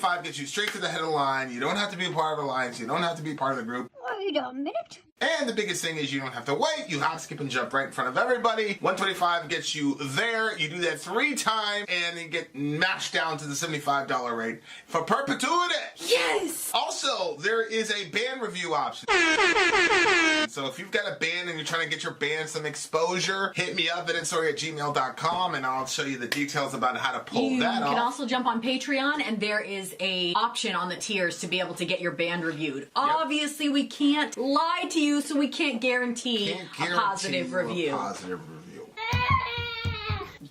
125 gets you straight to the head of the line. You don't have to be a part of the alliance. You don't have to be part of the group. Wait a minute. And the biggest thing is you don't have to wait. You hop, skip, and jump right in front of everybody. 125 gets you there. You do that 3 times, and you get mashed down to the $75 rate for perpetuity. Yes! Also, there is a band review option. So if you've got a band and you're trying to get your band some exposure, hit me up at Sori@gmail.com, and I'll show you the details about how to pull that off. You can also jump on Patreon, and there is a option on the tiers to be able to get your band reviewed. Yep. Obviously, we can't lie to you, so we can't guarantee a positive review.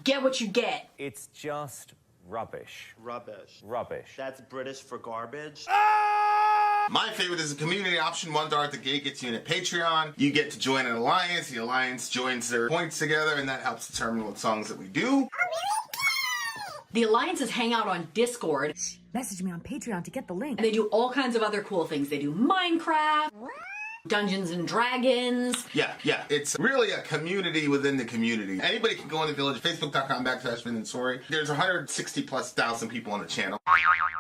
Get what you get. It's just rubbish. Rubbish. Rubbish. That's British for garbage. My favorite is the community option. $1 at the gate gets you in at Patreon. You get to join an alliance. The alliance joins their points together, and that helps determine what songs that we do. The alliances hang out on Discord. Message me on Patreon to get the link. And they do all kinds of other cool things. They do Minecraft, Dungeons and Dragons. Yeah. It's really a community within the community. Anybody can go in the village. Facebook.com/Sori. There's 160,000+ people on the channel.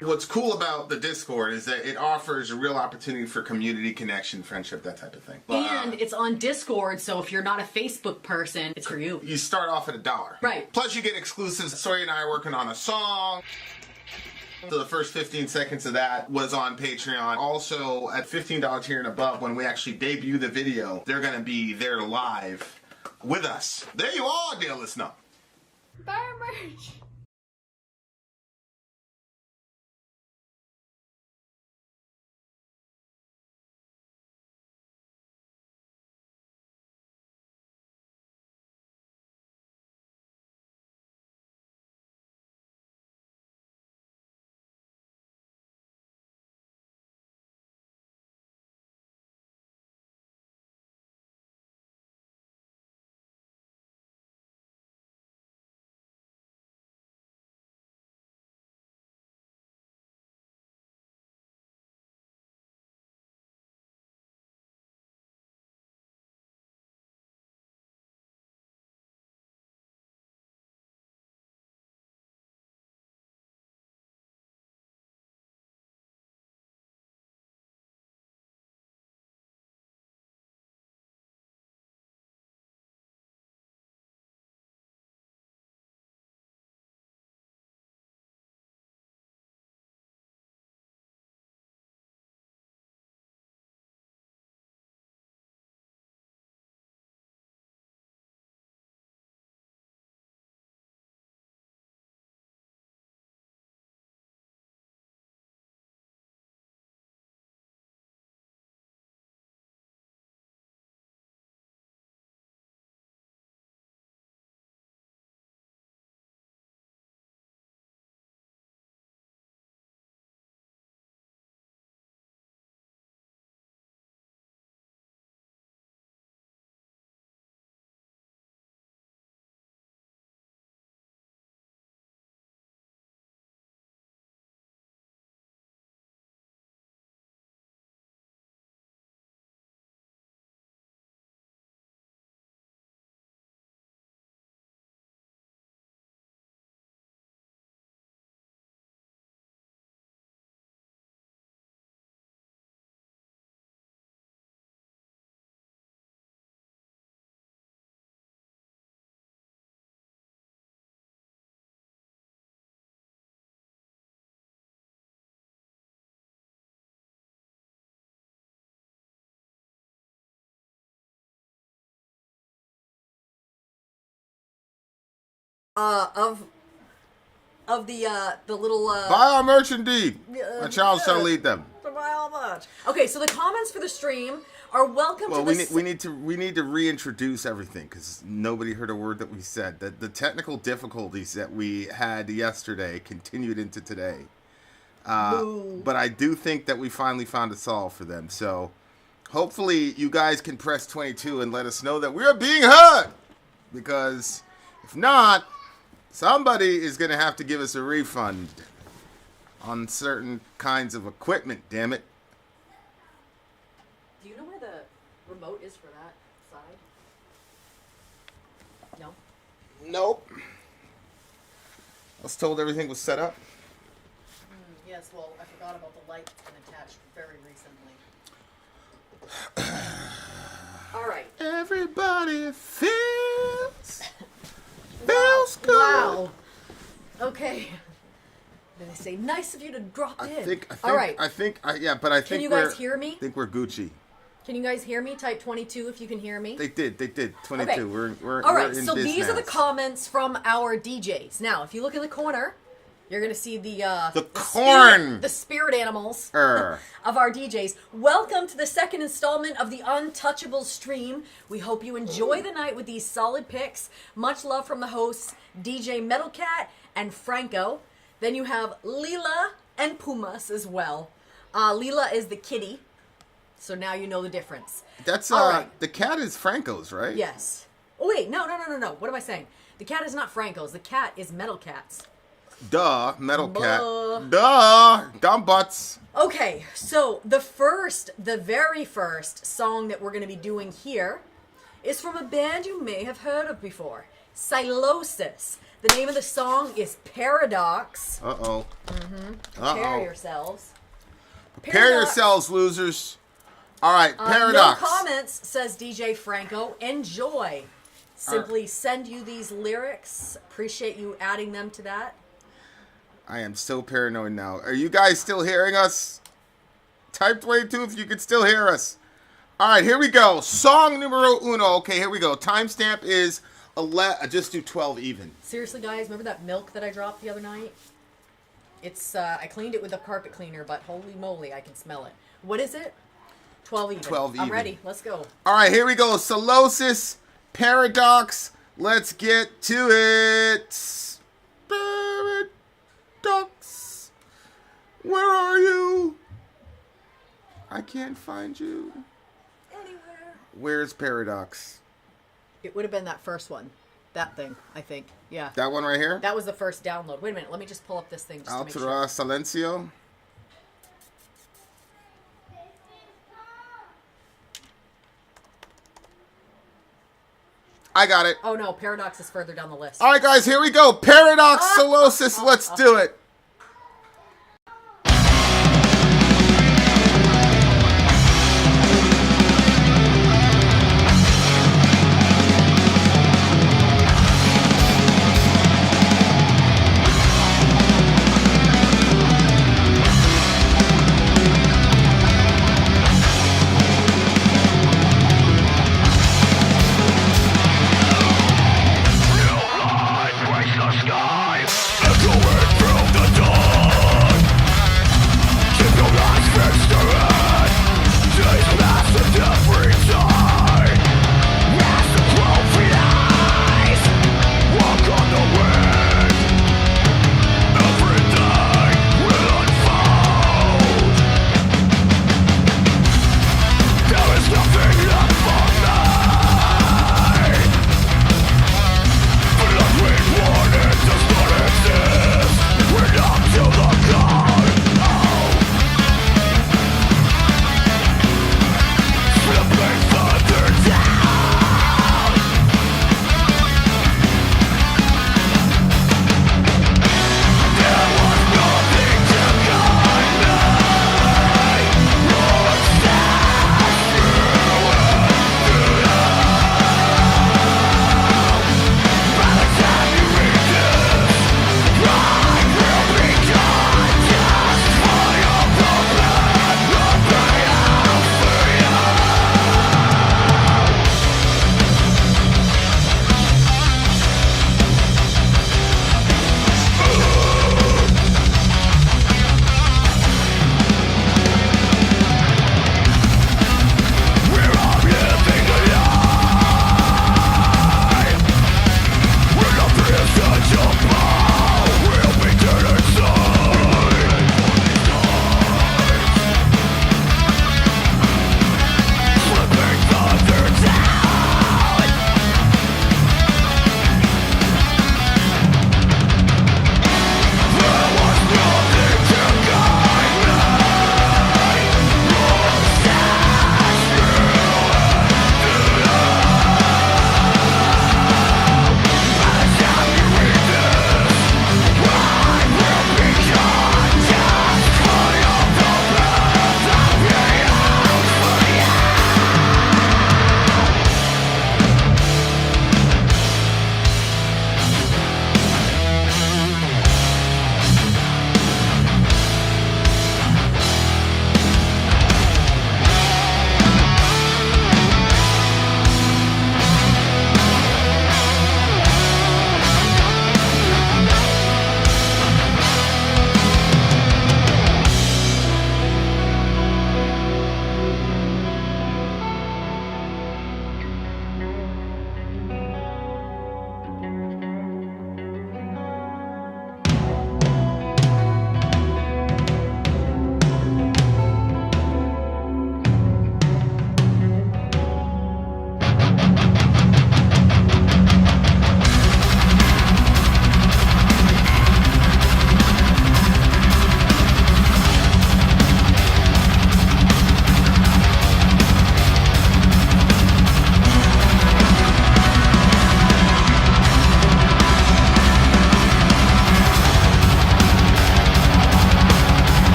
What's cool about the Discord is that it offers a real opportunity for community connection, friendship, that type of thing. And it's on Discord, so if you're not a Facebook person, it's for you. You start off at $1. Right. Plus you get exclusives. Sori and I are working on a song. So the first 15 seconds of that was on Patreon. Also, at $15 tier and above, when we actually debut the video, they're going to be there live with us. There you are, dear listener. Buy merch. Of the little Buy our merch indeed. My child shall lead them. buy all much. Okay, so the comments for the stream are welcome to the... we need to reintroduce everything because nobody heard a word that we said. The technical difficulties that we had yesterday continued into today. But I do think that we finally found a solve for them. So hopefully you guys can press 22 and let us know that we are being heard. Because if not, somebody is going to have to give us a refund on certain kinds of equipment, damn it. Do you know where the remote is for that side? No? Nope. I was told everything was set up. Yes, well, I forgot about the light that's been attached very recently. All right. Everybody feels good. Wow. Okay. Then they say, nice of you to drop in. All right. I think, but Can you guys hear me? I think we're Gucci. Can you guys hear me? Type 22 if you can hear me. They did. 22. Okay. We're all right, in so these are the business. comments from our DJs. Now, if you look in the corner, you're going to see the corn! the spirit animals Err. of our DJs. Welcome to the second installment of the Untouchable stream. We hope you enjoy the night with these solid picks. Much love from the hosts, DJ Metlcat and Franco. Then you have Leela and Pumas as well. Leela is the kitty. So now you know the difference. That's All right. The cat is Franco's, right? Yes. Oh wait, no. What am I saying? The cat is not Franco's. The cat is Metalcat's. Duh, Metalcat. Duh, dumb butts. Okay, so the very first song that we're going to be doing here is from a band you may have heard of before, Sylosis. The name of the song is Paradox. Uh-oh. Prepare yourselves. Prepare yourselves, losers. All right, Paradox. No comments, says DJ Franco. Enjoy. Simply send you these lyrics. Appreciate you adding them to that. I am so paranoid now. Are you guys still hearing us? Type 22 if you can still hear us. All right, here we go. Song numero uno. Okay, here we go. Timestamp is 11. Just do 12 even. Seriously, guys, remember that milk that I dropped the other night? It's I cleaned it with a carpet cleaner, but holy moly, I can smell it. What is it? 12 even. 12 even. I'm ready. Let's go. All right, here we go. Sylosis, Paradox. Let's get to it. Paradox. Where are you? I can't find you. Anywhere. Where's Paradox? It would have been that first one. That thing, I think. Yeah. That one right here? That was the first download. Wait a minute. Let me just pull up this thing just to make Otro, sure. Silencio. I got it. Oh, no. Paradox is further down the list. All right, guys, here we go. Paradox, Sylosis. Let's do it. Through the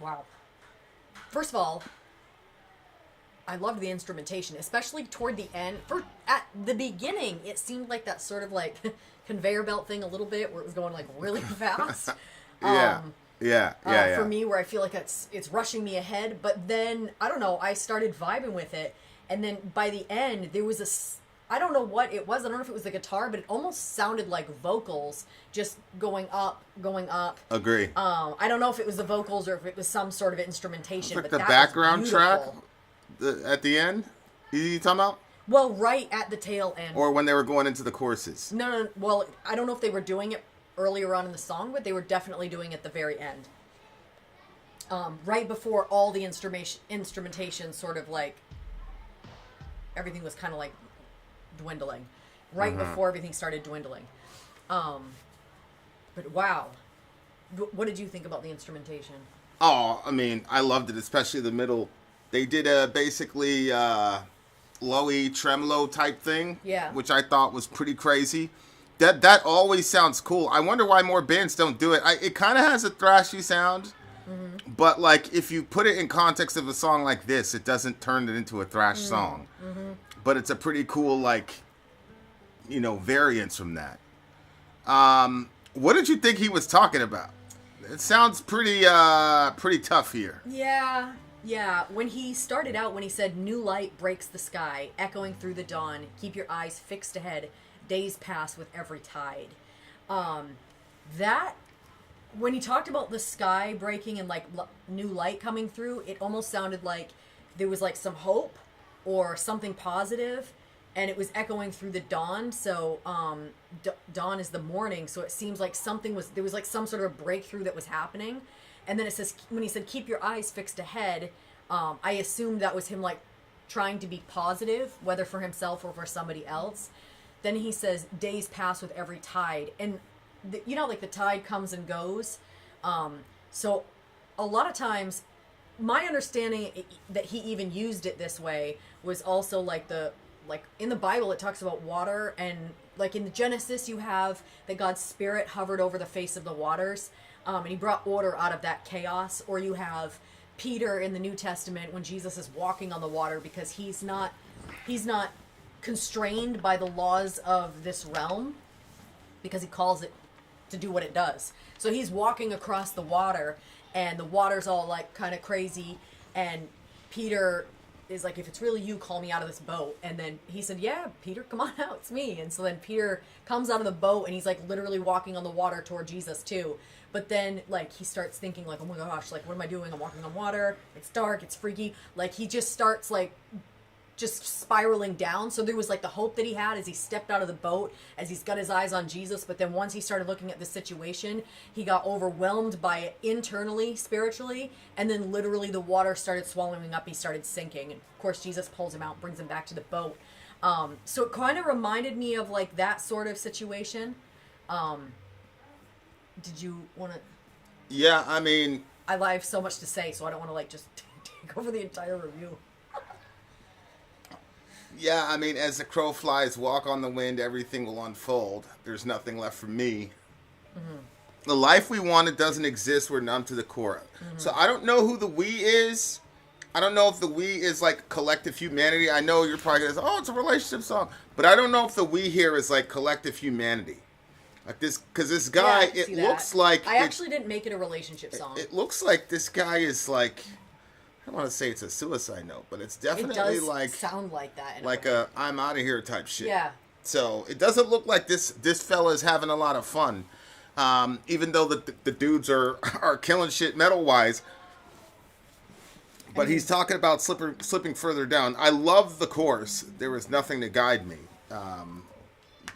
Wow. First of all, I loved the instrumentation, especially toward the end. At the beginning, it seemed like that sort of like conveyor belt thing a little bit, where it was going like really fast. Yeah. For me, where I feel like it's rushing me ahead. But then, I don't know, I started vibing with it. And then by the end, there was I don't know what it was. I don't know if it was the guitar, but it almost sounded like vocals just going up. Agree. I don't know if it was the vocals or if it was some sort of instrumentation. Like but the that background was track beautiful. at the end? You talking about? Well, right at the tail end. Or when they were going into the choruses? No. Well, I don't know if they were doing it earlier on in the song, but they were definitely doing it at the very end. Right before all the instrumentation sort of like, everything was kind of like dwindling. Right before everything started dwindling. But wow. What did you think about the instrumentation? Oh, I mean, I loved it, especially the middle. They did a basically low-E tremolo type thing, yeah, which I thought was pretty crazy. That always sounds cool. I wonder why more bands don't do it. It kind of has a thrashy sound, but like if you put it in context of a song like this, it doesn't turn it into a thrash song. But it's a pretty cool, like, you know, variance from that. What did you think he was talking about? It sounds pretty tough here. Yeah. When he started out, when he said, "New light breaks the sky, echoing through the dawn, keep your eyes fixed ahead, days pass with every tide." That, when he talked about the sky breaking and, like, new light coming through, it almost sounded like there was, like, some hope or something positive, and it was echoing through the dawn. So, dawn is the morning, so it seems like there was, like, some sort of breakthrough that was happening. And then it says, when he said, "Keep your eyes fixed ahead," I assumed that was him, like, trying to be positive, whether for himself or for somebody else. Then he says, "Days pass with every tide." And, you know, like, the tide comes and goes. So a lot of times, my understanding that he even used it this way was also, like, in the Bible, it talks about water. And, like, in the Genesis, you have that God's Spirit hovered over the face of the waters. And he brought order out of that chaos. Or you have Peter in the New Testament when Jesus is walking on the water, because he's not constrained by the laws of this realm, because he calls it to do what it does. So he's walking across the water, and the water's all, like, kind of crazy, and Peter is like, "If it's really you, call me out of this boat." And then he said, "Yeah, Peter, come on out, it's me." And so then Peter comes out of the boat, and he's, like, literally walking on the water toward Jesus too. But then, like, he starts thinking, like, "Oh my gosh, like, what am I doing? I'm walking on water. It's dark. It's freaky." Like, he just starts, like, just spiraling down. So there was, like, the hope that he had as he stepped out of the boat, as he's got his eyes on Jesus. But then once he started looking at the situation, he got overwhelmed by it internally, spiritually. And then literally the water started swallowing up. He started sinking. And of course, Jesus pulls him out, brings him back to the boat. So it kind of reminded me of, like, that sort of situation. Did you want to? Yeah, I mean, I have so much to say, so I don't want to, like, just take over the entire review. Yeah, I mean, as the crow flies, walk on the wind, everything will unfold. There's nothing left for me. The life we wanted doesn't exist. We're numb to the core. So I don't know who the we is. I don't know if the we is, like, collective humanity. I know you're probably going to say, "Oh, it's a relationship song." But I don't know if the we here is, like, collective humanity. Like this, because this guy, Yeah, it looks like... I actually didn't make it a relationship song. It looks like this guy is, like... I don't want to say it's a suicide note, but it's definitely, it does like... sound like that. Like a "I'm out of here" type shit. Yeah. So it doesn't look like this fella is having a lot of fun. Even though the dudes are killing shit metal-wise. But he's talking about slipping further down. I love the chorus. There was nothing to guide me.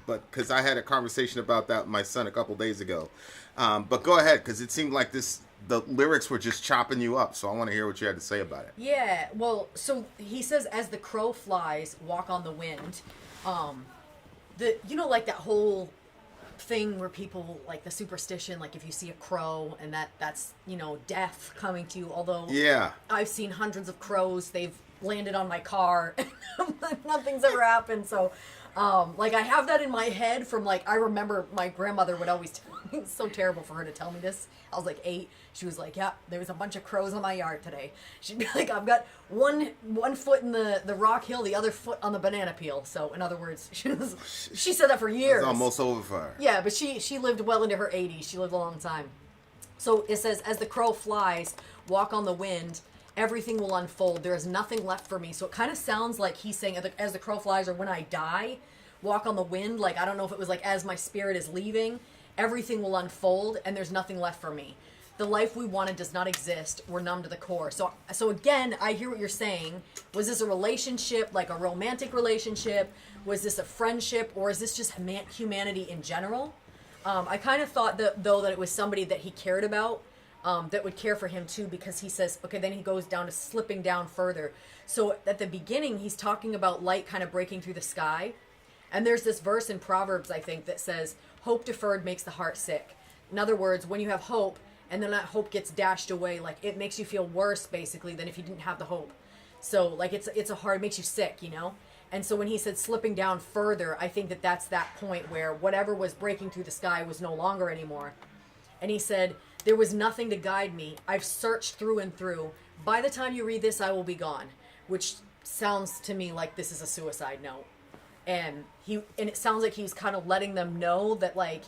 But because I had a conversation about that with my son a couple days ago. But go ahead, because it seemed like the lyrics were just chopping you up. So I want to hear what you had to say about it. Yeah, well, so he says, "As the crow flies, walk on the wind." You know, like that whole thing where people, like, the superstition, like, if you see a crow and that's, you know, death coming to you. Although, yeah, I've seen hundreds of crows. They've landed on my car. Nothing's ever happened. So, like, I have that in my head from, like, I remember my grandmother would always It's so terrible for her to tell me this. I was like 8. She was like, yeah, there was a bunch of crows on my yard today. She'd be like, I've got one foot in the rock hill, the other foot on the banana peel. So in other words, she said that for years. It's almost over for her. Yeah, but she lived well into her 80s. She lived a long time. So it says, as the crow flies, walk on the wind, everything will unfold. There is nothing left for me. So it kind of sounds like he's saying, as the crow flies, or when I die, walk on the wind. Like, I don't know if it was like, as my spirit is leaving, everything will unfold and there's nothing left for me. The life we wanted does not exist. We're numb to the core. So again, I hear what you're saying. Was this a relationship, like a romantic relationship? Was this a friendship? Or is this just humanity in general? I kind of thought that it was somebody that he cared about, that would care for him too, because he says, okay, then he goes down to slipping down further. So at the beginning, he's talking about light kind of breaking through the sky. And there's this verse in Proverbs, I think, that says, hope deferred makes the heart sick. In other words, when you have hope, and then that hope gets dashed away, like, it makes you feel worse, basically, than if you didn't have the hope. So, like, it makes you sick, you know? And so when he said slipping down further, I think that's that point where whatever was breaking through the sky was no longer anymore. And he said, there was nothing to guide me. I've searched through and through. By the time you read this, I will be gone. Which sounds to me like this is a suicide note. And it sounds like he's kind of letting them know that, like,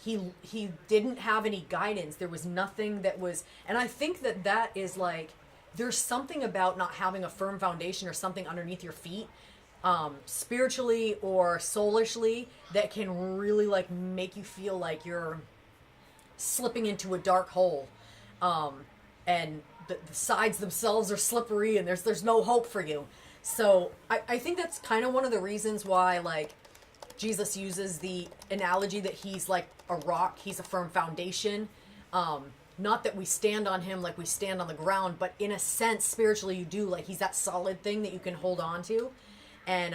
he didn't have any guidance. There was nothing that was, and I think that is like, there's something about not having a firm foundation or something underneath your feet, spiritually or soulishly, that can really, like, make you feel like you're slipping into a dark hole, and the sides themselves are slippery, and there's no hope for you. So I think that's kind of one of the reasons why, like, Jesus uses the analogy that he's like a rock, he's a firm foundation. Not that we stand on him like we stand on the ground, but in a sense, spiritually, you do. Like, he's that solid thing that you can hold on to. And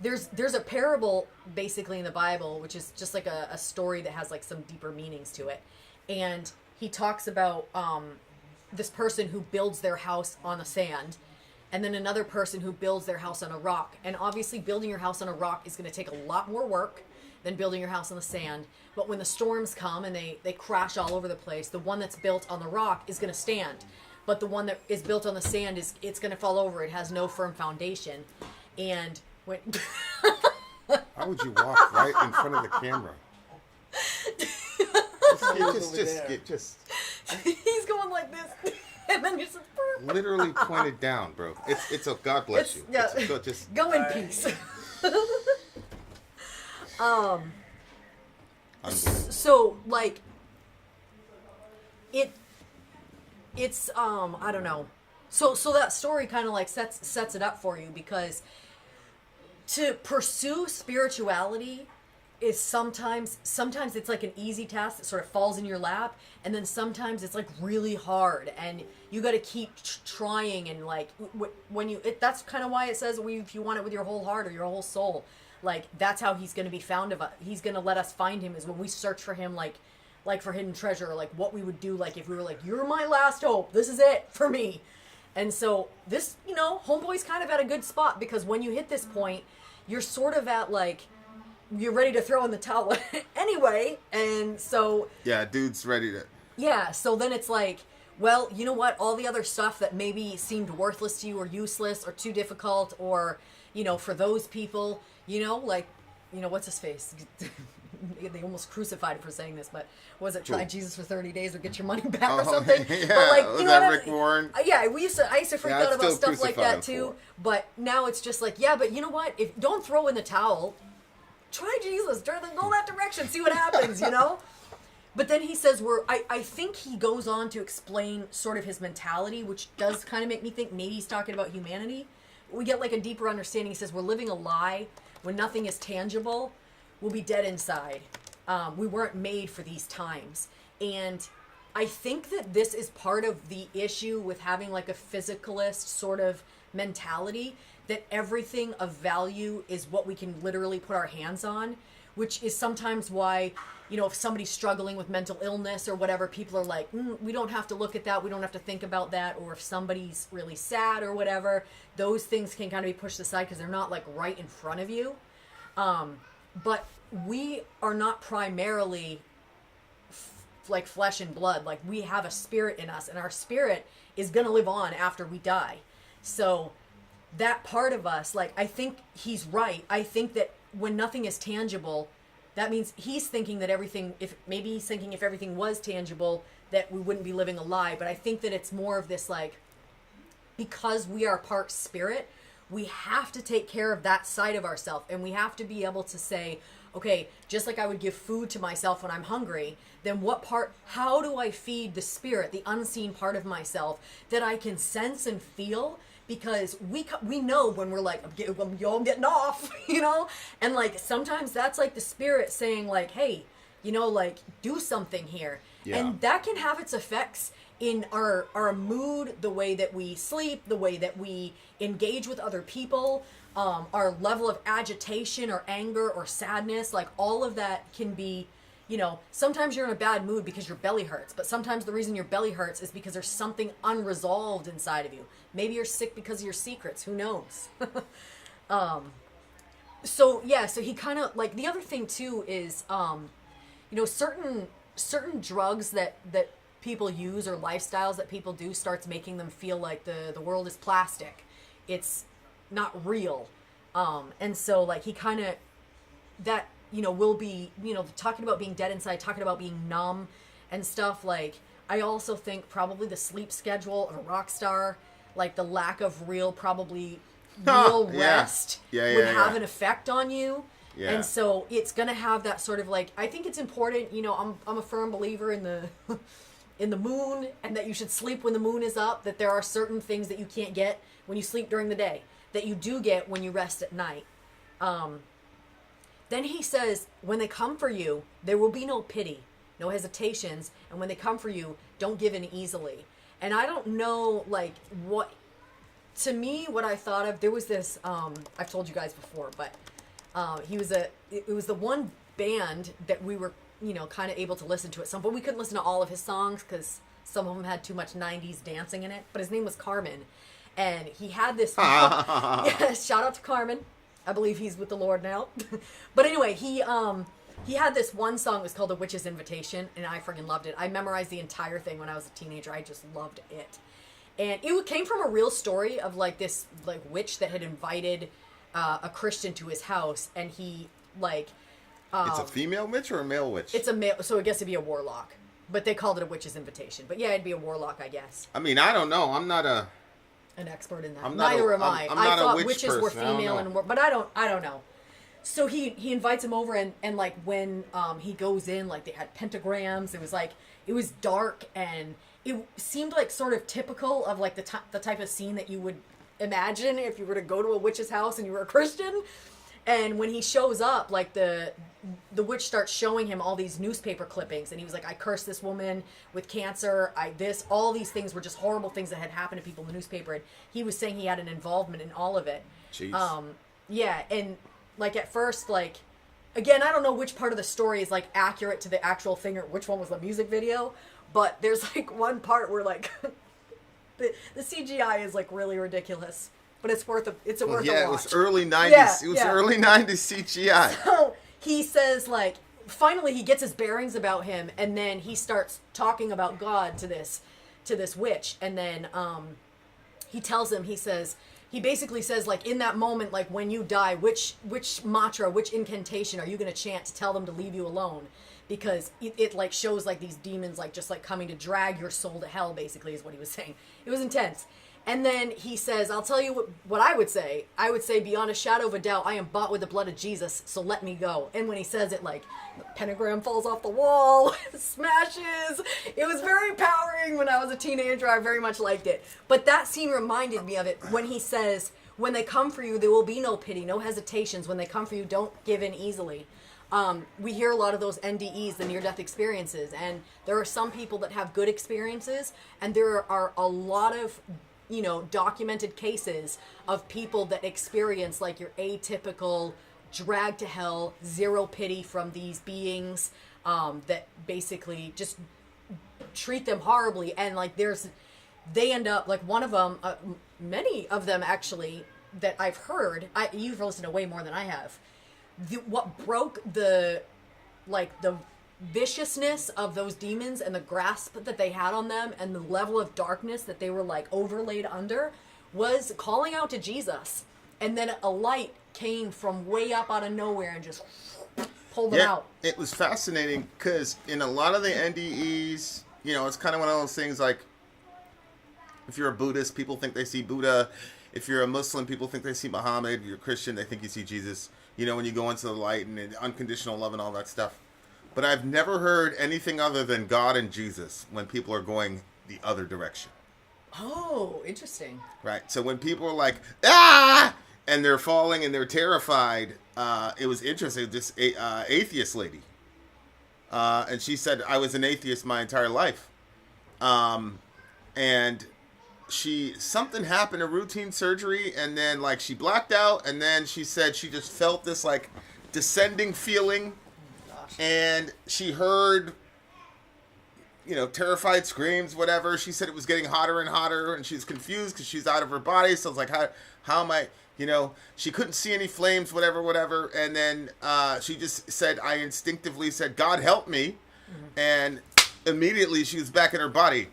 there's a parable, basically, in the Bible, which is just like a story that has, like, some deeper meanings to it. And he talks about this person who builds their house on the sand, and then another person who builds their house on a rock. And obviously, building your house on a rock is going to take a lot more work than building your house on the sand. But when the storms come and they crash all over the place, the one that's built on the rock is going to stand. But the one that is built on the sand, it's going to fall over. It has no firm foundation. And when... How would you walk right in front of the camera? just He's going like this. And then you're just... Literally pointed down, bro. It's a God bless you. Yeah. Just go in peace. So, like, it's I don't know. So that story kind of, like, sets it up for you, because to pursue spirituality is sometimes it's like an easy task that sort of falls in your lap, and then sometimes it's, like, really hard, and you got to keep trying, and, like, when you that's kind of why it says if you want it with your whole heart or your whole soul, like, that's how he's going to be found of us. He's going to let us find him, is when we search for him, like for hidden treasure, or like what we would do, like, if we were like, you're my last hope, this is it for me. And so this, you know, homeboy's kind of at a good spot, because when you hit this point, you're sort of at, like, you're ready to throw in the towel anyway. And so, yeah, dude's ready to. Yeah, so then it's like, well, you know what? All the other stuff that maybe seemed worthless to you, or useless, or too difficult, or, you know, for those people, you know, like, you know, what's his face? They almost crucified him for saying this, but was it try Jesus for 30 days or get your money back or something? Yeah, but, like, was you know that what Rick Warren? Yeah, I used to freak out about stuff like that too. For. But now it's just like, yeah, but you know what? If don't throw in the towel, try Jesus, go that direction, see what happens, you know? But then he says I think he goes on to explain sort of his mentality, which does kind of make me think maybe he's talking about humanity. We get, like, a deeper understanding. He says we're living a lie. When nothing is tangible, we'll be dead inside. We weren't made for these times. And I think that this is part of the issue with having, like, a physicalist sort of mentality, that everything of value is what we can literally put our hands on, which is sometimes why, you know, if somebody's struggling with mental illness or whatever, people are like, we don't have to look at that, we don't have to think about that. Or if somebody's really sad or whatever, those things can kind of be pushed aside because they're not, like, right in front of you. but we are not primarily like flesh and blood. Like, we have a spirit in us, and our spirit is gonna live on after we die. So that part of us, like, I think he's right. I think that when nothing is tangible, that means he's thinking that everything, if everything was tangible, that we wouldn't be living a lie. But I think that it's more of this, like, because we are part spirit, we have to take care of that side of ourselves, and we have to be able to say, okay, just like I would give food to myself when I'm hungry, then how do I feed the spirit, the unseen part of myself that I can sense and feel? Because we know when we're like, I'm getting off, you know? And like, sometimes that's like the spirit saying like, hey, you know, like, do something here. Yeah. And that can have its effects in our mood, the way that we sleep, the way that we engage with other people, our level of agitation or anger or sadness. Like, all of that can be, you know, sometimes you're in a bad mood because your belly hurts, but sometimes the reason your belly hurts is because there's something unresolved inside of you. Maybe you're sick because of your secrets. Who knows? So he kind of, like, the other thing too is, you know, certain drugs that people use or lifestyles that people do starts making them feel like the world is plastic. It's not real. And so, like, he kind of, that, you know, will be, you know, talking about being dead inside, talking about being numb and stuff. Like, I also think probably the sleep schedule of a rock star, like the lack of real rest would have an effect on you. Yeah. And so it's going to have that sort of, like, I think it's important, you know, I'm a firm believer in the in the moon, and that you should sleep when the moon is up, that there are certain things that you can't get when you sleep during the day that you do get when you rest at night. Then he says, when they come for you, there will be no pity, no hesitations, and when they come for you, don't give in easily. And I don't know, like, what I thought of, there was this, I've told you guys before, but it was the one band that we were, you know, kind of able to listen to at some point. We couldn't listen to all of his songs because some of them had too much 90s dancing in it, but his name was Carmen. And he had this, yeah, shout out to Carmen. I believe he's with the Lord now. But anyway, he had this one song, it was called The Witch's Invitation, and I freaking loved it. I memorized the entire thing when I was a teenager. I just loved it. And it came from a real story of, like, this, like, witch that had invited a Christian to his house, and he, like... it's a female witch or a male witch? It's a male, so I guess it'd be a warlock. But they called it a witch's invitation. But yeah, it'd be a warlock, I guess. I mean, I don't know. I'm not an expert in that. Neither am I. I thought witches were female, but I don't know. So he invites him over, and like, when he goes in, like, they had pentagrams. It was dark, and it seemed like sort of typical of, like, the type of scene that you would imagine if you were to go to a witch's house and you were a Christian. And when he shows up, like, the witch starts showing him all these newspaper clippings, and he was like, I cursed this woman with cancer, all these things were just horrible things that had happened to people in the newspaper, and he was saying he had an involvement in all of it. Jeez. Yeah, and, like, at first, like, again, I don't know which part of the story is, like, accurate to the actual thing, or which one was the music video, but there's, like, one part where, like, the CGI is, like, really ridiculous. But it's worth a watch. Yeah, it was early 90s. Yeah, it was early 90s CGI. So he says, like, finally he gets his bearings about him, and then he starts talking about God to this witch, and then he tells him, he basically says, like, in that moment, like, when you die, which mantra, which incantation are you going to chant to tell them to leave you alone? Because it like shows, like, these demons, like, just, like, coming to drag your soul to hell, basically, is what he was saying. It was intense. And then he says, I'll tell you what I would say. I would say, beyond a shadow of a doubt, I am bought with the blood of Jesus, so let me go. And when he says it, like, the pentagram falls off the wall, smashes. It was very empowering when I was a teenager. I very much liked it. But that scene reminded me of it when he says, when they come for you, there will be no pity, no hesitations. When they come for you, don't give in easily. We hear a lot of those NDEs, the near-death experiences, and there are some people that have good experiences, and there are a lot of, you know, documented cases of people that experience, like, your atypical drag to hell, zero pity from these beings that basically just treat them horribly. And, like, they end up, like, one of them, many of them actually that I've heard, you've listened to way more than I have, what broke the viciousness of those demons and the grasp that they had on them and the level of darkness that they were like overlaid under was calling out to Jesus. And then a light came from way up out of nowhere and just pulled them out. It was fascinating because in a lot of the NDEs, you know, it's kind of one of those things like, if you're a Buddhist, people think they see Buddha. If you're a Muslim, people think they see Muhammad. If you're a Christian, they think you see Jesus. You know, when you go into the light and unconditional love and all that stuff. But I've never heard anything other than God and Jesus when people are going the other direction. Oh, interesting. Right. So when people are like, ah, and they're falling and they're terrified, it was interesting. This atheist lady. And she said, I was an atheist my entire life. And something happened, a routine surgery, and then like she blacked out, and then she said she just felt this like descending feeling, and she heard, you know, terrified screams, whatever. She said it was getting hotter and hotter, and she's confused because she's out of her body. So it's like, how am I, you know, she couldn't see any flames, whatever. And then she just said, I instinctively said, God help me. Mm-hmm. And immediately she was back in her body.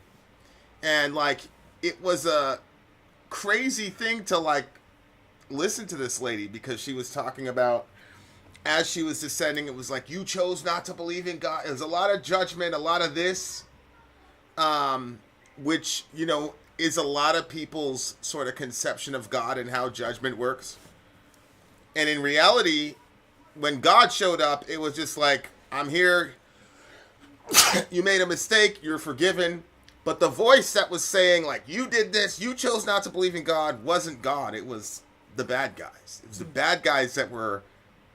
And like, it was a crazy thing to like listen to this lady, because she was talking about, as she was descending, it was like, you chose not to believe in God. It was a lot of judgment, a lot of this, which, you know, is a lot of people's sort of conception of God and how judgment works. And in reality, when God showed up, it was just like, I'm here. You made a mistake. You're forgiven. But the voice that was saying, like, you did this, you chose not to believe in God, wasn't God. It was the bad guys. It was the bad guys that were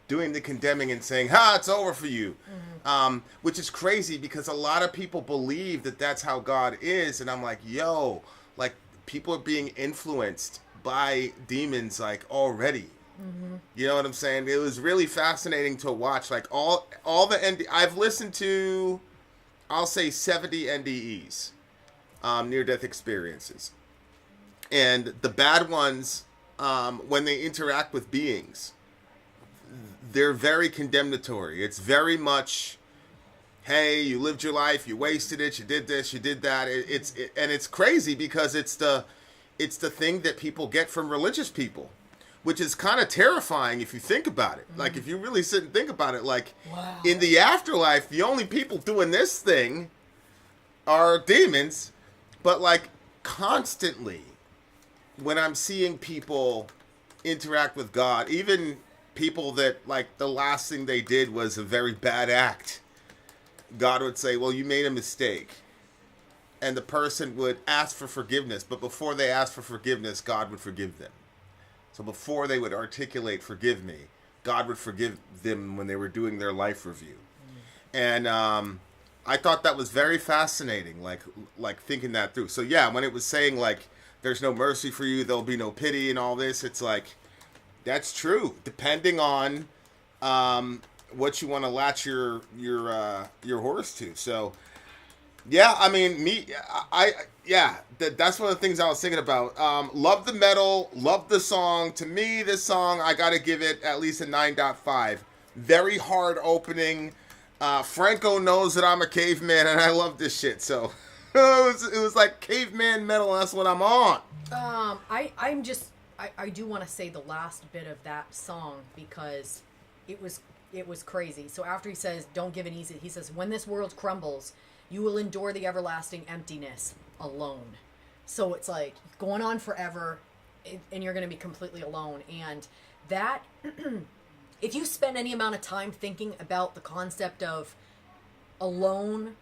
doing the condemning and saying, it's over for you. Mm-hmm. Which is crazy, because a lot of people believe that that's how God is. And I'm like, yo, like, people are being influenced by demons, like, already. Mm-hmm. You know what I'm saying? It was really fascinating to watch. Like, all the I've listened to, I'll say 70 NDEs. Near-death experiences. And the bad ones, when they interact with beings, they're very condemnatory. It's very much, hey, you lived your life, you wasted it, you did this, you did that. And it's crazy, because it's the thing that people get from religious people, which is kind of terrifying if you think about it. Like, if you really sit and think about it, like, wow. In the afterlife, the only people doing this thing are demons. But, like, constantly, when I'm seeing people interact with God, even people that, like, the last thing they did was a very bad act, God would say, well, you made a mistake. And the person would ask for forgiveness. But before they asked for forgiveness, God would forgive them. So before they would articulate, forgive me, God would forgive them when they were doing their life review. And, I thought that was very fascinating, like thinking that through. So yeah, when it was saying like, there's no mercy for you, there'll be no pity and all this, it's like, that's true. Depending on what you want to latch your horse to. So yeah, I mean, that's one of the things I was thinking about. Love the metal, love the song. To me, this song, I got to give it at least a 9.5. Very hard opening. Franco knows that I'm a caveman, and I love this shit. So it was like caveman metal. And that's what I'm on. I do want to say the last bit of that song, because it was crazy. So after he says, "Don't give it easy," he says, "When this world crumbles, you will endure the everlasting emptiness alone." So it's like going on forever, and you're going to be completely alone. And that. If you spend any amount of time thinking about the concept of alone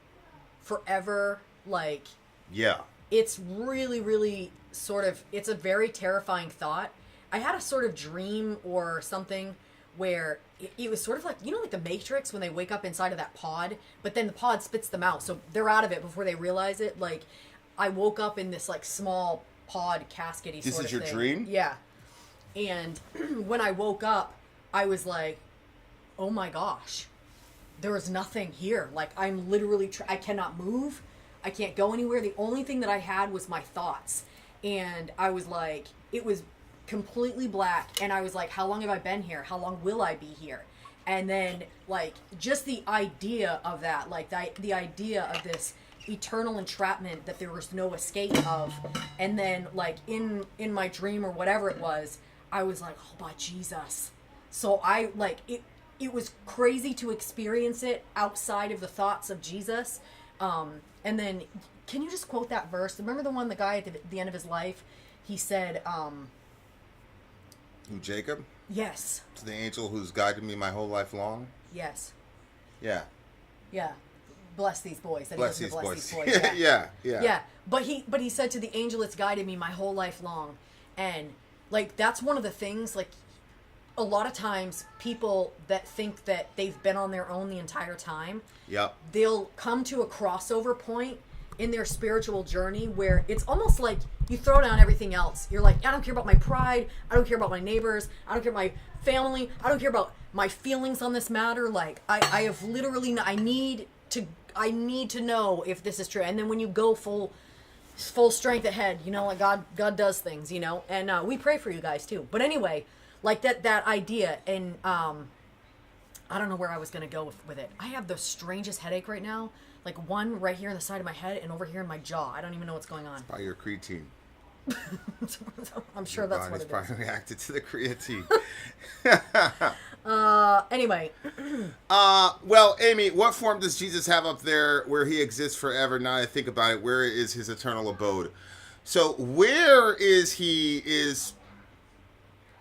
forever, like, yeah, it's really, really sort of, it's a very terrifying thought. I had a sort of dream or something where it was sort of like, you know, like the Matrix when they wake up inside of that pod, but then the pod spits them out. So they're out of it before they realize it. Like, I woke up in this like small pod casket-y sort of thing. This is your dream? Yeah. And when I woke up, I was like, oh my gosh, there is nothing here. Like, I'm literally, I cannot move. I can't go anywhere. The only thing that I had was my thoughts. And I was like, it was completely black. And I was like, how long have I been here? How long will I be here? And then, like, just the idea of that, like, the idea of this eternal entrapment that there was no escape of. And then, like, in my dream or whatever it was, I was like, oh, my Jesus. So I, like, it was crazy to experience it outside of the thoughts of Jesus. And then, can you just quote that verse? Remember the one, the guy at the end of his life, he said, Who, Jacob? yes. To the angel who's guided me my whole life long? Yes. Yeah. Yeah. Bless these boys. That he Bless doesn't these bless boys. these boys. Yeah. Yeah. Yeah. But he said to the angel that's guided me my whole life long. And, like, that's one of the things, like, a lot of times people that think that they've been on their own the entire time, Yep. they'll come to a crossover point in their spiritual journey where it's almost like you throw down everything else. You're like, I don't care about my pride. I don't care about my neighbors. I don't care about my family. I don't care about my feelings on this matter. Like, I have literally, I need to know if this is true. And then when you go full strength ahead, you know, like God does things, you know, and we pray for you guys too. But anyway, like that idea, and I don't know where I was going to go with it. I have the strangest headache right now. Like one right here in the side of my head and over here in my jaw. I don't even know what's going on. By your creatine. I'm sure Your that's what body's it is. probably reacted to the creatine. Anyway. Well, Amy, what form does Jesus have up there where he exists forever? Now I think about it, where is his eternal abode? So where is he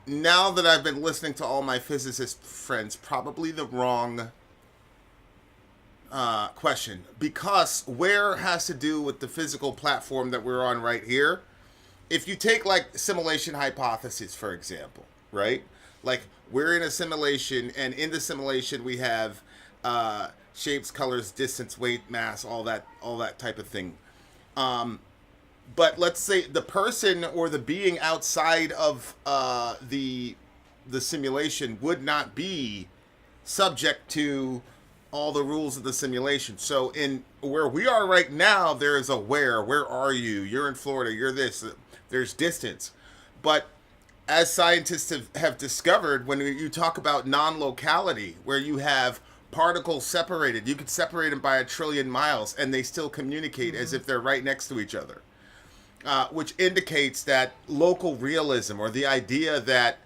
now that I've been listening to all my physicist friends, probably the wrong question, because where has to do with the physical platform that we're on right here. If you take like simulation hypothesis, for example, right? Like we're in a simulation, and in the simulation we have shapes, colors, distance, weight, mass, all that type of thing. But let's say the person or the being outside of the simulation would not be subject to all the rules of the simulation. So in where we are right now, there is a where. Where are you? You're in Florida. You're this. There's distance. But as scientists have discovered, when you talk about non-locality, where you have particles separated, you could separate them by 1 trillion miles and they still communicate as if they're right next to each other. Which indicates that local realism, or the idea that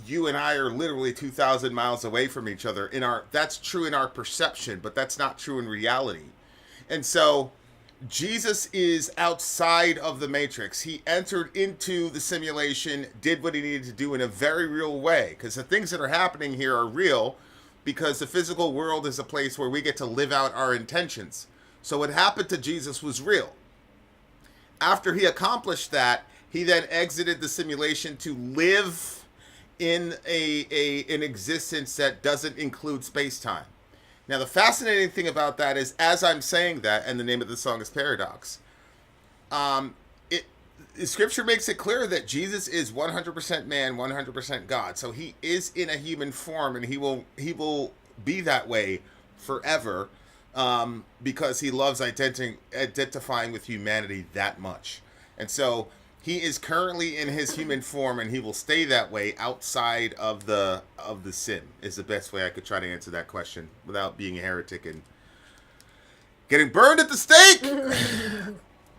you and I are literally 2,000 miles away from each other, that's true in our perception, but that's not true in reality. And so Jesus is outside of the matrix. He entered into the simulation, did what he needed to do in a very real way, because the things that are happening here are real, because the physical world is a place where we get to live out our intentions. So what happened to Jesus was real. After he accomplished that, he then exited the simulation to live in an existence that doesn't include space-time. Now, the fascinating thing about that is, as I'm saying that, and the name of the song is Paradox, Scripture makes it clear that Jesus is 100% man, 100% God. So he is in a human form, and he will be that way forever, because he loves identifying with humanity that much. And so he is currently in his human form, and he will stay that way outside of the sin, is the best way I could try to answer that question without being a heretic and getting burned at the stake.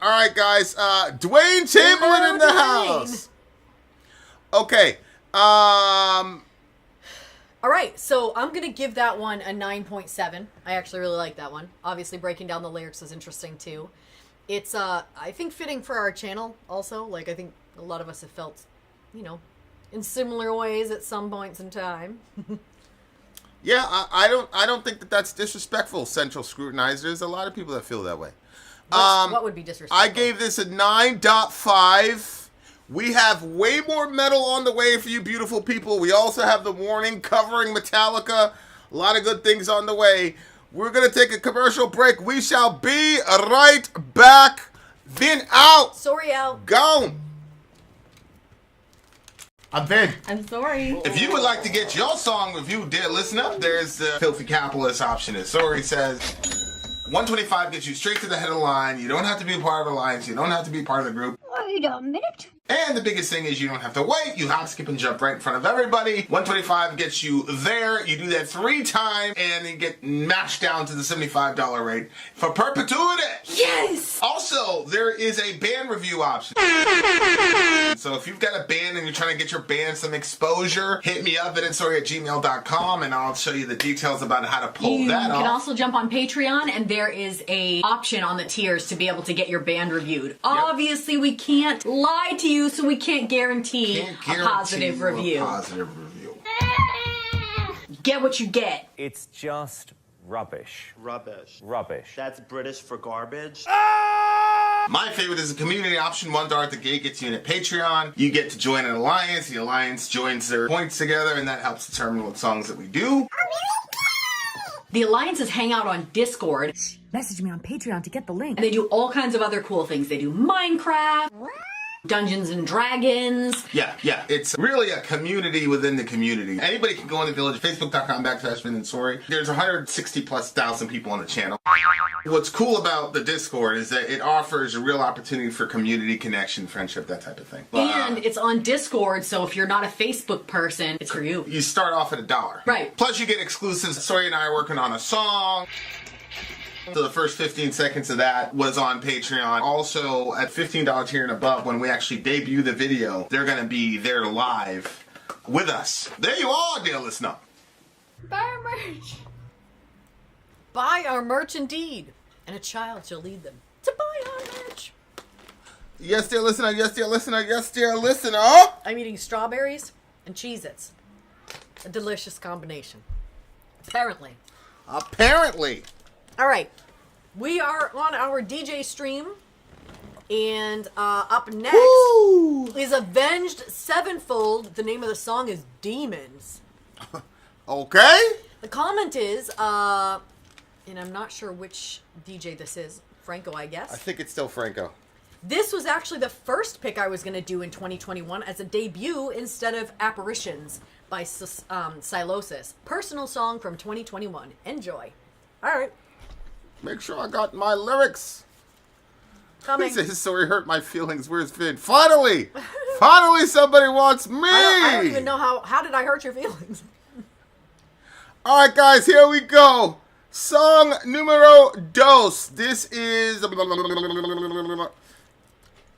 All right, guys. Dwayne Chamberlain in the house. Okay. All right, so I'm going to give that one a 9.7. I actually really like that one. Obviously, breaking down the lyrics is interesting, too. It's, I think, fitting for our channel, also. Like, I think a lot of us have felt, you know, in similar ways at some points in time. Yeah, I don't think that's disrespectful, Central Scrutinizer. There's a lot of people that feel that way. What would be disrespectful? I gave this a 9.5. We have way more metal on the way for you beautiful people. We also have the warning covering Metallica. A lot of good things on the way. We're going to take a commercial break. We shall be right back. Then out. Sori out. Gone. I'm Vin. I'm sorry. If you would like to get your song reviewed, dear listener, there's the Filthy Capitalist option. As Sori says, 125 gets you straight to the head of the line. You don't have to be a part of the alliance. You don't have to be part of the group. Wait a minute. And the biggest thing is you don't have to wait. You hop, skip, and jump right in front of everybody. 125 gets you there. You do that 3 times, and you get mashed down to the $75 rate for perpetuity. Yes! Also, there is a band review option. So if you've got a band and you're trying to get your band some exposure, hit me up at Sori@gmail.com, and I'll show you the details about how to pull that off. You can also jump on Patreon, and there is a option on the tiers to be able to get your band reviewed. Yep. Obviously, we can't lie to you, so we can't guarantee a positive review. Get what you get. It's just rubbish. Rubbish. Rubbish. That's British for garbage. My favorite is a community option. $1 at the gate gets you in at Patreon. You get to join an alliance. The alliance joins their points together, and that helps determine what songs that we do. The alliances hang out on Discord. Message me on Patreon to get the link. And they do all kinds of other cool things. They do Minecraft, Dungeons and Dragons. Yeah. It's really a community within the community. Anybody can go in the village, facebook.com/Vin and Sori. There's 160,000+ people on the channel. What's cool about the Discord is that it offers a real opportunity for community connection, friendship, that type of thing. And it's on Discord, so if you're not a Facebook person, it's for you. You start off at $1. Right. Plus you get exclusives. Sori and I are working on a song. So the first 15 seconds of that was on Patreon. Also, at $15 tier and above, when we actually debut the video, they're going to be there live with us. There you are, dear listener. Buy our merch. Buy our merch indeed, and a child shall lead them to buy our merch. Yes, dear listener. Yes, dear listener. Yes, dear listener. I'm eating strawberries and Cheez-Its. A delicious combination. Apparently. All right, we are on our DJ stream, and up next is Avenged Sevenfold. The name of the song is Demons. Okay. The comment is, and I'm not sure which DJ this is, Franco, I guess. I think it's still Franco. This was actually the first pick I was going to do in 2021 as a debut instead of Apparitions by Sylosis. Personal song from 2021. Enjoy. All right. Make sure I got my lyrics. Coming. He says, Sori hurt my feelings. Where's Vin? Finally! Finally somebody wants me! I don't even know how did I hurt your feelings? Alright guys, here we go. Song numero dos. This is...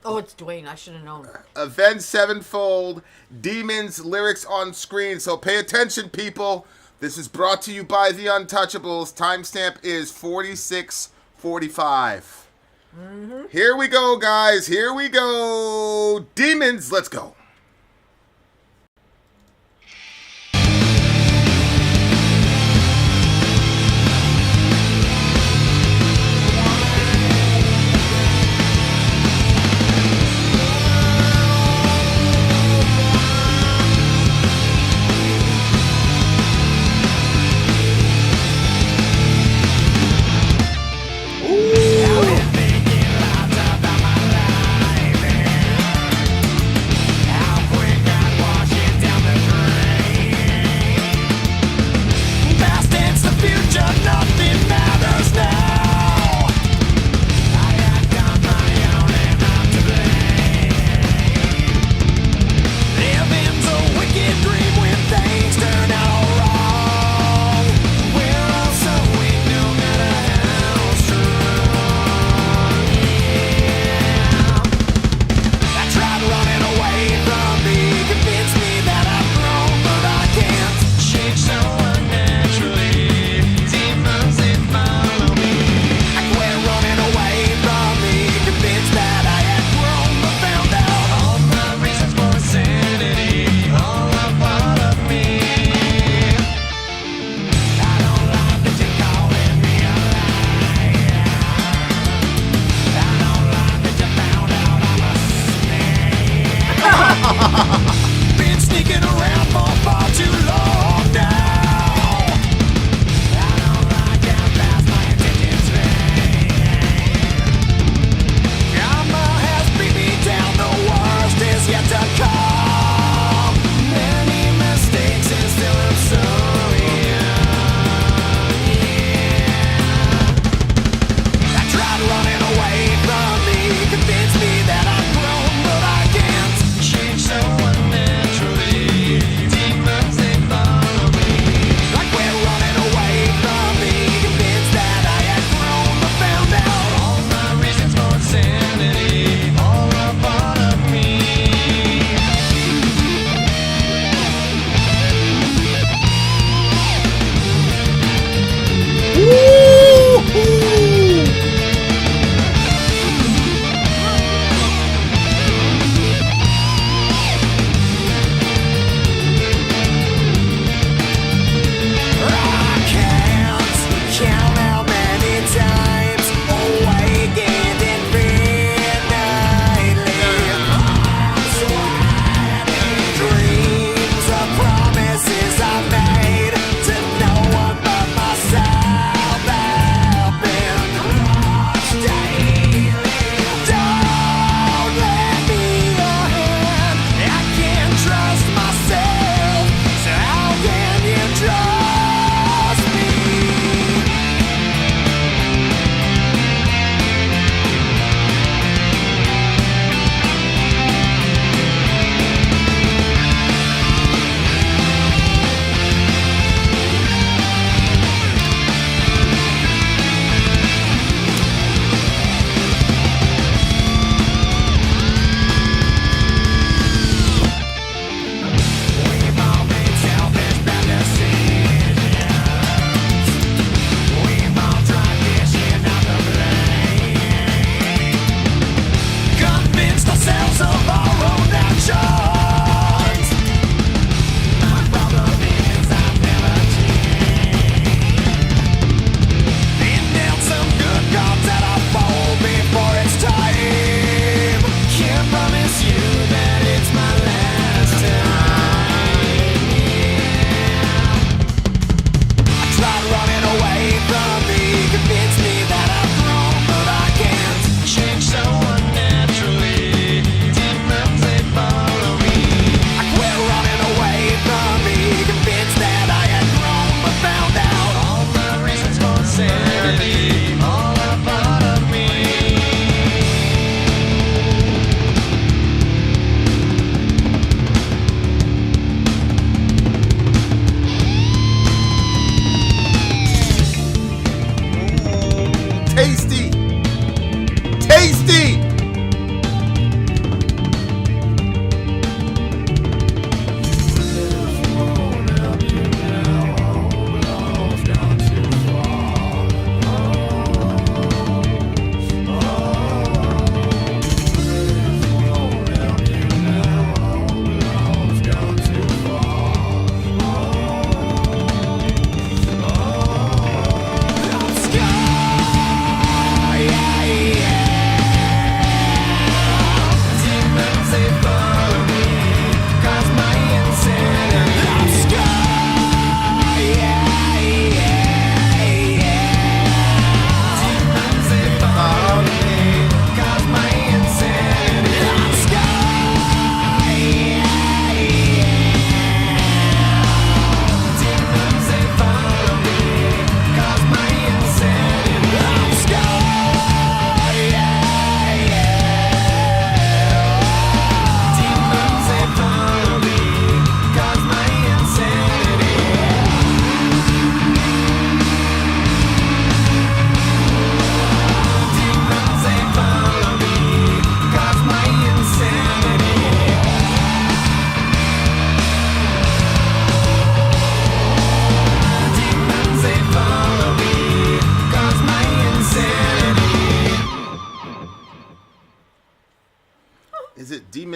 Oh, it's Dwayne. I should have known. Avenged Sevenfold. Demons lyrics on screen. So pay attention, people. This is brought to you by The Untouchables. Timestamp is 46:45. Here we go, guys. Here we go. Demons, let's go.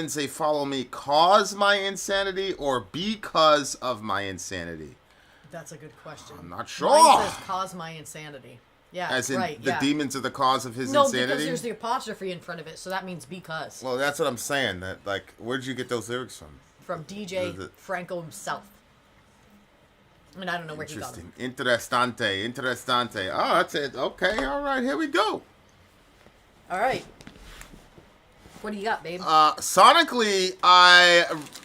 demons, they follow me cause my insanity or because of my insanity? That's a good question. I'm not sure. Mine says cause my insanity. Yeah, As in right, the yeah. demons are the cause of his No, insanity? because there's the apostrophe in front of it, so that means because. Well, that's what I'm saying. That, like, where'd you get those lyrics from? From DJ Franco himself. I mean, I don't know where he got them. Interessante. Oh, that's it. Okay, all right, here we go. All right. What do you got, babe? Sonically,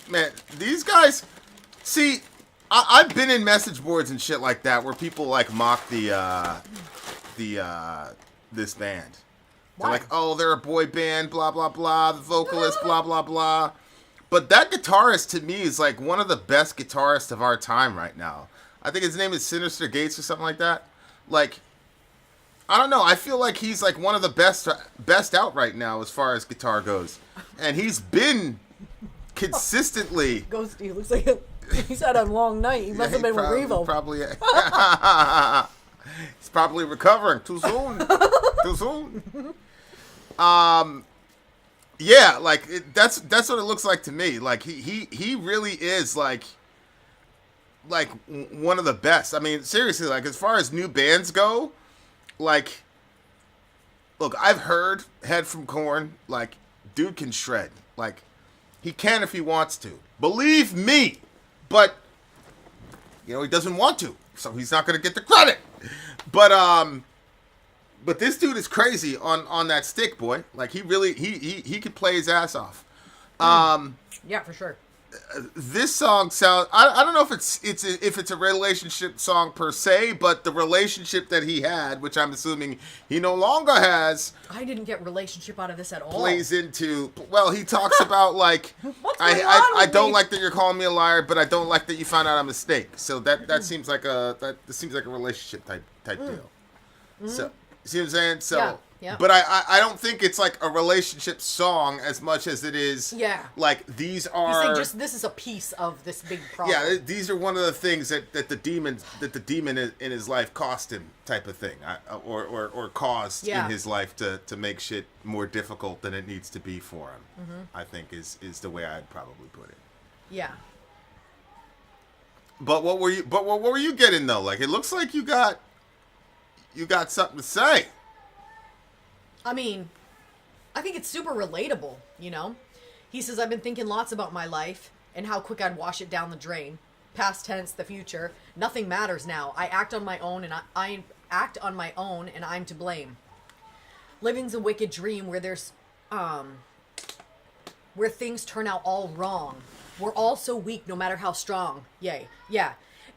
man, these guys, see, I've been in message boards and shit like that where people, like, mock this band. They're like, oh, they're a boy band, blah, blah, blah, the vocalist, blah, blah, blah. But that guitarist, to me, is, like, one of the best guitarists of our time right now. I think his name is Sinister Gates or something like that. Like, I don't know. I feel like he's, like, one of the best out right now as far as guitar goes. And he's been consistently... Ghosty, he looks like he's had a long night. He must have been with Revo. Probably, he's probably recovering. Too soon. Too soon. Yeah, like, that's what it looks like to me. Like, he really is, like one of the best. I mean, seriously, like, as far as new bands go, like, look, I've heard Head from Corn. Like, dude can shred. Like, he can if he wants to. Believe me. But, you know, he doesn't want to. So he's not going to get the credit. But this dude is crazy on that stick, boy. Like, he really, he could play his ass off. Yeah, for sure. This song sounds, I don't know if it's a relationship song per se, but the relationship that he had, which I'm assuming he no longer has, I didn't get relationship out of this at all. plays into, well, he talks about, like, I don't like that you're calling me a liar, but I don't like that you found out I'm a mistake. So that seems like a relationship type deal. So, see what I'm saying? So, yeah. But I don't think it's like a relationship song as much as it is. Yeah. Like, these are. He's saying just this is a piece of this big problem. Yeah, these are one of the things that the demon in his life cost him, type of thing, or caused in his life to make shit more difficult than it needs to be for him. Mm-hmm. I think is the way I'd probably put it. Yeah. But what were you getting though? Like, it looks like you got something to say. I mean, I think it's super relatable, you know? He says, I've been thinking lots about my life and how quick I'd wash it down the drain. Past tense, the future. Nothing matters now. I act on my own and I act on my own and I'm to blame. Living's a wicked dream where there's where things turn out all wrong. We're all so weak no matter how strong. Yay. Yeah.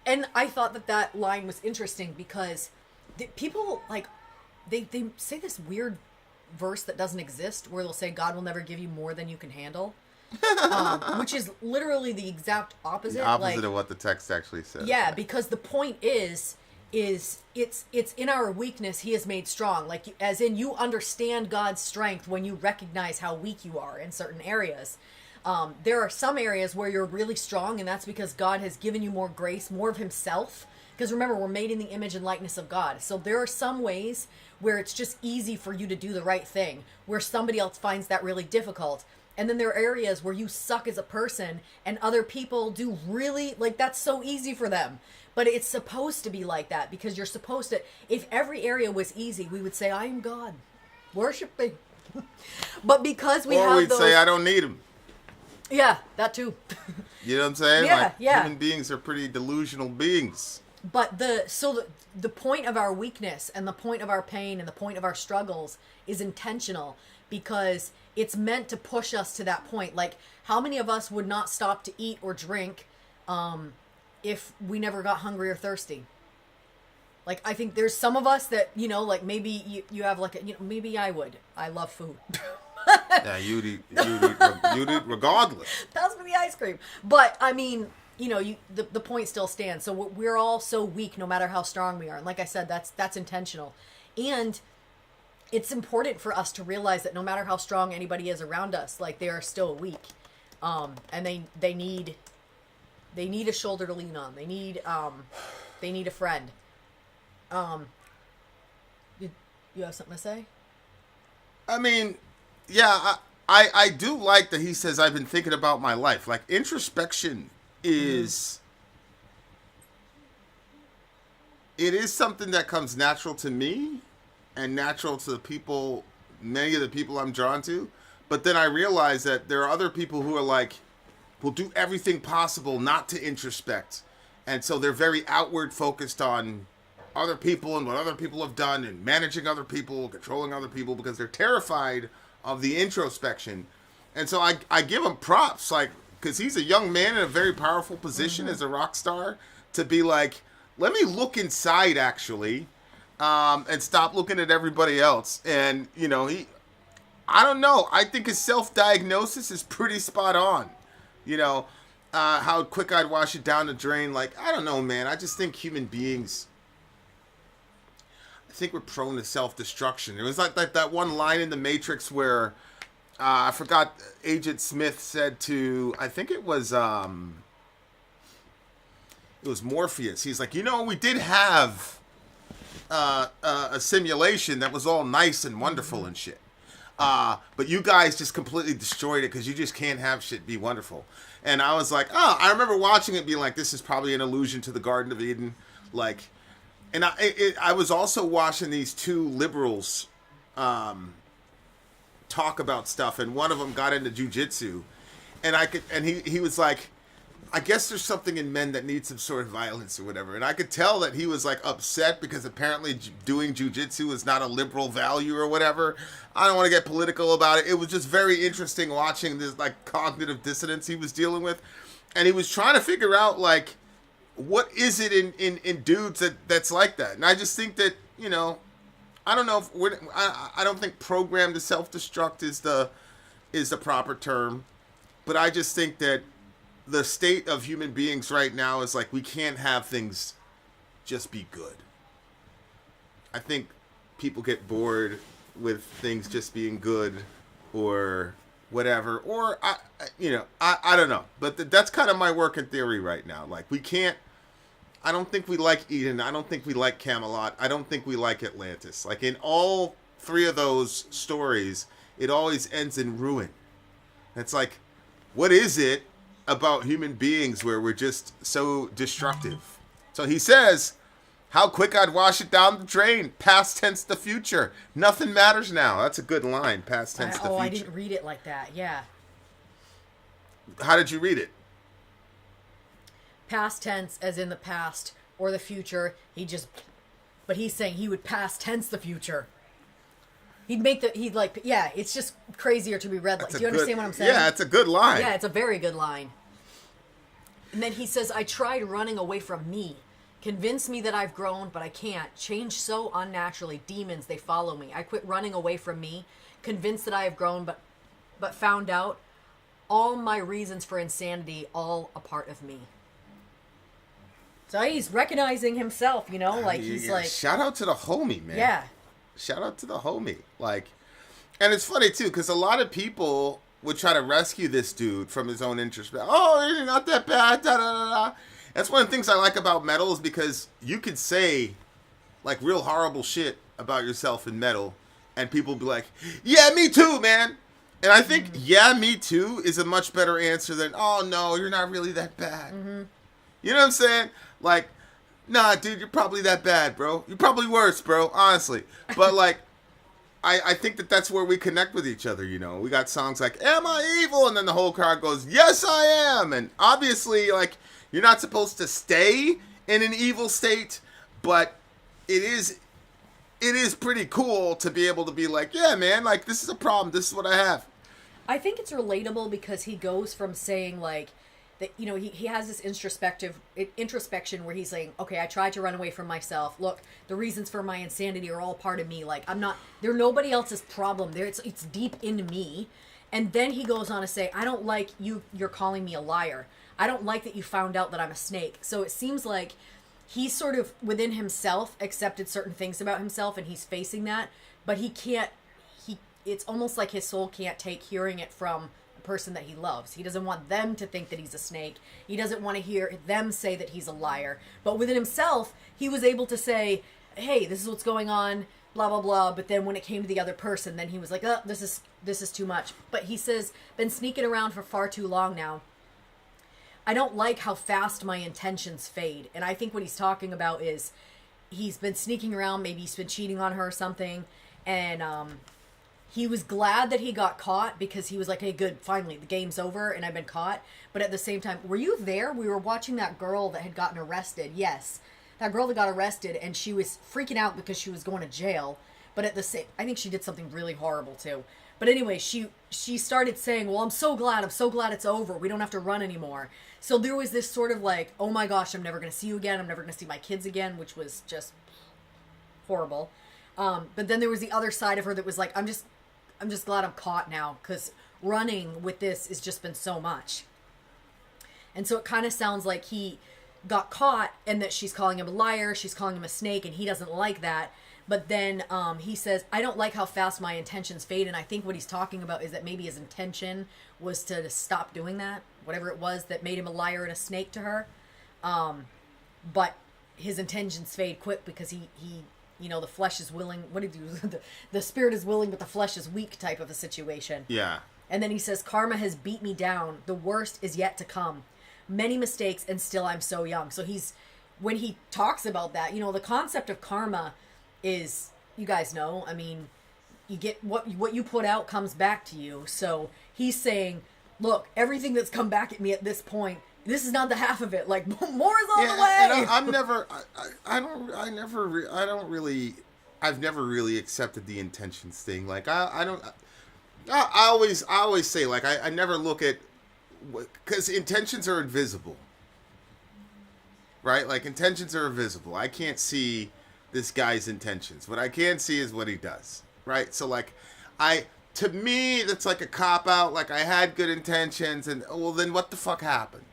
And I thought that line was interesting because people, like, they say this weird verse that doesn't exist where they'll say God will never give you more than you can handle, which is literally the exact opposite. The opposite of what the text actually says. Yeah, because the point is it's in our weakness he is made strong. Like, as in, you understand God's strength when you recognize how weak you are in certain areas. There are some areas where you're really strong, and that's because God has given you more grace, more of himself. Because remember, we're made in the image and likeness of God. So there are some ways where it's just easy for you to do the right thing, where somebody else finds that really difficult. And then there are areas where you suck as a person and other people do really, like, that's so easy for them. But it's supposed to be like that because you're supposed to, if every area was easy, we would say, I am God. Worship me. But because we have Or we'd those, say, I don't need him. Yeah, that too. You know what I'm saying? Yeah, like, yeah. Human beings are pretty delusional beings. But the point of our weakness and the point of our pain and the point of our struggles is intentional because it's meant to push us to that point. Like, how many of us would not stop to eat or drink if we never got hungry or thirsty? Like, I think there's some of us that, you know, like, maybe you have like a, you know, maybe I would. I love food. Yeah, you'd eat regardless. Pass me the ice cream. But, I mean, you know, the point still stands. So we're all so weak no matter how strong we are. And like I said, that's intentional. And it's important for us to realize that no matter how strong anybody is around us, like, they are still weak. And they need a shoulder to lean on. They need a friend. You have something to say? I mean, yeah, I do like that he says I've been thinking about my life. Like introspection is it is something that comes natural to me and natural to the people, many of the people I'm drawn to. But then I realize that there are other people who are like, will do everything possible not to introspect. And so they're very outward focused on other people and what other people have done and managing other people, controlling other people because they're terrified of the introspection. And so I give him props, like, because he's a young man in a very powerful position as a rock star to be like, let me look inside actually, and stop looking at everybody else. And, you know, I don't know. I think his self-diagnosis is pretty spot on. You know, how quick I'd wash it down the drain. Like, I don't know, man. I just think human beings, I think we're prone to self-destruction. It was like that one line in The Matrix where, I forgot, Agent Smith said to, I think it was Morpheus. He's like, you know, we did have a simulation that was all nice and wonderful and shit. But you guys just completely destroyed it because you just can't have shit be wonderful. And I was like, oh, I remember watching it being like, this is probably an allusion to the Garden of Eden. Like, and I was also watching these two liberals talk about stuff, and one of them got into jujitsu, and he was like, I guess there's something in men that need some sort of violence or whatever. And I could tell that he was like upset because apparently doing jujitsu is not a liberal value or whatever. I don't want to get political about it. It was just very interesting watching this like cognitive dissonance he was dealing with. And he was trying to figure out like, what is it in dudes that's like that? And I just think that, you know, I don't know if I don't think programmed to self-destruct is the proper term, but I just think that the state of human beings right now is like, we can't have things just be good. I think people get bored with things just being good or whatever, or I don't know, but that's kind of my working theory right now. Like, we can't, I don't think we like Eden. I don't think we like Camelot. I don't think we like Atlantis. Like, in all three of those stories, it always ends in ruin. It's like, what is it about human beings where we're just so destructive? So he says, how quick I'd wash it down the drain. Past tense the future. Nothing matters now. That's a good line. Past tense the future. I didn't read it like that. Yeah. How did you read it? Past tense as in the past or the future. But he's saying he would past tense the future. It's just crazier to be read. Like, do you understand what I'm saying? Yeah, it's a good line. Yeah, it's a very good line. And then he says, I tried running away from me. Convince me that I've grown, but I can't. Change so unnaturally. Demons, they follow me. I quit running away from me. Convinced that I have grown, but found out all my reasons for insanity, all a part of me. So he's recognizing himself, you know? Like, he's like... Shout out to the homie, man. Yeah. Shout out to the homie. Like, and it's funny too, because a lot of people would try to rescue this dude from his own interest. Oh, you're not that bad. Da, da, da, da. That's one of the things I like about metal, is because you could say like real horrible shit about yourself in metal, and people be like, yeah, me too, man. And I think, yeah, me too is a much better answer than, oh no, you're not really that bad. Mm-hmm. You know what I'm saying? Like, nah, dude, you're probably that bad, bro. You're probably worse, bro, honestly. But, like, I think that's where we connect with each other, you know. We got songs like, Am I Evil? And then the whole crowd goes, yes, I am. And obviously, like, you're not supposed to stay in an evil state, but it is pretty cool to be able to be like, yeah, man, like, this is a problem. This is what I have. I think it's relatable because he goes from saying, like, that, you know, he has this introspection where he's saying, okay, I tried to run away from myself. Look, the reasons for my insanity are all part of me. Like, they're nobody else's problem. It's deep in me. And then he goes on to say, I don't like you're calling me a liar. I don't like that you found out that I'm a snake. So it seems like he's sort of within himself accepted certain things about himself, and he's facing that, but he can't, it's almost like his soul can't take hearing it from person that he loves. He doesn't want them to think that he's a snake. He doesn't want to hear them say that he's a liar. But within himself, he was able to say, hey, this is what's going on. blah blah blah. But then when it came to the other person, then he was like, oh, this is too much. But he says, been sneaking around for far too long now. I don't like how fast my intentions fade. And I think what he's talking about is he's been sneaking around, maybe he's been cheating on her or something, and he was glad that he got caught because he was like, hey, good, finally, the game's over and I've been caught. But at the same time, were you there? We were watching that girl that had gotten arrested. Yes, that girl that got arrested, and she was freaking out because she was going to jail. But at the same, I think she did something really horrible too. But anyway, she started saying, well, I'm so glad it's over. We don't have to run anymore. So there was this sort of like, oh my gosh, I'm never going to see you again. I'm never going to see my kids again, which was just horrible. But then there was the other side of her that was like, I'm just glad I'm caught now, because running with this has just been so much. And so it kind of sounds like he got caught and that she's calling him a liar, she's calling him a snake, and he doesn't like that. But then he says, I don't like how fast my intentions fade. And I think what he's talking about is that maybe his intention was to stop doing that, whatever it was that made him a liar and a snake to her. But his intentions fade quick because he you know, the flesh is willing. What did you? The spirit is willing, but the flesh is weak type of a situation. Yeah. And then he says, karma has beat me down. The worst is yet to come. Many mistakes, and still I'm so young. So when he talks about that, you know, the concept of karma is, you guys know, I mean, you get what you put out comes back to you. So he's saying, look, everything that's come back at me at this point, this is not the half of it. Like, more is on the way. And I've never really accepted the intentions thing. Like, I always say, like, I never look at, because intentions are invisible, right? Like, intentions are invisible. I can't see this guy's intentions. What I can see is what he does, right? So, like, to me, that's like a cop-out. Like, I had good intentions, and, well, then what the fuck happened?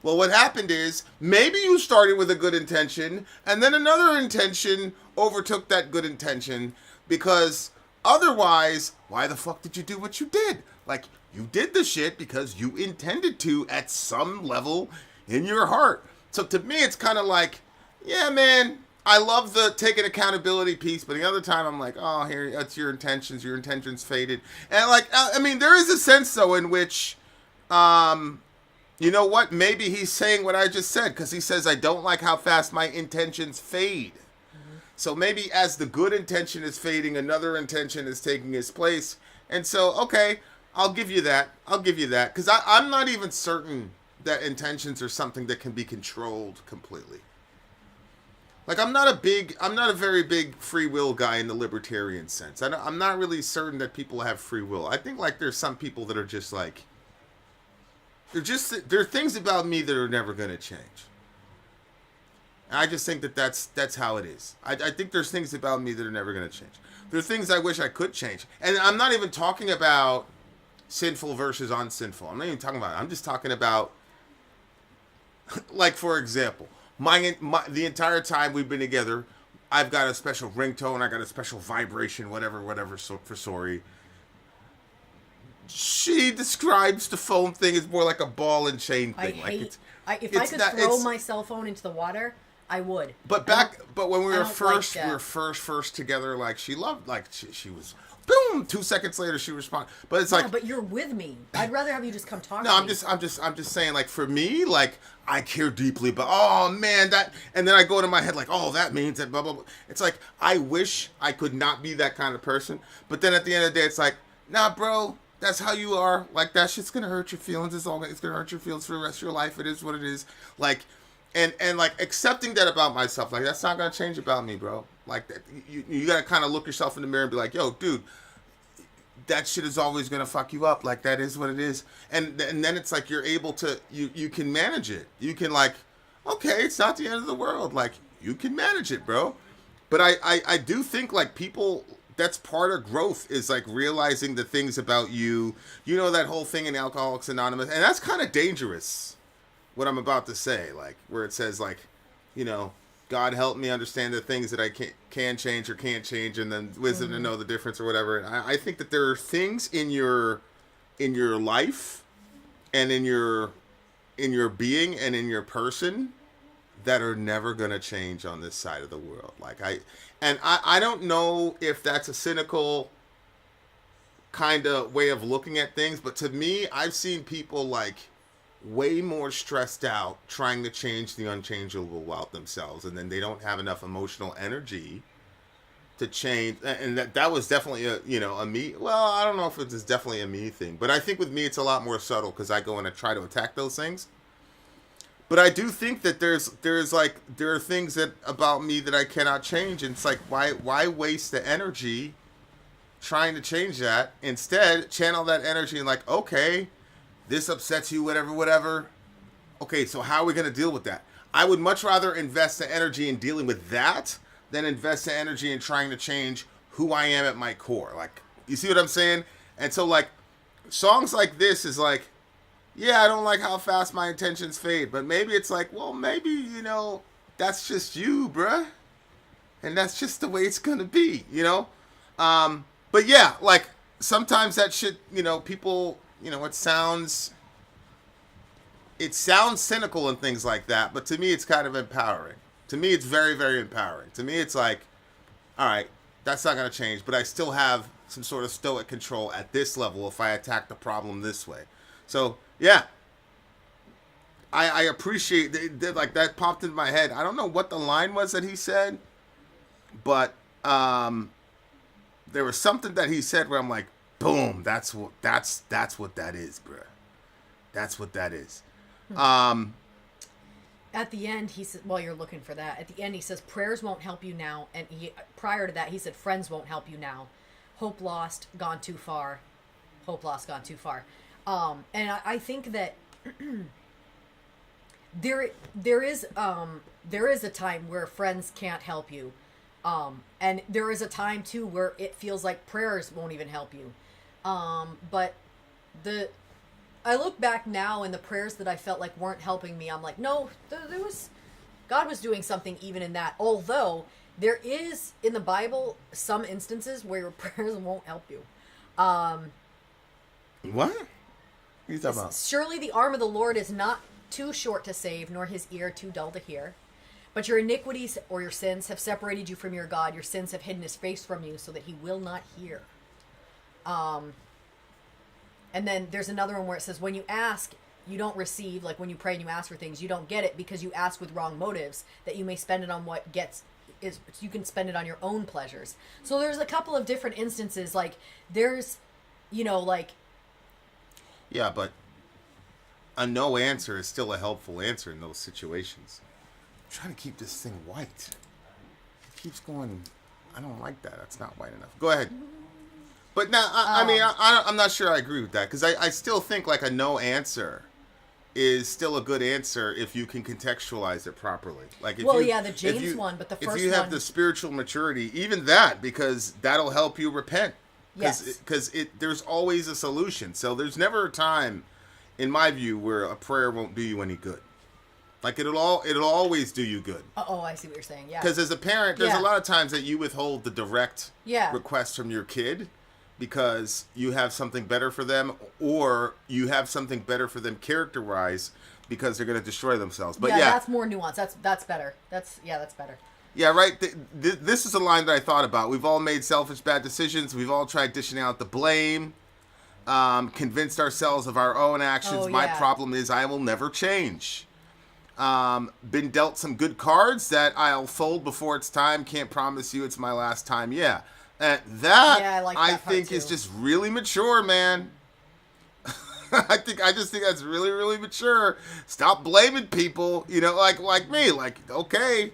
Well, what happened is, maybe you started with a good intention, and then another intention overtook that good intention, because otherwise, why the fuck did you do what you did? Like, you did the shit because you intended to at some level in your heart. So to me, it's kind of like, yeah, man, I love the taking accountability piece, but the other time I'm like, oh, here, that's your intentions faded. And like, I mean, there is a sense, though, in which, you know what? Maybe he's saying what I just said, because he says, I don't like how fast my intentions fade. Mm-hmm. So maybe as the good intention is fading, another intention is taking its place. And so, okay, I'll give you that. Because I'm not even certain that intentions are something that can be controlled completely. Like, I'm not a very big free will guy in the libertarian sense. I'm not really certain that people have free will. I think, like, there's some people that are just like, there are things about me that are never going to change. And I just think that's how it is. I think there's things about me that are never going to change. There are things I wish I could change. And I'm not even talking about sinful versus unsinful. I'm not even talking about it. I'm just talking about, like, for example, the entire time we've been together, I've got a special ringtone, I got a special vibration, whatever, so, for Sori. She describes the phone thing as more like a ball and chain thing. If I could throw my cell phone into the water, I would. But when we were first together, like, she loved, like, she was, boom, 2 seconds later she responded. But it's like, but you're with me. I'd rather have you just come talk to me. No, I'm just saying, like, for me, like, I care deeply, but oh man, that, and then I go into my head like, oh, that means that blah blah blah. It's like, I wish I could not be that kind of person, but then at the end of the day, it's like, nah, bro. That's how you are. Like, that shit's gonna hurt your feelings. It's gonna hurt your feelings for the rest of your life. It is what it is. Like, and like, accepting that about myself. Like, that's not gonna change about me, bro. Like, that, you gotta kind of look yourself in the mirror and be like, yo, dude, that shit is always gonna fuck you up. Like, that is what it is. And then it's like, you're able to, you can manage it. You can, like, okay, it's not the end of the world. Like, you can manage it, bro. But I do think, like, people, that's part of growth, is like realizing the things about you. You know, that whole thing in Alcoholics Anonymous, and that's kind of dangerous, what I'm about to say, like, where it says, like, you know, God help me understand the things that I can change or can't change, and then wisdom to know the difference or whatever. And I think that there are things in your life and in your being and in your person that are never gonna change on this side of the world. I don't know if that's a cynical kind of way of looking at things, but to me, I've seen people like way more stressed out trying to change the unchangeable about themselves, and then they don't have enough emotional energy to change. And that was definitely a me. Well, I don't know if it's definitely a me thing, but I think with me it's a lot more subtle because I go in and try to attack those things. But I do think that there are things that about me that I cannot change, and it's like why waste the energy trying to change that? Instead, channel that energy and like, okay, this upsets you, whatever. Okay, so how are we going to deal with that? I would much rather invest the energy in dealing with that than invest the energy in trying to change who I am at my core. Like, you see what I'm saying? And so, like, songs like this is like, yeah, I don't like how fast my intentions fade, but maybe it's like, well, maybe, that's just you, bruh. And that's just the way it's going to be, But yeah, like, sometimes that shit, people, it sounds cynical and things like that, but to me it's kind of empowering. To me it's very, very empowering. To me it's like, all right, that's not going to change, but I still have some sort of stoic control at this level if I attack the problem this way. So, yeah. I appreciate, like, that popped into my head. I don't know what the line was that he said, but there was something that he said where I'm like, boom, that's what that is, bruh. That's what that is. At the end, he said, while you're looking for that, at the end he says, prayers won't help you now. And prior to that, he said, friends won't help you now. Hope lost, gone too far. Hope lost, gone too far. And I think that there is a time where friends can't help you. And there is a time too where it feels like prayers won't even help you. But I look back now and the prayers that I felt like weren't helping me, I'm like, no, God was doing something even in that. Although there is in the Bible some instances where your prayers won't help you. What? What are you talking about? Surely the arm of the Lord is not too short to save, nor his ear too dull to hear. But your iniquities or your sins have separated you from your God. Your sins have hidden his face from you so that he will not hear. And then there's another one where it says, when you ask, you don't receive. Like when you pray and you ask for things, you don't get it because you ask with wrong motives, that you may spend it on what you can spend it on your own pleasures. So there's a couple of different instances. Like there's, yeah, but a no answer is still a helpful answer in those situations. I'm trying to keep this thing white. It keeps going. I don't like that. That's not white enough. Go ahead. But now, I'm not sure I agree with that because I still think like a no answer is still a good answer if you can contextualize it properly. Like, the James one, but the first one. If you have the spiritual maturity, even that, because that'll help you repent. Yes. Because there's always a solution. So there's never a time, in my view, where a prayer won't do you any good. Like it'll always do you good. Oh, I see what you're saying. Yeah. Because as a parent, there's a lot of times that you withhold the direct request from your kid because you have something better for them, or you have something better for them character-wise because they're going to destroy themselves. But that's more nuanced. That's better. That's better. Yeah, right. This is a line that I thought about. We've all made selfish, bad decisions. We've all tried dishing out the blame. Convinced ourselves of our own actions. My problem is I will never change. Been dealt some good cards that I'll fold before it's time. Can't promise you it's my last time. Yeah. I think is just really mature, man. I just think that's really, really mature. Stop blaming people, like me. Like, okay,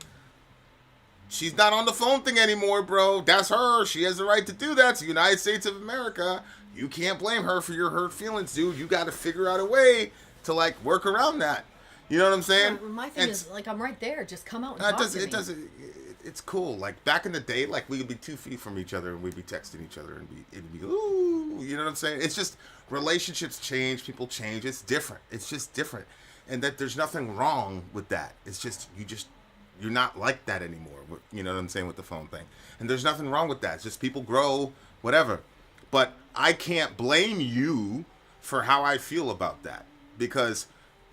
she's not on the phone thing anymore, bro. That's her. She has the right to do that. It's the United States of America. You can't blame her for your hurt feelings, dude. You got to figure out a way to like work around that. You know what I'm saying? My thing is like I'm right there. Just come out and talk to me. It's cool. Like back in the day, like we would be 2 feet from each other and we'd be texting each other and it'd be ooh, you know what I'm saying? It's just relationships change, people change. It's different. It's just different, and that there's nothing wrong with that. It's just you're not like that anymore. You know what I'm saying with the phone thing, and there's nothing wrong with that. It's just people grow, whatever. But I can't blame you for how I feel about that because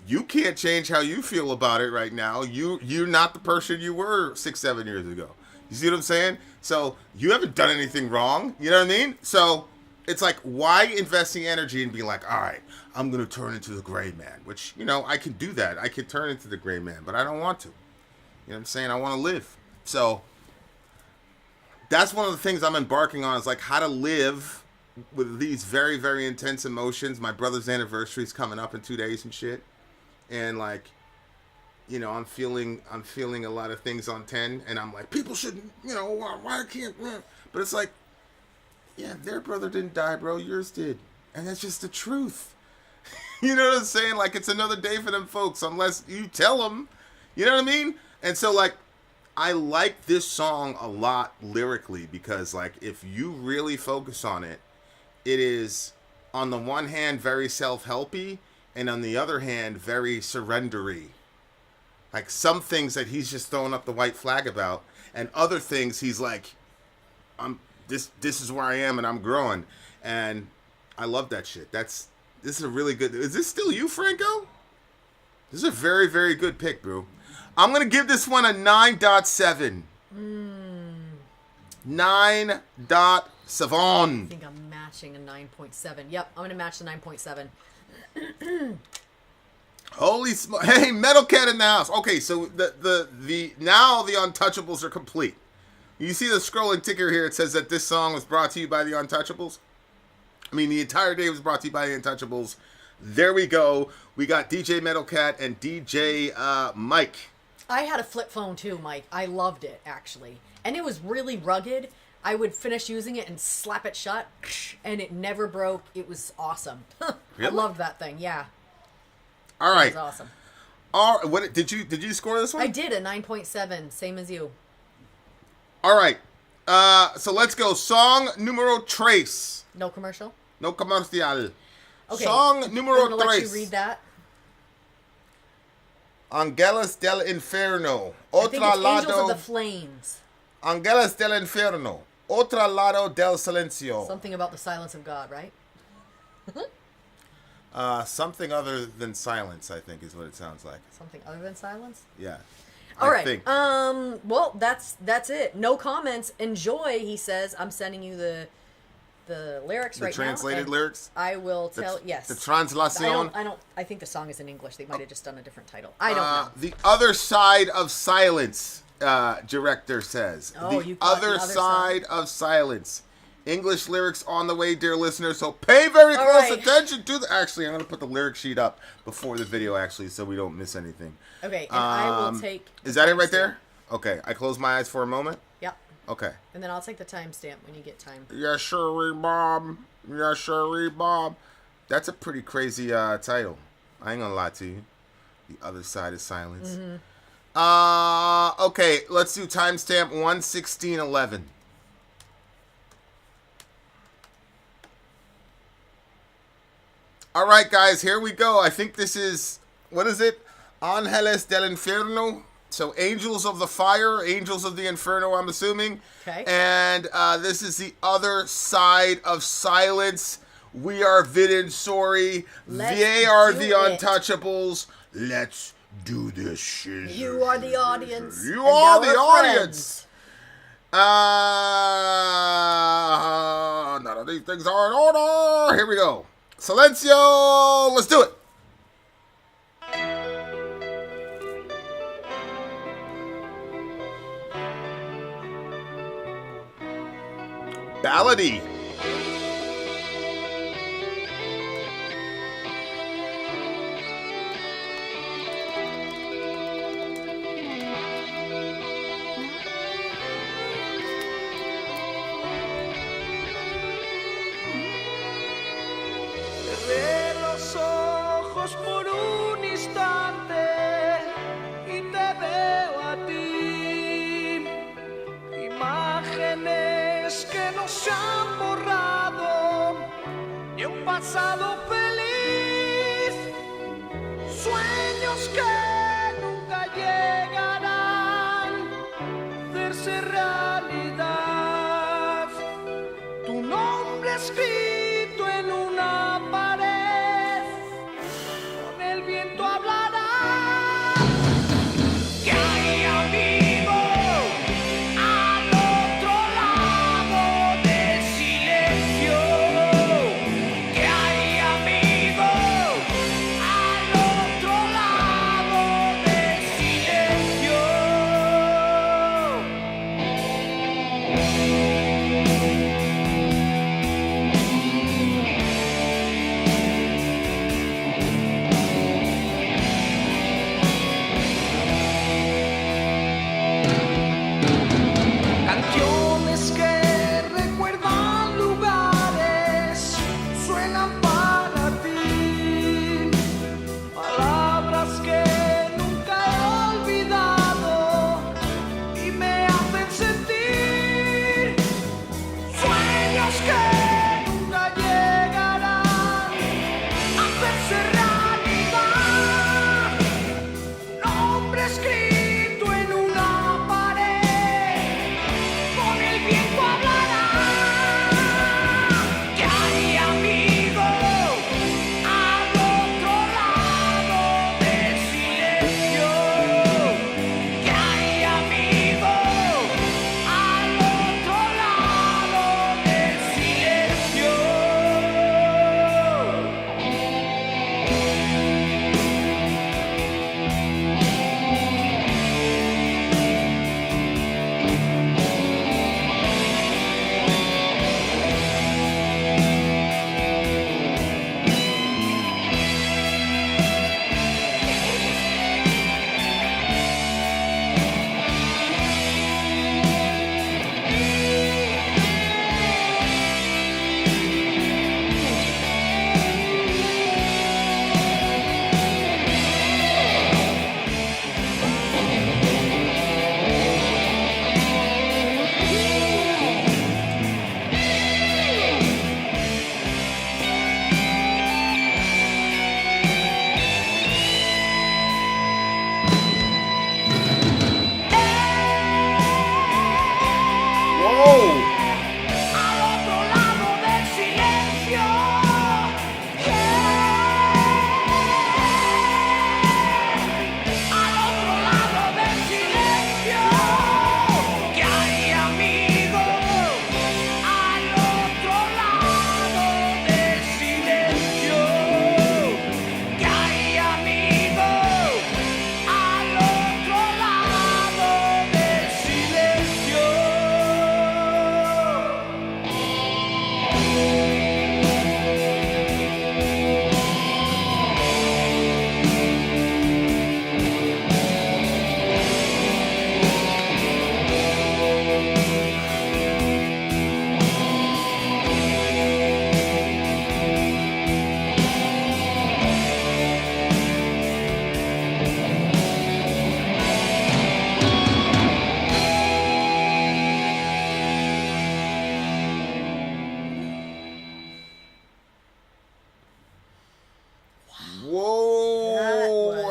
you can't change how you feel about it right now. You're not the person you were 6-7 years ago. You see what I'm saying? So you haven't done anything wrong. You know what I mean? So it's like, why investing energy and being like, all right, I'm going to turn into the gray man, which, you know, I can do that. I can turn into the gray man, but I don't want to. You know what I'm saying? I want to live. So that's one of the things I'm embarking on, is like how to live with these very, very intense emotions. My brother's anniversary is coming up in 2 days and shit. And like, you know, I'm feeling a lot of things on 10, and I'm like, people shouldn't, you know, why can't, but it's like, yeah, their brother didn't die, bro, yours did. And that's just the truth. You know what I'm saying? Like, it's another day for them folks, unless you tell them, you know what I mean? And so like, I like this song a lot lyrically, because like, if you really focus on it, it is on the one hand very self-helpy, and on the other hand very surrendery. Like, some things that he's just throwing up the white flag about, and other things he's like, this is where I am and I'm growing. And I love that shit. This is a really good. Is this still you, Franco? This is a very, very good pick, bro. I'm gonna give this one a 9.7. 9.7. I think I'm matching a 9.7. Yep, I'm gonna match the 9.7. Holy smoke! Hey, Metalcat in the house. Okay, so the now the Untouchables are complete. You see the scrolling ticker here. It says that this song was brought to you by the Untouchables. I mean, the entire day was brought to you by the Untouchables. There we go. We got DJ Metlcat and DJ Mike. I had a flip phone too, Mike. I loved it, actually. And it was really rugged. I would finish using it and slap it shut, and it never broke. It was awesome. Really? I loved that thing, yeah. All right. It was awesome. All right. What did you score this one? I did a 9.7, same as you. All right. So let's go. Song numero tres. No commercial? No comercial. Okay. Song numero I'm gonna let you tres. read that. Ángeles del Infierno. I think it's Otro Angels of lado. the Flames. Ángeles del Infierno. Otro lado del Silencio. Something about the silence of God, right? Something other than silence, I think, is what it sounds like. Something other than silence? Yeah. All right. Think. Well, that's it. No comments. Enjoy, he says. I'm sending you the lyrics right now. The translated lyrics? I will tell. Yes. The translation. I think the song is in English. They might have just done a different title. I don't know. The other side of silence, director says. Oh, the you caught other the other side of silence. English lyrics on the way, dear listeners. So pay very close attention to the. Actually, I'm going to put the lyric sheet up before the video, actually, so we don't miss anything. Okay, and I will take. Is that it right there? Okay, I close my eyes for a moment. Yep. Okay. And then I'll take the timestamp when you get time. Yeah, sure, Bob. Yeah, sure, Bob. That's a pretty crazy title. I ain't gonna lie to you. The other side of silence. Mm-hmm. Okay, let's do timestamp 1:16:11. All right, guys, here we go. I think this is, what is it? Ángeles del Infierno. So Angels of the Fire, Angels of the Inferno, I'm assuming. Okay. And this is the other side of silence. We are Vid and Sori. They are the Untouchables. Let's do this shit. You are the audience. You are the audience. None of these things are in order. Here we go. Silencio. Let's do it. Ballady. Cerré los ojos por un instante y te veo a ti. Imágenes que no se han borrado de un pasado feliz. Sueños que nunca llegarán a hacerse realidad. Tu nombre escrito en una pared, con el viento habla.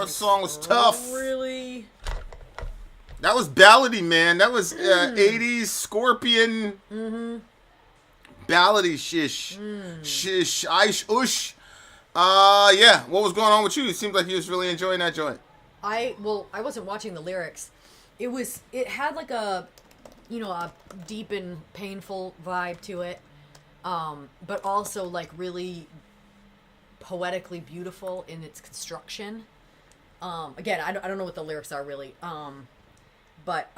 That song was tough. Really? That was ballady, man. That was 80s Scorpion. Ballady shish. Shish. Ish. Ush. Yeah. What was going on with you? It seemed like you was really enjoying that joint. I wasn't watching the lyrics. It had like a deep and painful vibe to it. But also like really poetically beautiful in its construction. Again, I don't know what the lyrics are really. But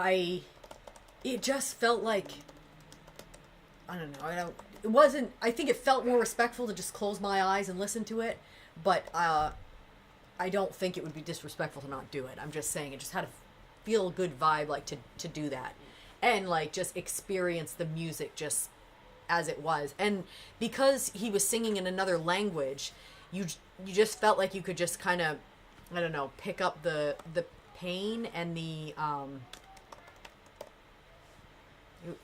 it just felt like, I don't know, I think it felt more respectful to just close my eyes and listen to it, but I don't think it would be disrespectful to not do it. I'm just saying it just had a feel good vibe, like to do that. And like just experience the music just as it was. And because he was singing in another language, you just felt like you could just kind of, I don't know, pick up the pain and the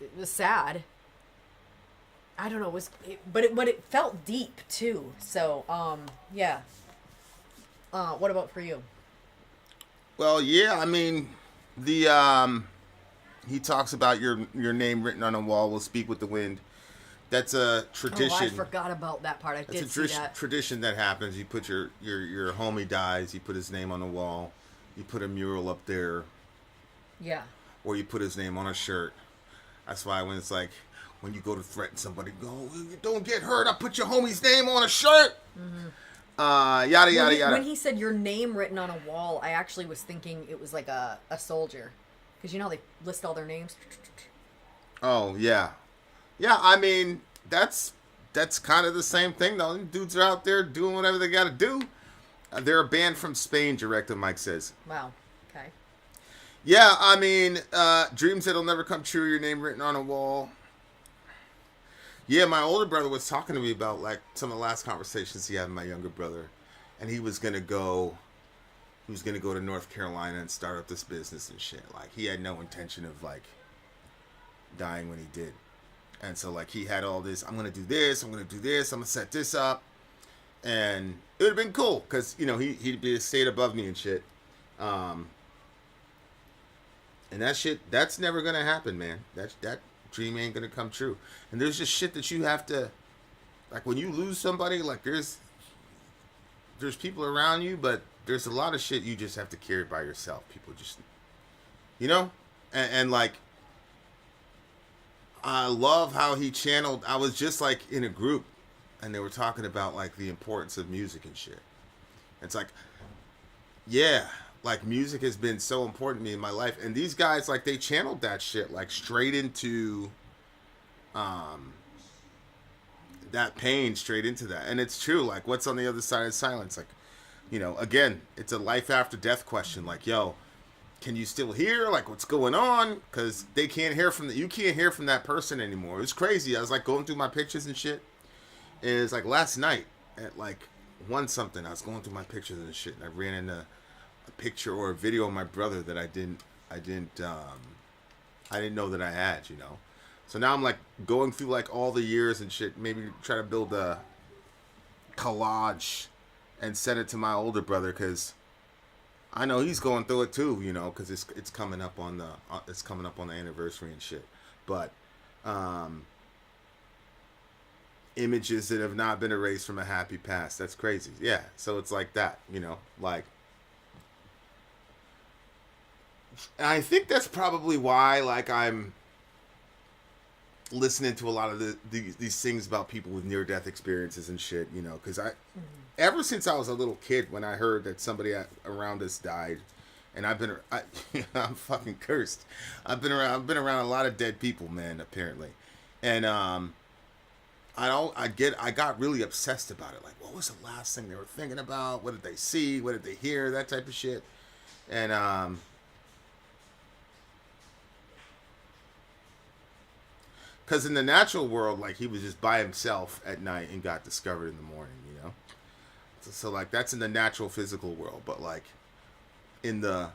it was sad. I don't know, but it felt deep too. So yeah. What about for you? Well, yeah, I mean, the he talks about your name written on a wall will speak with the wind. That's a tradition. Oh, I forgot about that part. I did see that. Tradition that happens. You put your homie dies. You put his name on the wall. You put a mural up there. Yeah. Or you put his name on a shirt. That's why when it's like when you go to threaten somebody, go, don't get hurt. I put your homie's name on a shirt. Yada yada yada. When he said your name written on a wall, I actually was thinking it was like a soldier, because you know how they list all their names. Oh yeah. Yeah, I mean, that's kind of the same thing, though. Dudes are out there doing whatever they got to do. They're a band from Spain, Director Mike says. Wow. Okay. Yeah, I mean, dreams that'll never come true, your name written on a wall. Yeah, my older brother was talking to me about, like, some of the last conversations he had with my younger brother. And he was going to go to North Carolina and start up this business and shit. Like, he had no intention of, like, dying when he did. And so, like, he had all this, I'm going to do this, I'm going to do this, I'm going to set this up. And it would have been cool, because, you know, he'd be a state above me and shit. And that shit, that's never going to happen, man. That dream ain't going to come true. And there's just shit that you have to, like, when you lose somebody, like, there's people around you, but there's a lot of shit you just have to carry by yourself. People just, you know? And like, I love how he channeled. I was just like in a group and they were talking about like the importance of music and shit. It's like, yeah, like music has been so important to me in my life. And these guys, like, they channeled that shit like straight into that pain, straight into that. And it's true. Like, what's on the other side of silence? Like, you know, again, it's a life after death question. Like, yo, can you still hear? Like, what's going on? Because they can't hear you can't hear from that person anymore. It was crazy. I was, like, going through my pictures and shit. And it was, like, last night at, like, 1 something. I was going through my pictures and shit. And I ran into a picture or a video of my brother that I didn't know that I had, you know. So now I'm, like, going through, like, all the years and shit. Maybe try to build a collage and send it to my older brother, because I know he's going through it too, you know, because it's coming up on the anniversary and shit. But images that have not been erased from a happy past. That's crazy. Yeah. So it's like that, you know, like. I think that's probably why, like, I'm listening to a lot of these things about people with near-death experiences and shit, you know, because ever since I was a little kid, when I heard that somebody around us died, and I'm fucking cursed. I've been around a lot of dead people, man, apparently, and I got really obsessed about it. Like, what was the last thing they were thinking about? What did they see? What did they hear? That type of shit, and because in the natural world, like, he was just by himself at night and got discovered in the morning, you know? So like, that's in the natural physical world. But, like, in the,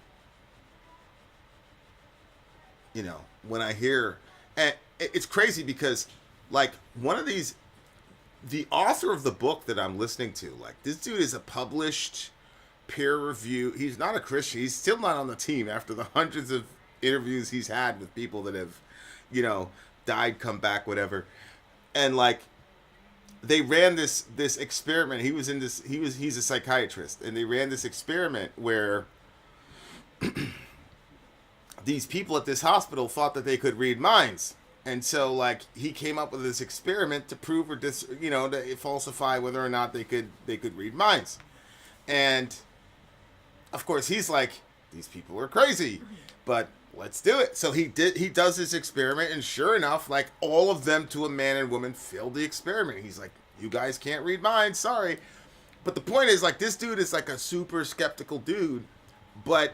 you know, when I hear... And it's crazy because, like, one of these... The author of the book that I'm listening to, like, this dude is a published peer review. He's not a Christian. He's still not on the team after the hundreds of interviews he's had with people that have, you know, died, come back, whatever. And like, they ran this experiment. He's a psychiatrist, and they ran this experiment where these people at this hospital thought that they could read minds. And so, like, he came up with this experiment to prove or to falsify whether or not they could read minds. And of course, he's like, these people are crazy, but let's do it. So he does this experiment, and sure enough, like, all of them to a man and woman failed the experiment. He's like, you guys can't read minds, sorry. But the point is, like, this dude is like a super skeptical dude, but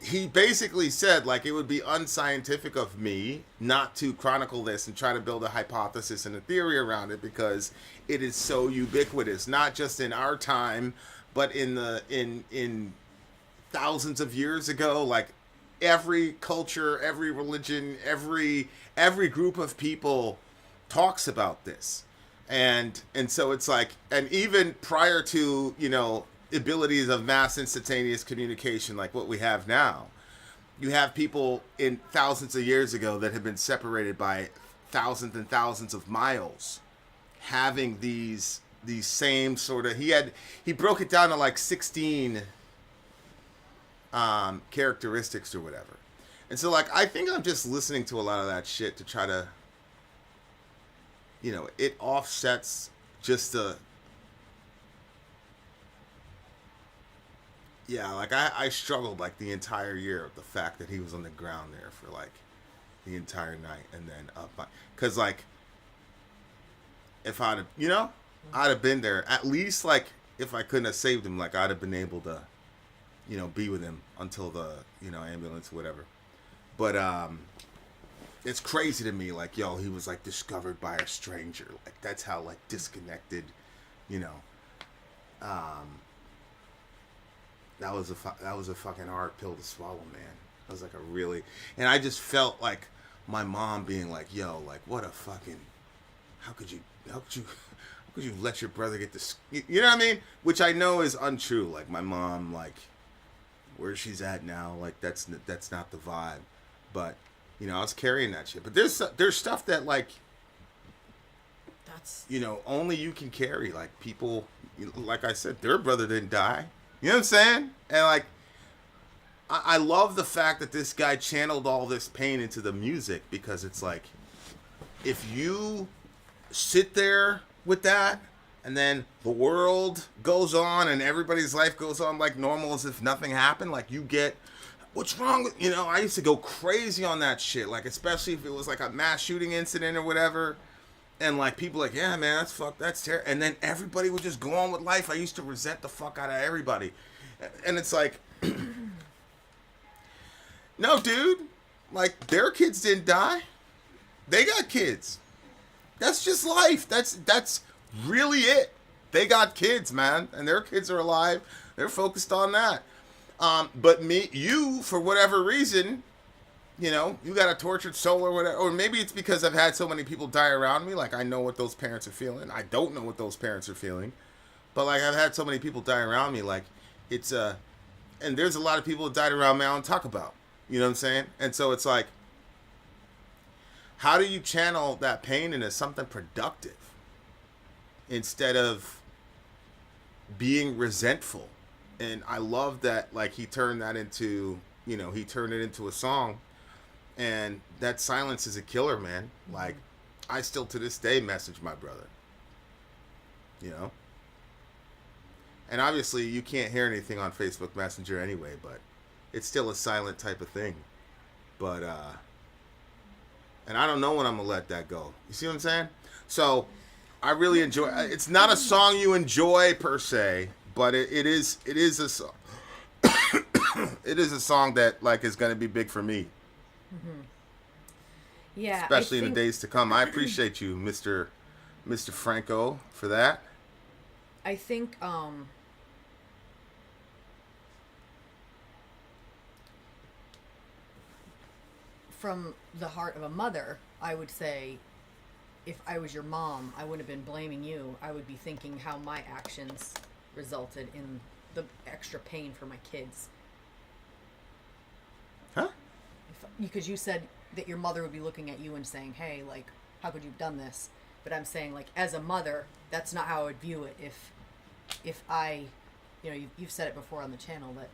he basically said, like, it would be unscientific of me not to chronicle this and try to build a hypothesis and a theory around it, because it is so ubiquitous, not just in our time, but in thousands of years ago. Like, every culture, every religion, every group of people talks about this. And so it's like, and even prior to, you know, abilities of mass instantaneous communication like what we have now, you have people in thousands of years ago that have been separated by thousands and thousands of miles having these same sort of, he broke it down to like 16 characteristics or whatever. And so, like, I think I'm just listening to a lot of that shit to try to, you know, it offsets just the, yeah, like, I struggled, like, the entire year with the fact that he was on the ground there for, like, the entire night, and then up, because, like, if I'd have, you know, I'd have been there, at least, like, if I couldn't have saved him, like, I'd have been able to, you know, be with him until the, you know, ambulance or whatever. But, it's crazy to me, like, yo, he was, like, discovered by a stranger, like, that's how, like, disconnected, you know, that was a fucking hard pill to swallow, man. That was like a really, and I just felt like my mom being like, yo, like, what a fucking, how could you let your brother get this, you know what I mean? Which I know is untrue. Like, my mom, like, where she's at now, like, that's not the vibe. But, you know, I was carrying that shit. But there's stuff that, like, that's, you know, only you can carry. Like, people, like I said, their brother didn't die. You know what I'm saying? And, like, I love the fact that this guy channeled all this pain into the music, because it's like, if you sit there with that, and then the world goes on and everybody's life goes on like normal as if nothing happened, like, you get, what's wrong with, you know, I used to go crazy on that shit, like, especially if it was like a mass shooting incident or whatever. And, like, people like, yeah, man, that's terrible. And then everybody would just go on with life. I used to resent the fuck out of everybody. And it's like, no, dude. Like, their kids didn't die. They got kids. That's just life. That's really it. They got kids, man. And their kids are alive. They're focused on that. But you, for whatever reason, you know, you got a tortured soul or whatever. Or maybe it's because I've had so many people die around me. Like, I know what those parents are feeling. I don't know what those parents are feeling. But, like, I've had so many people die around me. Like, it's, and there's a lot of people that died around me I don't talk about. You know what I'm saying? And so it's like, how do you channel that pain into something productive instead of being resentful? And I love that, like, he turned that into, you know, he turned it into a song. And that silence is a killer, man. Like, I still to this day message my brother. You know? And obviously you can't hear anything on Facebook Messenger anyway, but it's still a silent type of thing. But, and I don't know when I'm going to let that go. You see what I'm saying? So, I really enjoy, it's not a song you enjoy per se, but it is a song. It is a song that, like, is going to be big for me. Mm-hmm. Yeah, especially in the days to come. I appreciate you, Mr. Franco, for that. I think from the heart of a mother, I would say, if I was your mom, I wouldn't have been blaming you. I would be thinking how my actions resulted in the extra pain for my kids. Huh? Because you said that your mother would be looking at you and saying, hey, like, how could you have done this? But I'm saying, like, as a mother, that's not how I would view it. If I, you know, you've said it before on the channel that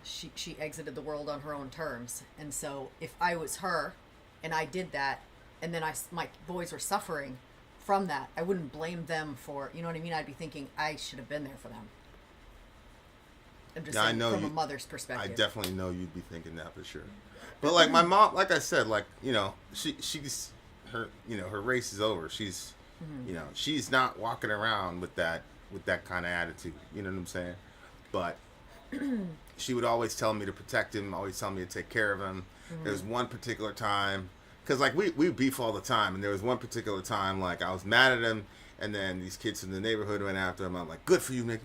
she exited the world on her own terms. And so if I was her and I did that, and then my boys were suffering from that, I wouldn't blame them for, you know what I mean? I'd be thinking I should have been there for them. I'm just saying from a mother's perspective. I definitely know you'd be thinking that for sure. But like my mom, like I said, like, you know, she's her, you know, her race is over. She's, you know, she's not walking around with that kind of attitude. You know what I'm saying? But she would always tell me to protect him, always tell me to take care of him. There was one particular time, because like we beef all the time, and there was one particular time like I was mad at him, and then these kids in the neighborhood went after him. I'm like, good for you, nigga.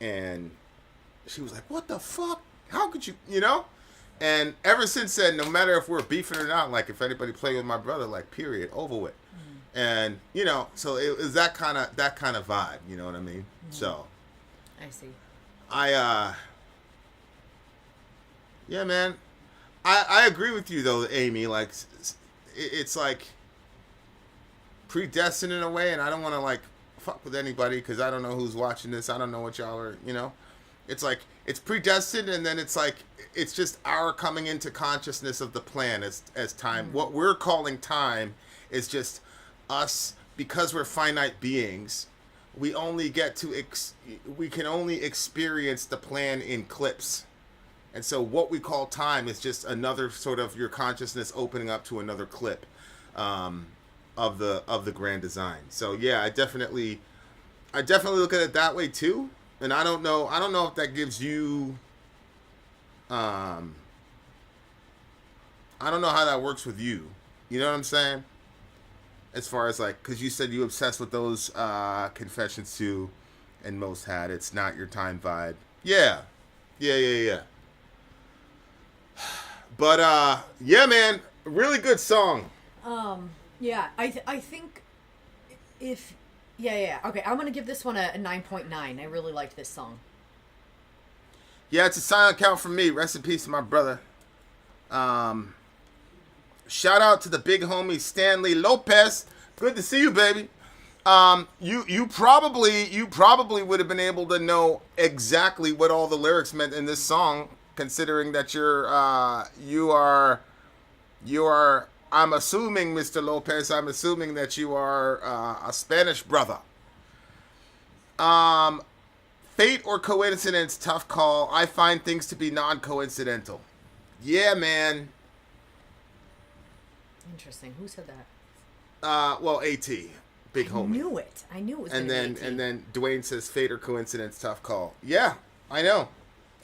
And she was like, what the fuck? How could you, you know? And ever since then, no matter if we're beefing or not, like if anybody played with my brother, like period, over with. And you know, so it was that kind of vibe. You know what I mean? So I see. Yeah, man. I agree with you though, Amy. Like it's like predestined in a way, and I don't want to like fuck with anybody because I don't know who's watching this. I don't know what y'all are. You know, it's like it's predestined, and then it's like it's just our coming into consciousness of the plan as time. What we're calling time is just us, because we're finite beings. We only get to we can only experience the plan in clips. And so what we call time is just another sort of your consciousness opening up to another clip of the grand design. So yeah, I definitely look at it that way too. And I don't know if that gives you I don't know how that works with you. You know what I'm saying? As far as like, because you said you obsessed with those confessions too, and most had it's not your time vibe. Yeah. But yeah, man, really good song. Yeah, I think if okay, I'm gonna give this one a 9.9. I really liked this song. Yeah, it's a silent count for me. Rest in peace to my brother. Shout out to the big homie Stanley Lopez. Good to see you, baby. You probably would have been able to know exactly what all the lyrics meant in this song, considering that you are. I'm assuming, Mr. Lopez. I'm assuming that you are a Spanish brother. Fate or coincidence? Tough call. I find things to be non-coincidental. Yeah, man. Interesting. Who said that? Well, AT, big homie. I knew it was. And then Dwayne says fate or coincidence, tough call. Yeah, I know.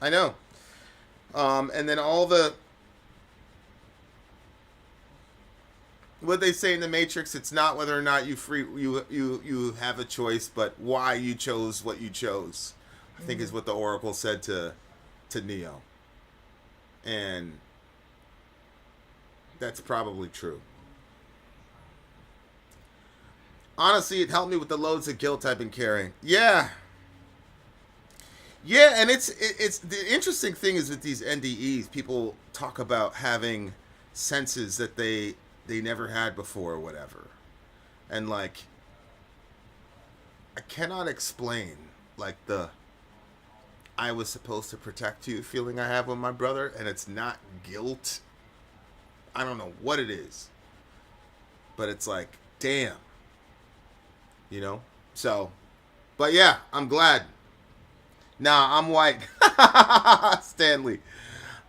And then all the what they say in the Matrix, it's not whether or not you have a choice, but why you chose what you chose. I think is what the Oracle said to Neo. And that's probably true. Honestly, it helped me with the loads of guilt I've been carrying. Yeah, and it's the interesting thing is with these NDEs, people talk about having senses that they never had before or whatever. And like I cannot explain like the I was supposed to protect you feeling I have with my brother, and it's not guilt. I don't know what it is. But it's like, damn. You know? So, but yeah, I'm glad. Nah, I'm white. Stanley.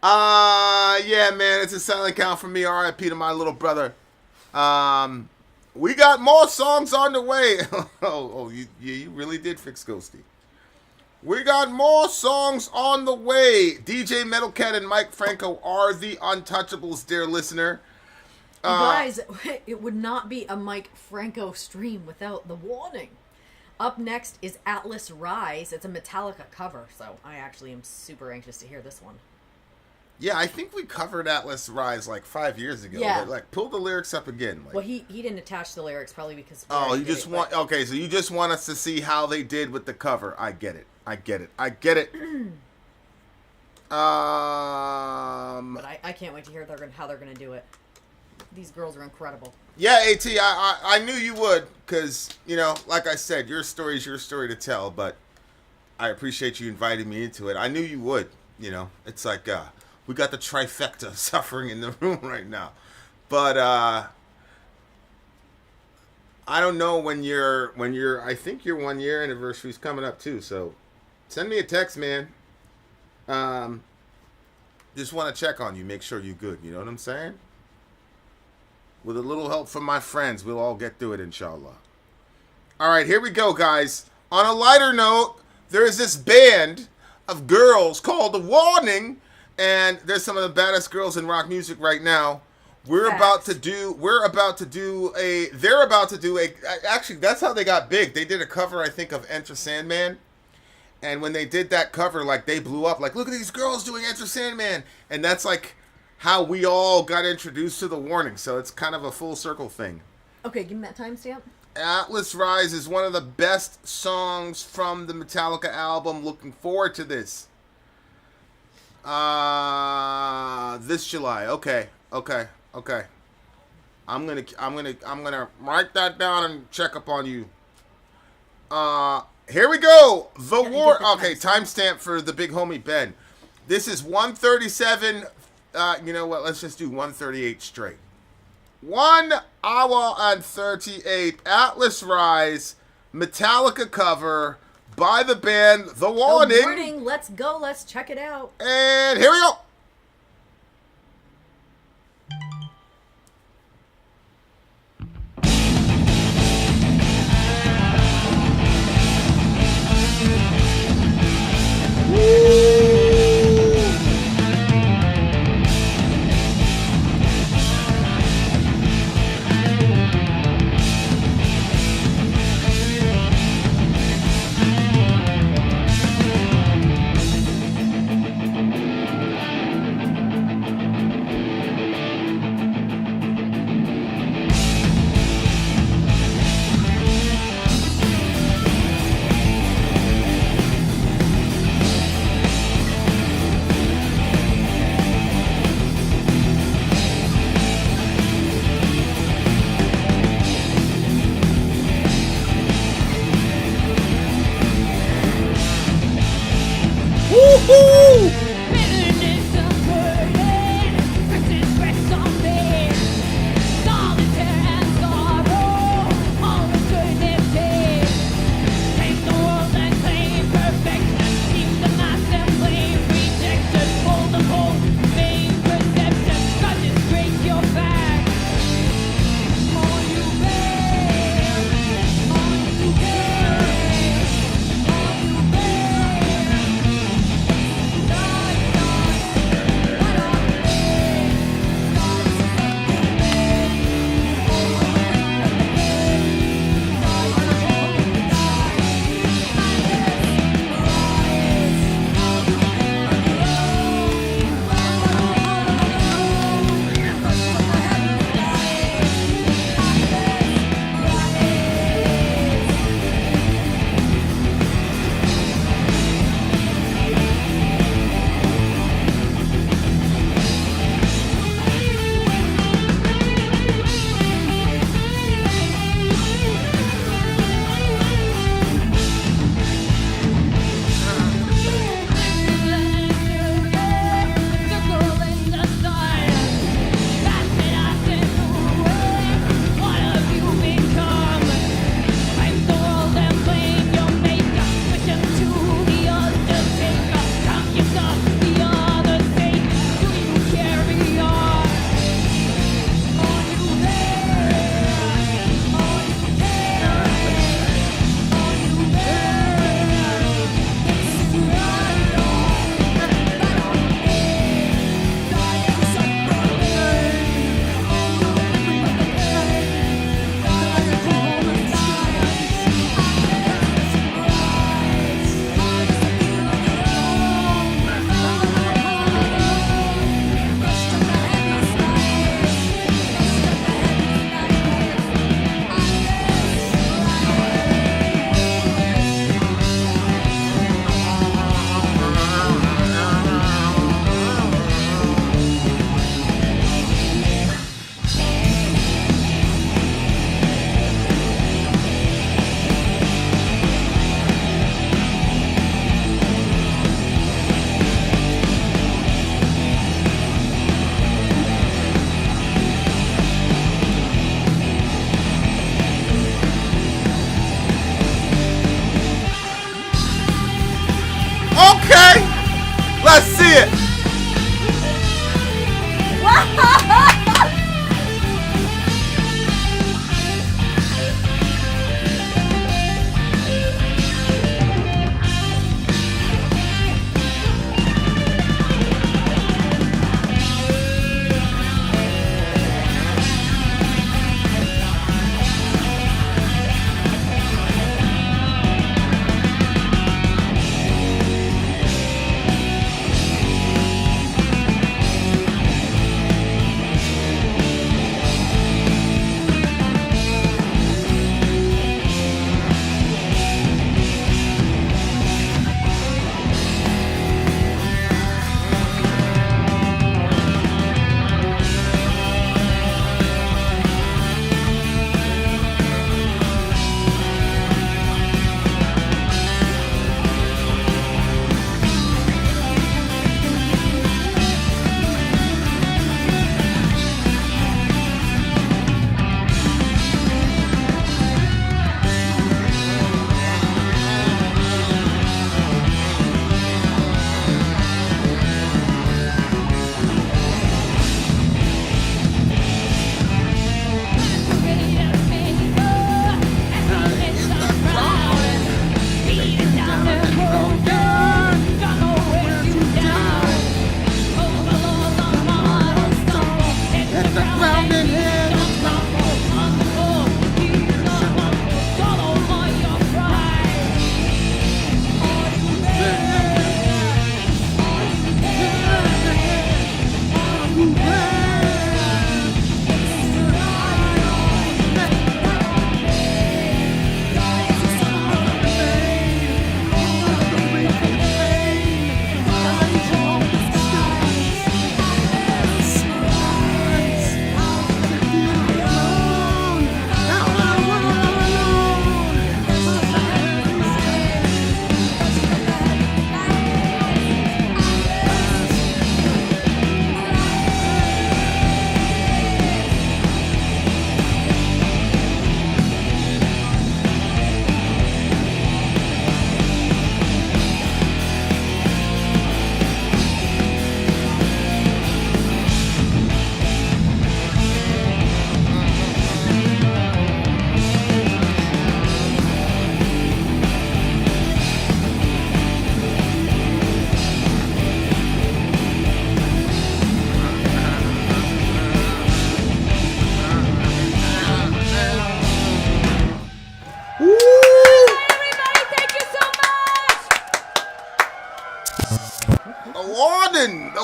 Yeah, man, it's a silent count for me. R.I.P. to my little brother. We got more songs on the way. You really did fix Ghosty. We got more songs on the way. DJ Metlcat and Mike Franco are the untouchables, dear listener. You guys, it would not be a Mike Franco stream without the warning. Up next is Atlas Rise. It's a Metallica cover, so I actually am super anxious to hear this one. Yeah, I think we covered Atlas Rise like 5 years ago. Yeah. But like, pull the lyrics up again. Like, well, he didn't attach the lyrics probably because... Oh, you just want... Okay, so you just want us to see how they did with the cover. I get it. I get it. But I can't wait to hear how they're gonna do it. These girls are incredible. Yeah, AT, I knew you would, because, you know, like I said, your story is your story to tell, but I appreciate you inviting me into it. I knew you would, you know. It's like, we got the trifecta suffering in the room right now. But, I don't know when I think your 1 year anniversary is coming up too, so send me a text, man. Just want to check on you, make sure you're good, you know what I'm saying? With a little help from my friends, we'll all get through it, inshallah. All right, here we go, guys. On a lighter note, there is this band of girls called The Warning, and there's some of the baddest girls in rock music right now. They're about to do a, actually, that's how they got big. They did a cover, I think, of Enter Sandman. And when they did that cover, like, they blew up. Like, look at these girls doing Enter Sandman. And that's, like, how we all got introduced to The Warning. So it's kind of a full circle thing. Okay, give me that timestamp. Atlas Rise is one of the best songs from the Metallica album. Looking forward to this. This July. Okay. I'm gonna write that down and check up on you. Here we go. Okay, timestamp for the big homie Ben. This is 137. You know what? Let's just do 138 straight. 1 hour and 38. Atlas Rise, Metallica cover by the band The Warning. The Warning. Let's go. Let's check it out. And here we go. Let's see it.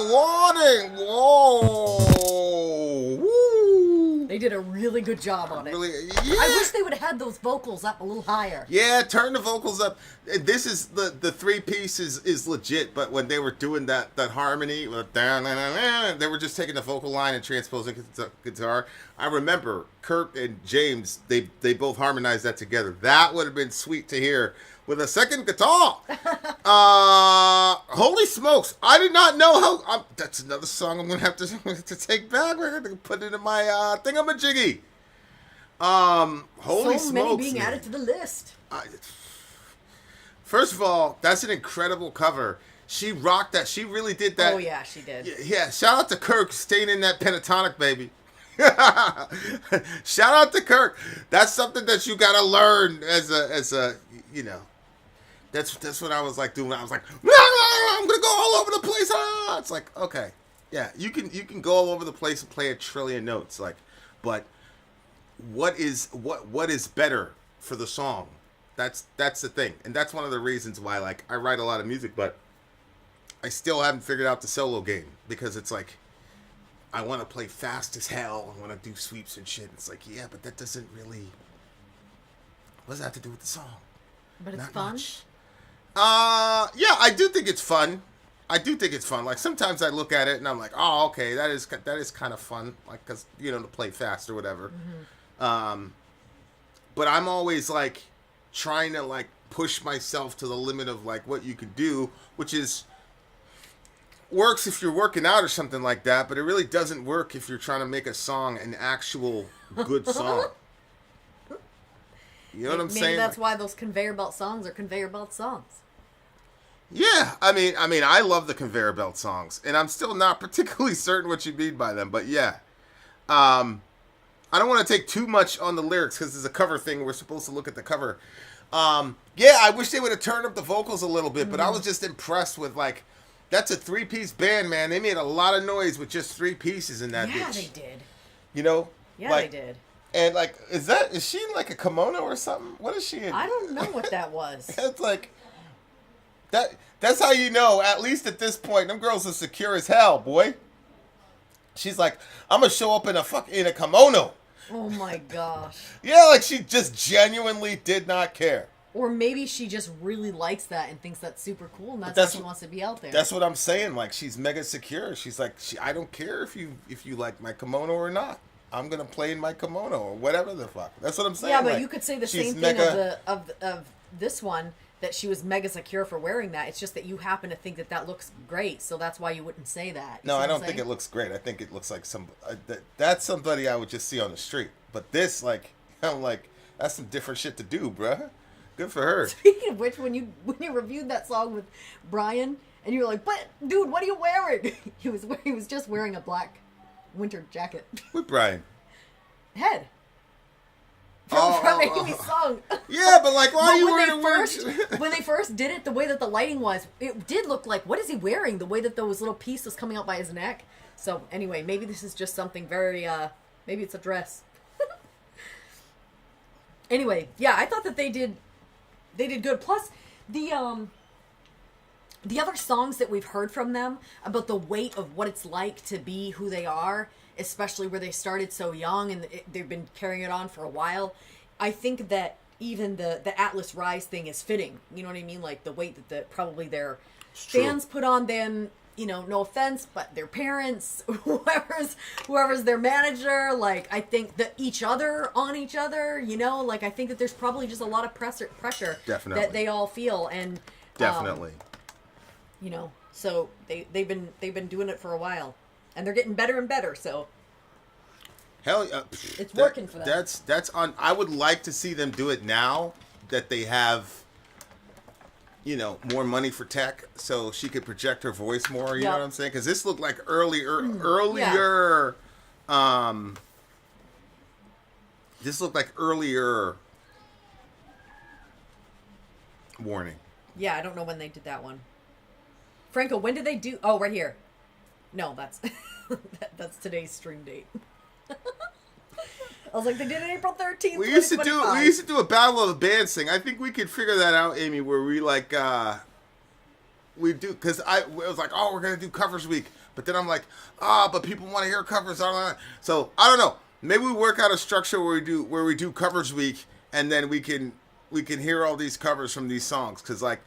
warning. Whoa. Woo. They did a really good job on it. Really, yeah. I wish they would have had those vocals up a little higher. Yeah, turn the vocals up. This is the three piece is legit, but when they were doing that harmony, they were just taking the vocal line and transposing it to guitar. I remember Kurt and James, they both harmonized that together. That would have been sweet to hear with a second guitar. Holy smokes. I did not know how... that's another song I'm going to have to take back. We're going to put it in my thingamajiggy. Holy smokes, many being man. added to the list. First of all, that's an incredible cover. She rocked that. She really did that. Oh, yeah, she did. Yeah, shout out to Kirk staying in that pentatonic, baby. Shout out to Kirk. That's something that you got to learn as a, you know. That's what I was like doing. I was like, I'm gonna go all over the place. It's like, okay, yeah, you can go all over the place and play a trillion notes, like, but what is better for the song? That's the thing, and that's one of the reasons why, like, I write a lot of music, but I still haven't figured out the solo game, because it's like, I want to play fast as hell. I want to do sweeps and shit. It's like, yeah, but that doesn't really. What does that have to do with the song? But it's Not fun. much. Yeah, I do think it's fun. Like, sometimes I look at it and I'm like, oh, okay, that is kind of fun, like, because, you know, to play fast or whatever. Mm-hmm. But I'm always like trying to like push myself to the limit of like what you can do, which is works if you're working out or something like that, but it really doesn't work if you're trying to make a song an actual good song. You know what I'm saying? Maybe that's why those conveyor belt songs are conveyor belt songs. Yeah, I mean, I love the conveyor belt songs, and I'm still not particularly certain what you mean by them, but yeah. I don't want to take too much on the lyrics because it's a cover thing. We're supposed to look at the cover. Yeah, I wish they would have turned up the vocals a little bit, but I was just impressed with, like, that's a 3-piece band, man. They made a lot of noise with just 3 pieces in that bitch. Yeah, they did. You know? Yeah, like, they did. And, like, is she in, like, a kimono or something? What is she in? I don't know what that was. It's like, that's how you know, at least at this point, them girls are secure as hell, boy. She's like, I'm going to show up in a kimono. Oh, my gosh. Yeah, like, she just genuinely did not care. Or maybe she just really likes that and thinks that's super cool, and that's why she wants to be out there. That's what I'm saying. Like, she's mega secure. She's like, I don't care if you like my kimono or not. I'm gonna play in my kimono or whatever the fuck. That's what I'm saying. Yeah, but like, you could say the same thing of this one, that she was mega secure for wearing that. It's just that you happen to think that looks great, so that's why you wouldn't say that. No, I don't think it looks great. I think it looks like that's somebody I would just see on the street. But this, like, I'm like, that's some different shit to do, bruh. Good for her. Speaking of which, when you reviewed that song with Brian, and you were like, "But dude, what are you wearing?" He was just wearing a black winter jacket. With Brian. Head. From Amy's song. Yeah, but like, why are you wearing when they first did it, the way that the lighting was, it did look like, what is he wearing? The way that those little pieces was coming out by his neck. So anyway, maybe this is just something very, maybe it's a dress. Anyway, yeah, I thought that they did good. Plus, the other songs that we've heard from them about the weight of what it's like to be who they are, especially where they started so young and they've been carrying it on for a while. I think that even the Atlas Rise thing is fitting. You know what I mean? Like the weight that probably their fans put on them. You know, no offense, but their parents, whoever's their manager, like, I think that each other, you know, like, I think that there's probably just a lot of pressure Definitely. that they all feel, and Definitely. You know, so they've been doing it for a while, and they're getting better and better. So hell, it's working for them. That's on. I would like to see them do it now that they have, you know, more money for tech, so she could project her voice more. You know what I'm saying? Because this looked like earlier. This looked like earlier. Warning. Yeah, I don't know when they did that one. Franco, when did they do? Oh, right here. No, that's that's today's stream date. I was like, they did it April 13th. We used to do a battle of the bands thing. I think we could figure that out, Amy, where we like we do, because I was like, oh, we're gonna do covers week, but then I'm like, but people want to hear covers. So I don't know. Maybe we work out a structure where we do covers week, and then we can hear all these covers from these songs, because like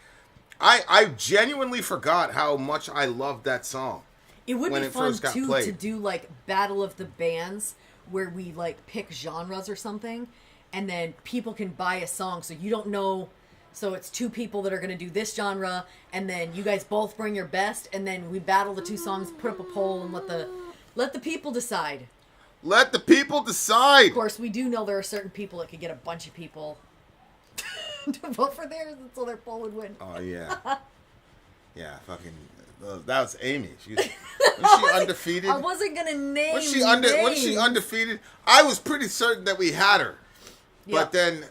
I genuinely forgot how much I loved that song. It would be fun too played. to do like battle of the bands, where we like pick genres or something, and then people can buy a song, so you don't know. So it's 2 people that are going to do this genre, and then you guys both bring your best, and then we battle the 2 songs, put up a poll, and let the people decide. Let the people decide. Of course, we do know there are certain people that could get a bunch of people to vote for theirs, and so their poll would win. Oh yeah, yeah, fucking. That was Amy. Was she undefeated? I wasn't gonna name. Was she undefeated? I was pretty certain that we had her, but then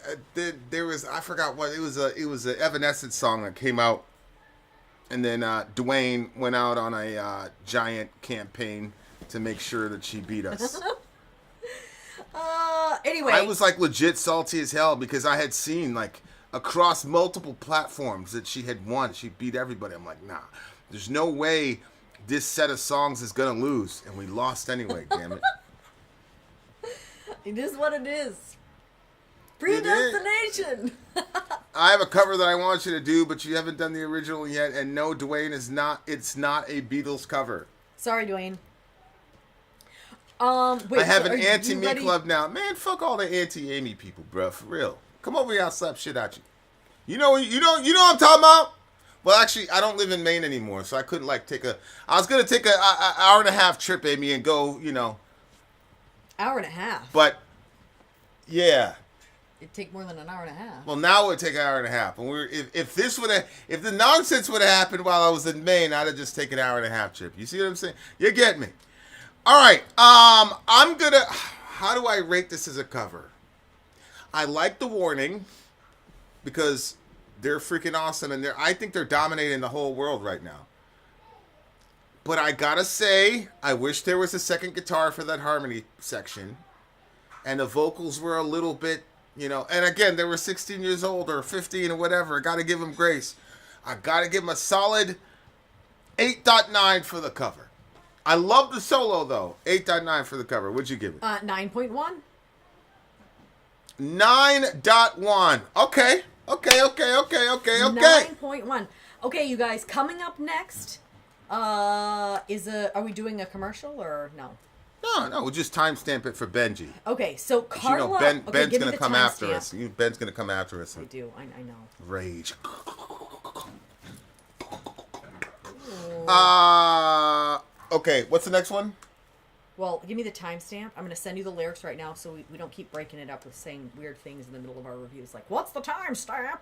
there was, I forgot what it was. It was an Evanescence song that came out, and then Dwayne went out on a giant campaign to make sure that she beat us. Anyway, I was like legit salty as hell because I had seen like across multiple platforms that she had won. She beat everybody. I'm like, nah. There's no way this set of songs is going to lose. And we lost anyway, damn it. It is what it is. Predestination. I have a cover that I want you to do, but you haven't done the original yet. And no, Dwayne, it's not a Beatles cover. Sorry, Dwayne. Wait, I have an anti-me ready? club now. Man, fuck all the anti-Amy people, bro. For real. Come over here, I'll slap shit at you. You know what I'm talking about? Well, actually, I don't live in Maine anymore, so I couldn't like I was gonna take a hour and a half trip, Amy, and go, you know. Hour and a half. But yeah, it'd take more than an hour and a half. Well, now it would take an hour and a half. And if the nonsense would have happened while I was in Maine, I'd have just taken an hour and a half trip. You see what I'm saying? You get me. All right. How do I rate this as a cover? I like the Warning because they're freaking awesome, and I think they're dominating the whole world right now. But I gotta say, I wish there was a second guitar for that harmony section, and the vocals were a little bit, and again, they were 16 years old or 15 or whatever. I gotta give them grace. I gotta give them a solid 8.9 for the cover. I love the solo though. 8.9 for the cover. What'd you give it? 9.1. 9.1. Okay. 9.1. Okay, you guys, coming up next, are we doing a commercial or no? No, we'll just timestamp it for Benji. Okay, so Carla... Ben's going to come after us. Ben's going to come after us. I do, I know. Rage. Okay, what's the next one? Well, give me the timestamp. I'm going to send you the lyrics right now so we don't keep breaking it up with saying weird things in the middle of our reviews. Like, what's the timestamp?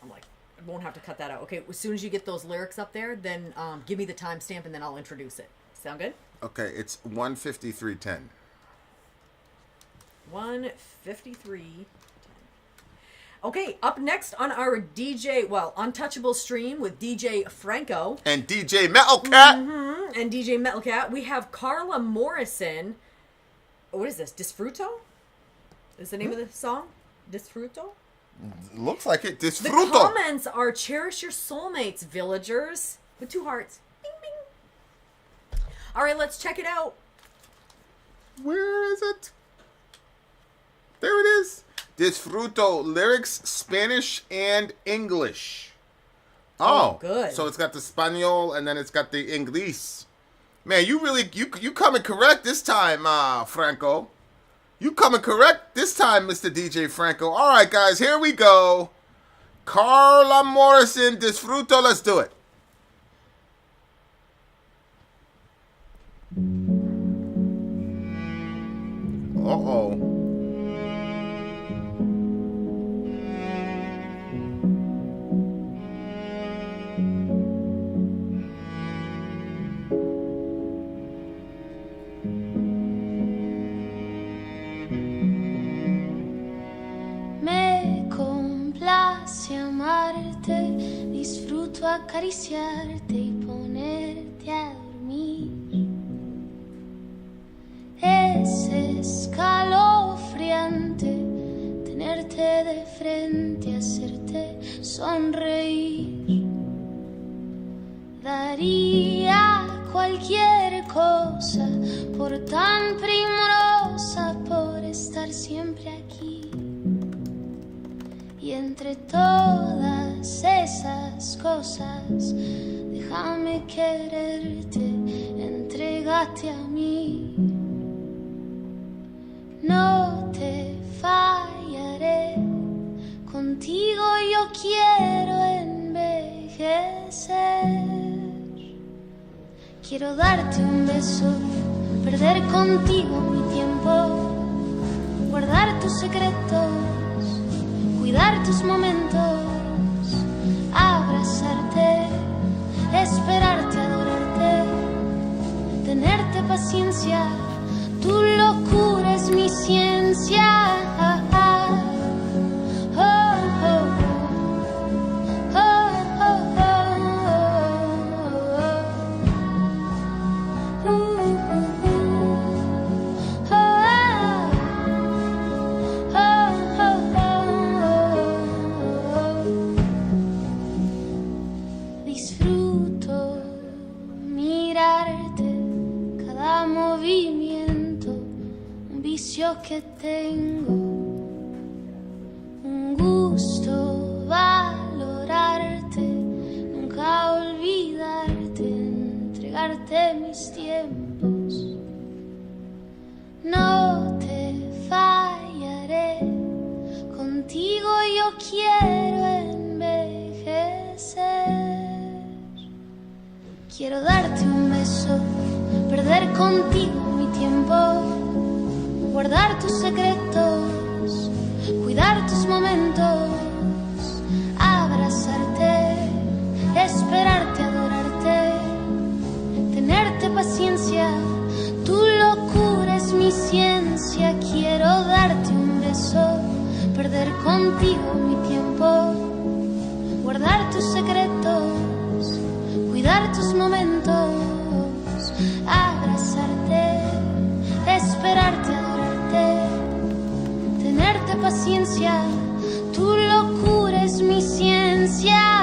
I'm like, I won't have to cut that out. Okay, as soon as you get those lyrics up there, then give me the timestamp and then I'll introduce it. Sound good? Okay, it's 1:53:10. 1:53:10. Okay, up next on our Untouchable stream with DJ Franco. And DJ Metlcat. And DJ Metlcat. We have Carla Morrison. What is this? Disfruto? Is the name of the song? Disfruto? Looks like it. Disfruto. The comments are cherish your soulmates, villagers. With 2 hearts. Bing, bing. All right, let's check it out. Where is it? There it is. Disfruto. Lyrics, Spanish and English. Oh, good. So it's got the Espanol and then it's got the English. Man, you coming correct this time, Franco. You coming correct this time, Mr. DJ Franco. All right, guys, here we go. Carla Morrison, Disfruto. Let's do it. Uh-oh. Disfruto acariciarte y ponerte a dormir. Es escalofriante tenerte de frente, hacerte sonreír. Daría cualquier cosa por tan primorosa, por estar siempre aquí. Y entre todas esas cosas, déjame quererte, entrégate a mí. No te fallaré, contigo yo quiero envejecer. Quiero darte un beso, perder contigo mi tiempo, guardar tus secretos, cuidar tus momentos, abrazarte, esperarte, adorarte, tenerte paciencia, tu locura es mi ciencia. Que tengo un gusto valorarte, nunca olvidarte, entregarte mis tiempos. No te fallaré, contigo yo quiero envejecer. Quiero darte un beso, perder contigo mi tiempo, guardar tus secretos, cuidar tus momentos, abrazarte, esperarte, adorarte, tenerte paciencia. Tu locura es mi ciencia. Quiero darte un beso, perder contigo mi tiempo, guardar tus secretos, cuidar tus momentos, abrazarte, esperarte, adorarte, tenerte paciencia. Tu locura es mi ciencia.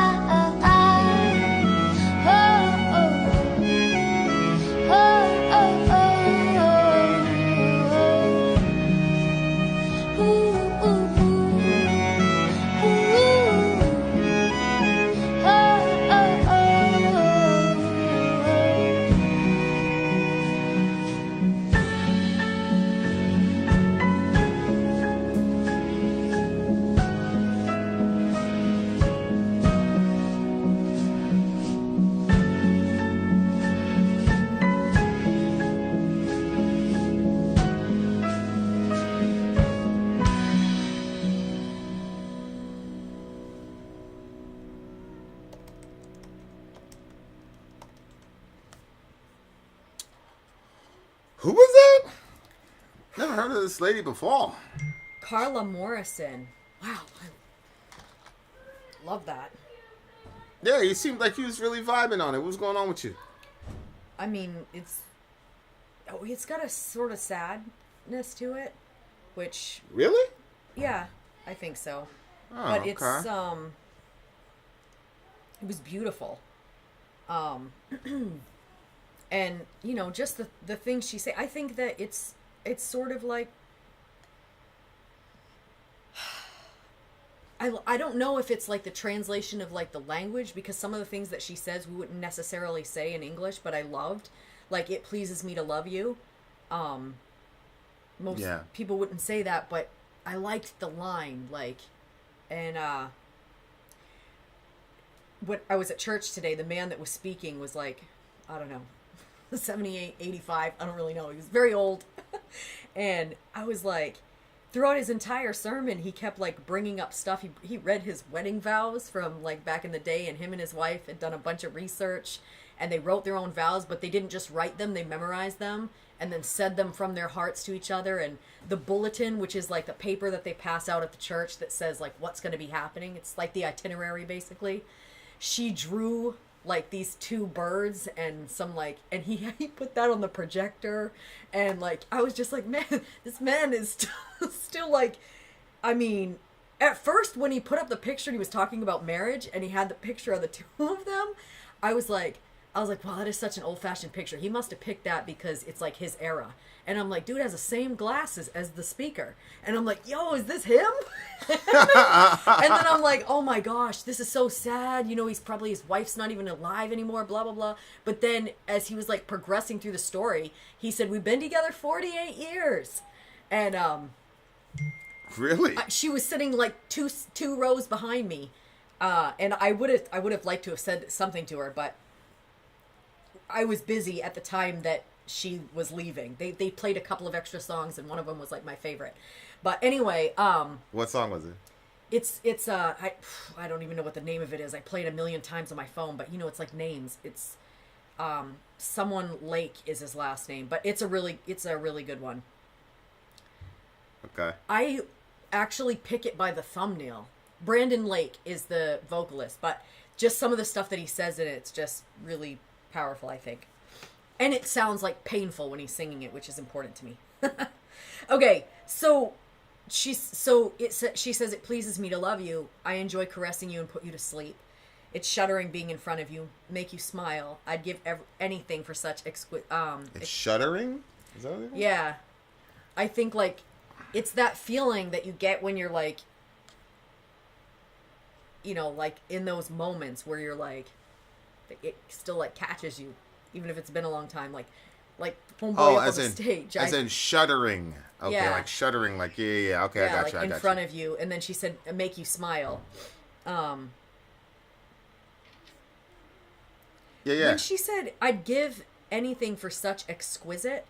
Who was that? Never heard of this lady before. Carla Morrison. Wow. I love that. Yeah, you seemed like you was really vibing on it. What's going on with you? I mean, it's got a sort of sadness to it, which... Really? Yeah, I think so. Oh, but it's, okay. It was beautiful. And, you know, just the things she said, I think that it's sort of like, I don't know if it's like the translation of like the language, because some of the things that she says we wouldn't necessarily say in English, but I loved, like, it pleases me to love you. Most people wouldn't say that, but I liked the line, like, and, when I was at church today, the man that was speaking was like, I don't know, 78, 85, I don't really know. He was very old. And I was like, throughout his entire sermon, he kept like bringing up stuff. He read his wedding vows from like back in the day, and him and his wife had done a bunch of research, and they wrote their own vows, but they didn't just write them, they memorized them and then said them from their hearts to each other. And the bulletin, which is like the paper that they pass out at the church that says like what's going to be happening, it's like the itinerary basically. She drew like these two birds and some like, and he put that on the projector, and like I was just like, man, this man is still like, I mean, at first when he put up the picture and he was talking about marriage and he had the picture of the two of them, I was like, wow, that is such an old-fashioned picture. He must have picked that because it's like his era. And I'm like, dude has the same glasses as the speaker. And I'm like, yo, is this him? And then I'm like, oh my gosh, this is so sad. You know, his wife's not even alive anymore, blah, blah, blah. But then as he was like progressing through the story, he said, we've been together 48 years. And, really? She was sitting like two rows behind me. And I would have liked to have said something to her, but I was busy at the time that she was leaving. They played a couple of extra songs, and one of them was like my favorite. But anyway, what song was it? It's I don't even know what the name of it is. I played 1,000,000 times on my phone, but you know, it's like names. It's someone Lake is his last name, but it's a really good one. Okay. I actually pick it by the thumbnail. Brandon Lake is the vocalist, but just some of the stuff that he says in it's just really powerful, I think. And it sounds like painful when he's singing it, which is important to me. Okay, so she says, it pleases me to love you. I enjoy caressing you and put you to sleep. It's shuddering being in front of you, make you smile. I'd give anything for such it's shuddering? Is that what it is? Yeah. I think like it's that feeling that you get when you're like, you know, like in those moments where you're like, it still like catches you, even if it's been a long time. Like homeboy up on the stage. As in shuddering. Okay, yeah. Like shuddering. Like yeah. Okay, yeah, I got like you. I got you. in front of you, and then she said, "Make you smile." Yeah. When she said, "I'd give anything for such exquisite,"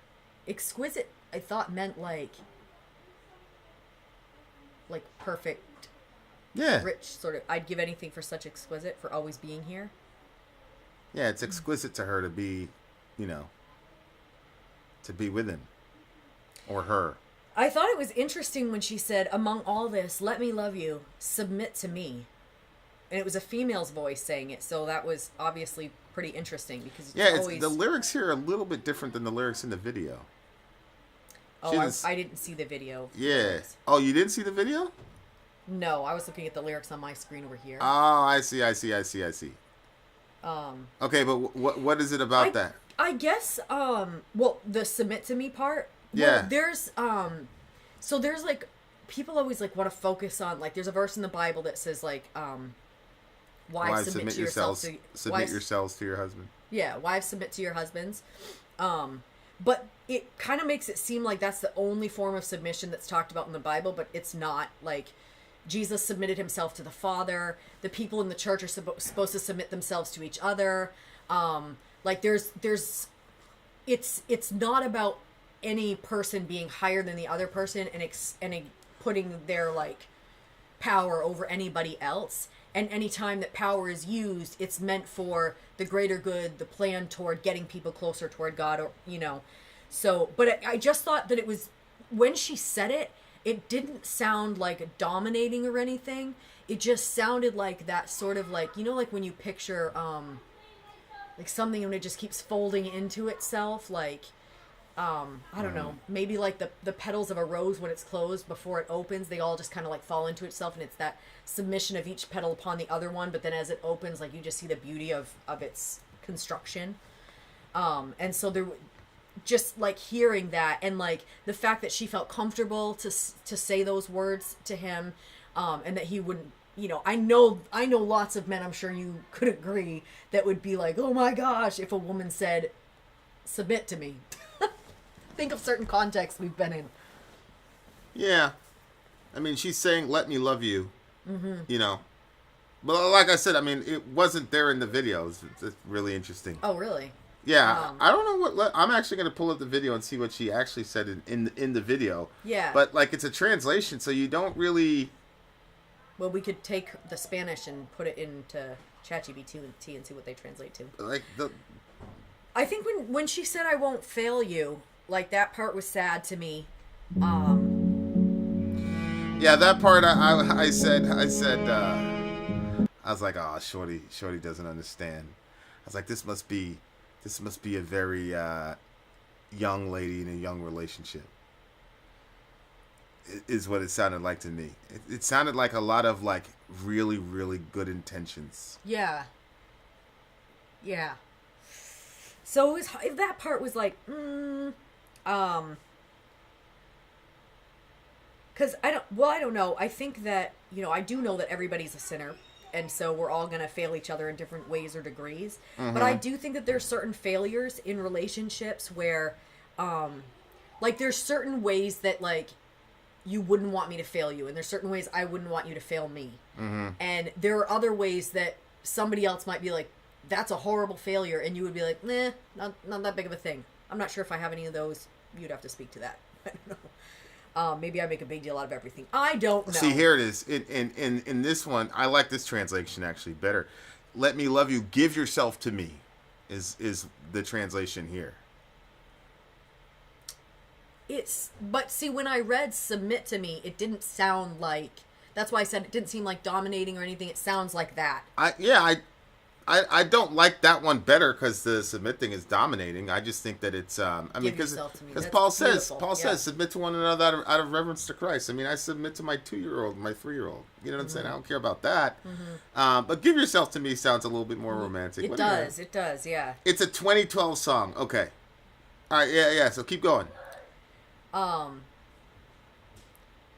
I thought meant like like perfect, rich sort of. I'd give anything for such exquisite, for always being here. Yeah, it's exquisite to her to be, to be with him or her. I thought it was interesting when she said, among all this, let me love you, submit to me. And it was a female's voice saying it, so that was obviously pretty interesting because the lyrics here are a little bit different than the lyrics in the video. Oh, I didn't see the video. Yeah. Oh, you didn't see the video? No, I was looking at the lyrics on my screen over here. Oh, I see. Okay, but what is it about that? I guess, well, the submit to me part. Yeah. Well, there's, so there's like, people always like want to focus on, like, there's a verse in the Bible that says like, wives submit yourselves to your husband. Yeah, wives submit to your husbands. But it kind of makes it seem like that's the only form of submission that's talked about in the Bible, but it's not. Like, Jesus submitted himself to the Father. The people in the church are supposed to submit themselves to each other. Like, it's not about any person being higher than the other person and putting their, like, power over anybody else. And any time that power is used, it's meant for the greater good, the plan toward getting people closer toward God, or, So, but I just thought that it was, when she said it, it didn't sound like dominating or anything. It just sounded like that sort of like, like when you picture, like something when it just keeps folding into itself, like, I don't know, maybe like the petals of a rose when it's closed before it opens, they all just kind of like fall into itself, and it's that submission of each petal upon the other one, but then as it opens, like, you just see the beauty of its construction. And so there, just like hearing that, and like the fact that she felt comfortable to say those words to him, and that he wouldn't, I know lots of men, I'm sure you could agree, that would be like, oh my gosh, if a woman said, submit to me. Think of certain contexts we've been in. Yeah. I mean, she's saying, let me love you, But like I said, I mean, it wasn't there in the video. It's really interesting. Oh, really? Yeah. I don't know what... I'm actually going to pull up the video and see what she actually said in the video. Yeah. But, like, it's a translation, so you don't really... Well, we could take the Spanish and put it into ChatGPT and see what they translate to. Like, I think when she said, I won't fail you, like, that part was sad to me. Yeah, that part I said, I was like, oh, Shorty doesn't understand. I was like, this must be a very young lady in a young relationship. Is what it sounded like to me. It sounded like a lot of like really, really good intentions. Yeah. Yeah. So it was, that part was like, because I don't know. I think that, I do know that everybody's a sinner, and so we're all going to fail each other in different ways or degrees. Mm-hmm. But I do think that there's certain failures in relationships where, like, there's certain ways that, like, you wouldn't want me to fail you, and there's certain ways I wouldn't want you to fail me. Mm-hmm. And there are other ways that somebody else might be like, that's a horrible failure, and you would be like, nah, not that big of a thing. I'm not sure if I have any of those. You'd have to speak to that. I don't know. Maybe I make a big deal out of everything. I don't know. See, here it is. In this one, I like this translation actually better. Let me love you, give yourself to me, is the translation here. But see, when I read submit to me, it didn't sound like, that's why I said it didn't seem like dominating or anything. It sounds like that. I don't like that one better because the submit thing is dominating. I just think that it's because Paul says submit to one another out of reverence to Christ. I mean, I submit to my 2-year-old, my 3-year-old. You know what I'm saying? I don't care about that. Mm-hmm. But give yourself to me sounds a little bit more romantic. It does, yeah. It's a 2012 song. Okay. All right, yeah. So keep going.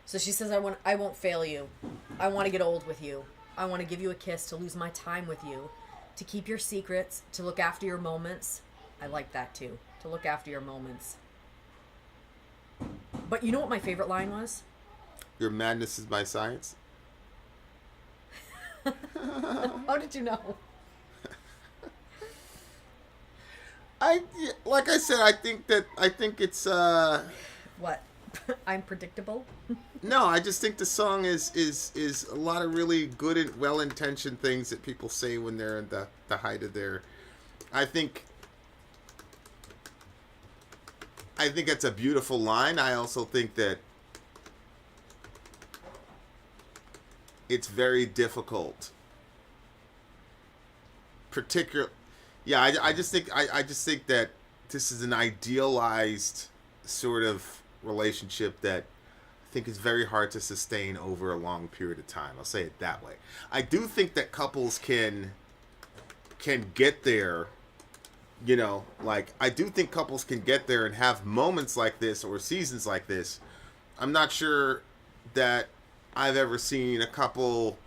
So she says, I won't fail you. I want to get old with you. I want to give you a kiss, to lose my time with you, to keep your secrets, to look after your moments. I like that too. To look after your moments. But you know what my favorite line was? Your madness is my science. How did you know? Like I said, I think it's What? I'm predictable. No, I just think the song is a lot of really good and well-intentioned things that people say when they're at the height of their... I think it's a beautiful line. I also think that it's very difficult. I just think that this is an idealized sort of relationship that I think is very hard to sustain over a long period of time. I'll say it that way. I do think that couples can get there, you know, like I do think couples can get there and have moments like this or seasons like this. I'm not sure that I've ever seen a couple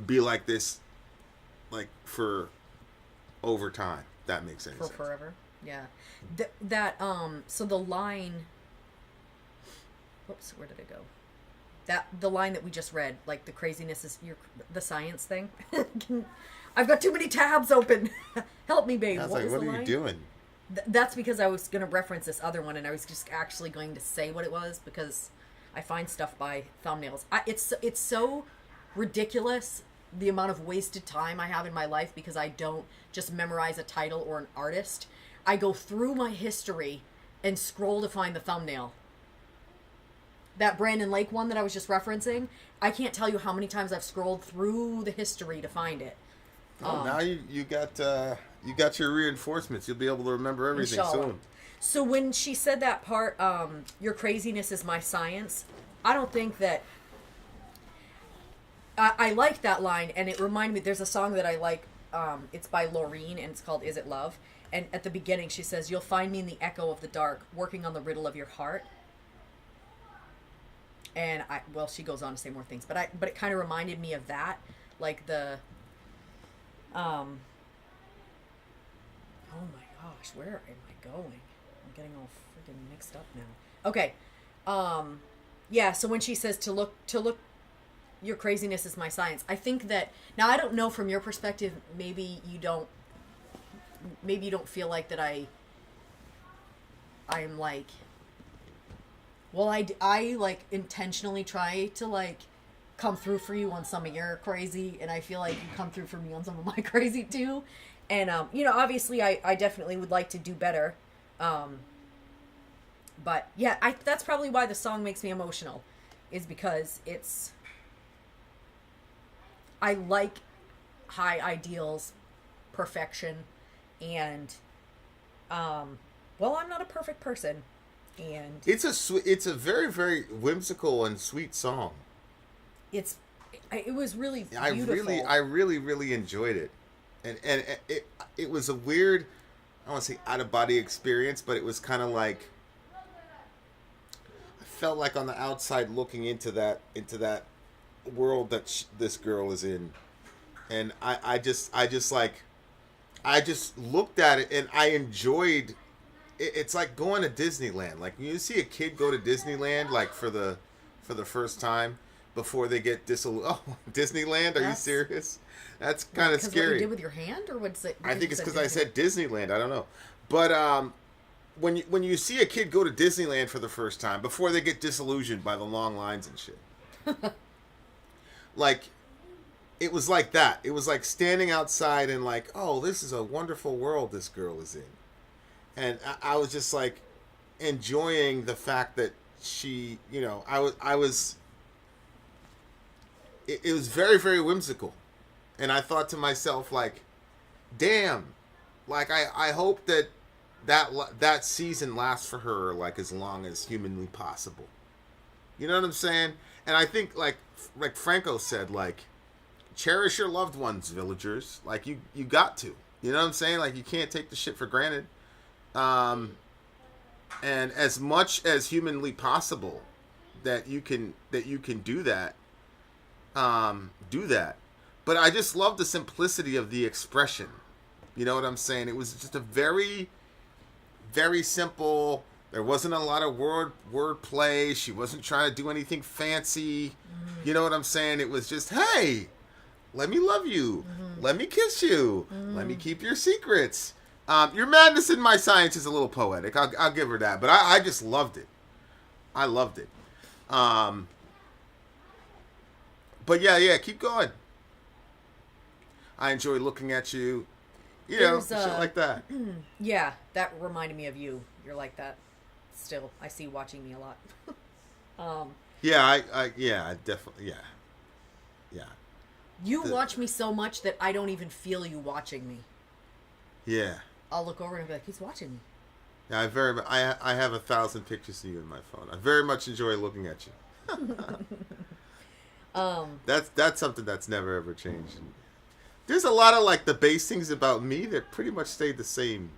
be like this, like for over time. That makes any sense. For forever. Yeah. So the line, whoops, where did it go? The line that we just read, like the craziness is the science thing. I've got too many tabs open. Help me, babe. I was like, what are you doing? That's because I was going to reference this other one, and I was just actually going to say what it was, because I find stuff by thumbnails. It's so ridiculous, the amount of wasted time I have in my life, because I don't just memorize a title or an artist. I go through my history and scroll to find the thumbnail. That Brandon Lake one that I was just referencing, I can't tell you how many times I've scrolled through the history to find it. Now you got your reinforcements. You'll be able to remember everything soon. So when she said that part, your craziness is my science, I don't think that... I like that line, and it reminded me, there's a song that I like, it's by Laureen, and it's called Is It Love? And at the beginning she says, you'll find me in the echo of the dark, working on the riddle of your heart. And she goes on to say more things, but it kind of reminded me of that, like the... oh my gosh, where am I going? I'm getting all freaking mixed up now. Okay. Yeah, so when she says to look, your craziness is my science. I think that, now I don't know from your perspective, maybe you don't feel like that I'm like, well, I like intentionally try to like come through for you on some of your crazy, and I feel like you come through for me on some of my crazy too. And, you know, obviously I definitely would like to do better. But yeah, that's probably why the song makes me emotional, is because I like high ideals, perfection, and, well, I'm not a perfect person, and it's a very, very whimsical and sweet song. It was really beautiful. I really enjoyed it, and it was a weird, I don't want to say out of body experience, but it was kind of like, I felt like on the outside looking into that world that this girl is in, and I just looked at it and I enjoyed it. It's like going to Disneyland. Like you see a kid go to Disneyland like for the first time before they get Disneyland? Are you serious? That's kind of scary. What you did with your hand, or what's it? I think it's because I said Disneyland. I don't know, but when you see a kid go to Disneyland for the first time before they get disillusioned by the long lines and shit, like it was like that. It was like standing outside and like, oh, this is a wonderful world this girl is in, and I was just like enjoying the fact that she, you know, I was. It was very, very whimsical. And I thought to myself, like, damn, like, I hope that season lasts for her, like, as long as humanly possible. You know what I'm saying? And I think, like Franco said, like, cherish your loved ones, villagers. Like, you got to. You know what I'm saying? Like, you can't take the shit for granted. And as much as humanly possible that you can do that, do that. But I just love the simplicity of the expression. You know what I'm saying? It was just a very, very simple. There wasn't a lot of word play. She wasn't trying to do anything fancy. Mm-hmm. You know what I'm saying? It was just, hey, let me love you. Mm-hmm. Let me kiss you. Mm-hmm. Let me keep your secrets. Your madness in my science is a little poetic. I'll give her that. But I just loved it. I loved it. But yeah, keep going. I enjoy looking at you. You know, shit like that. Yeah, that reminded me of you. You're like that. Still, I see watching me a lot. Yeah, I definitely, yeah. You watch me so much that I don't even feel you watching me. Yeah. I'll look over and be like, he's watching me. Yeah, I have 1,000 pictures of you in my phone. I very much enjoy looking at you. That's something that's never ever changed. There's a lot of like the base things about me that pretty much stayed the same.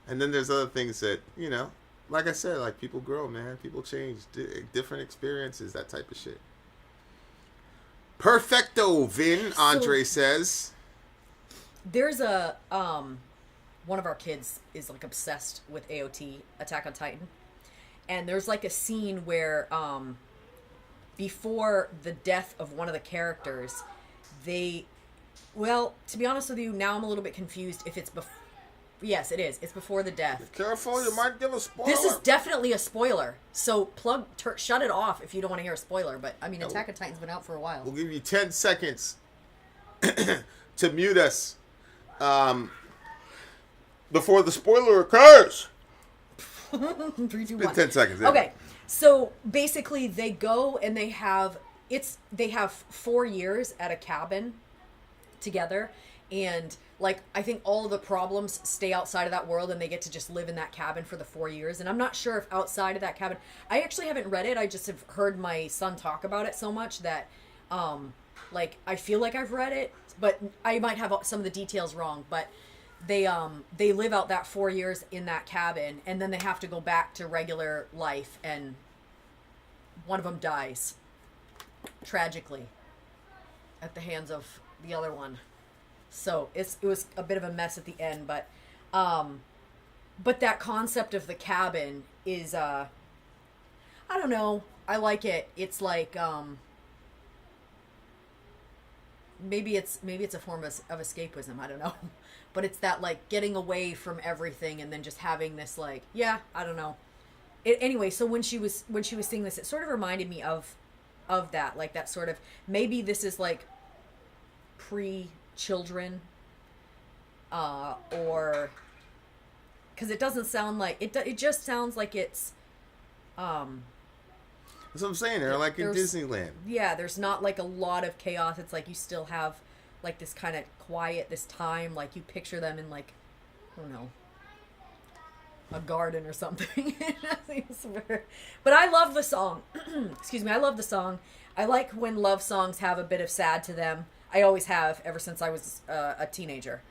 And then there's other things that, you know, like I said, like people grow, man. People change. Different experiences, that type of shit. Perfecto, Vin, Andre says. There's a, one of our kids is like obsessed with AOT, Attack on Titan. And there's like a scene where, before the death of one of the characters, well, to be honest with you, now I'm a little bit confused if it's before. Yes, it is. It's before the death. Be careful, you might give a spoiler. This is definitely a spoiler. So shut it off if you don't want to hear a spoiler. But, I mean, Attack on Titan's been out for a while. We'll give you 10 seconds to mute us before the spoiler occurs. 3, 2, 1. 10 seconds. Yeah. Okay, so basically they go and they have 4 years at a cabin together, and like I think all of the problems stay outside of that world and they get to just live in that cabin for the 4 years. And I'm not sure if outside of that cabin, I actually haven't read it. I just have heard my son talk about it so much that like I feel like I've read it, but I might have some of the details wrong. But they live out that 4 years in that cabin, and then they have to go back to regular life, and one of them dies tragically at the hands of the other one. So it was a bit of a mess at the end, but that concept of the cabin is I don't know, I like it. It's like maybe it's a form of escapism, I don't know. But it's that like getting away from everything and then just having this like, yeah, I don't know. Anyway, so when she was singing this, it sort of reminded me of that, like that sort of, maybe this is like pre-children, or because it doesn't sound like it just sounds like it's that's what I'm saying. They're like in Disneyland. Yeah, there's not like a lot of chaos. It's like you still have like this kind of quiet, this time, like you picture them in like, I don't know, a garden or something. But I love the song. Excuse me, I love the song. I like when love songs have a bit of sad to them. I always have, ever since I was a teenager.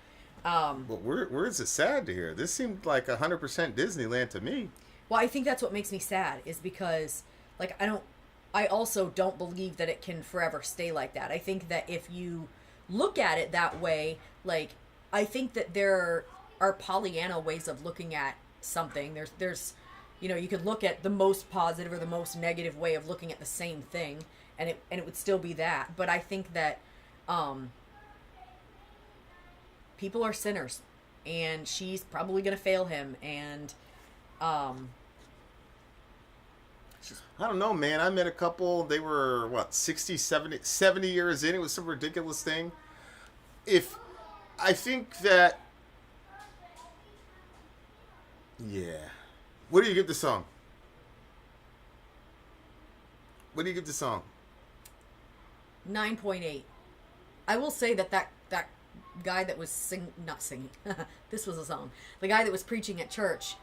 But where is it sad to hear? This seemed like 100% Disneyland to me. Well, I think that's what makes me sad, is because like I also don't believe that it can forever stay like that. I think that if you look at it that way, like I think that there are Pollyanna ways of looking at something. There's you know, you could look at the most positive or the most negative way of looking at the same thing, and it would still be that. But I think that people are sinners, and she's probably gonna fail him, and I don't know, man. I met a couple, they were, 60, 70 years in. It was some ridiculous thing. I think that, yeah. What do you give the song? What do you give the song? 9.8. I will say that guy that was not singing, this was a song. The guy that was preaching at church,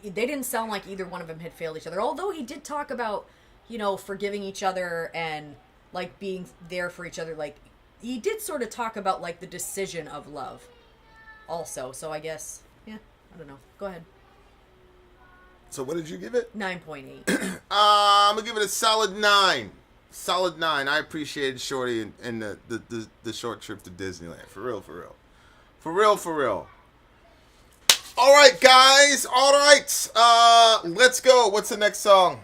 they didn't sound like either one of them had failed each other. Although he did talk about, you know, forgiving each other and like being there for each other. Like he did sort of talk about like the decision of love also. So I guess, yeah, I don't know. Go ahead. So what did you give it? 9.8. I'm gonna give it a solid 9. Solid 9. I appreciated Shorty and the short trip to Disneyland. For real. All right, guys. All right. Let's go. What's the next song?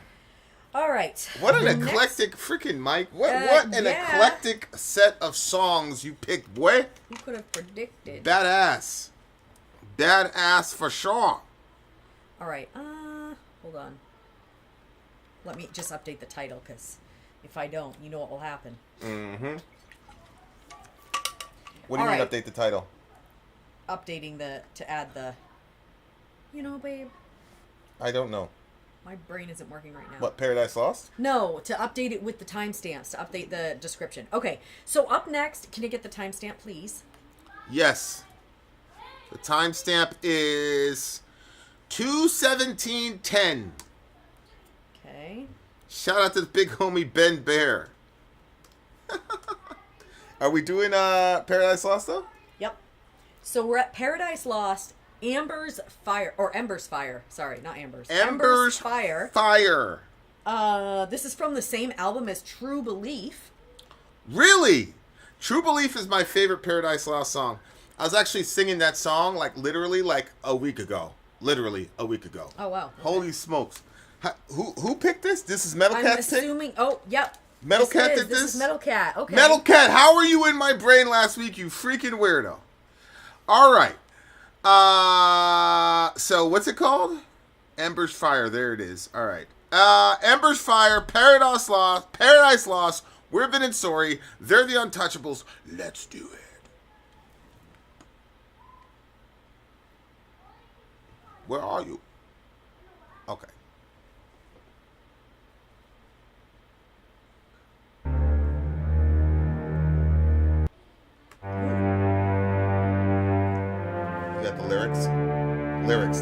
All right. What an eclectic freaking Mike. What an eclectic set of songs you picked, boy. Who could have predicted? Badass for sure. All right. Hold on. Let me just update the title, because if I don't, you know what will happen. Mm-hmm. What do you All mean right. update the title? Updating to add the... You know, babe, I don't know. my brain isn't working right now. What, Paradise Lost? No, to update it with the timestamps, to update the description. Okay, so up next, can you get the timestamp, please? Yes. The timestamp is 2:17:10. Okay. Shout out to the big homie Ben Bear. Are we doing Paradise Lost though? Yep. So we're at Paradise Lost, Embers Fire. Sorry, not Embers. Embers Fire. Fire. This is from the same album as True Belief. Really? True Belief is my favorite Paradise Lost song. I was actually singing that song literally a week ago. Literally a week ago. Oh, wow. Okay. Holy smokes. Who picked this? This is Metalcat? I'm assuming... Oh, yep. Metalcat did this? This is Metalcat. Okay. Metalcat, how were you in my brain last week, you freaking weirdo? All right. So what's it called? Embers Fire. There it is. All right. Embers Fire, Paradise Lost, Whirlwind and Sori. They're the Untouchables. Let's do it. Where are you? Okay. You got the lyrics? Lyrics.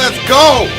Let's go.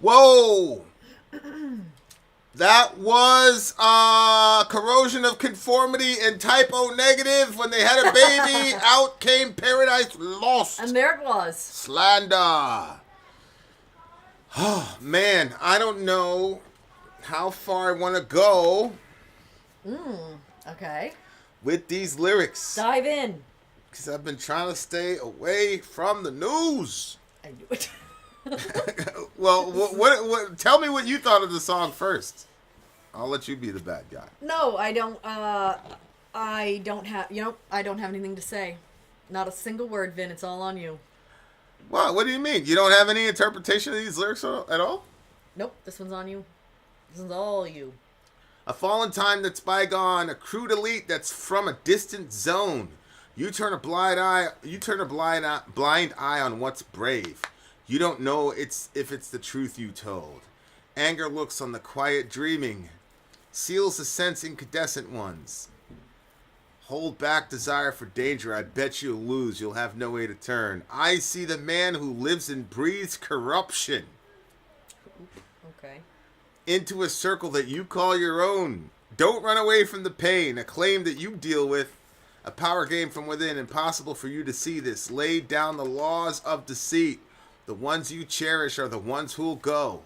Whoa! That was Corrosion of Conformity and Typo Negative. When they had a baby, out came Paradise Lost. And there it was. Slander. Oh, man, I don't know how far I want to go Okay. with these lyrics. Dive in. Because I've been trying to stay away from the news. I knew it. Well, what? Tell me what you thought of the song first. I'll let you be the bad guy. No, I don't have, I don't have anything to say. Not a single word, Vin. It's all on you. What do you mean? You don't have any interpretation of these lyrics at all? Nope, this one's on you. This one's all you. A fallen time that's bygone, a crude elite that's from a distant zone. You turn a blind eye. You turn a blind eye on what's brave. You don't know if it's the truth you told. Anger looks on the quiet dreaming, seals the sense incandescent ones. Hold back desire for danger. I bet you'll lose. You'll have no way to turn. I see the man who lives and breathes corruption. Okay. Into a circle that you call your own. Don't run away from the pain, a claim that you deal with, a power game from within, impossible for you to see this. Lay down the laws of deceit. The ones you cherish are the ones who'll go.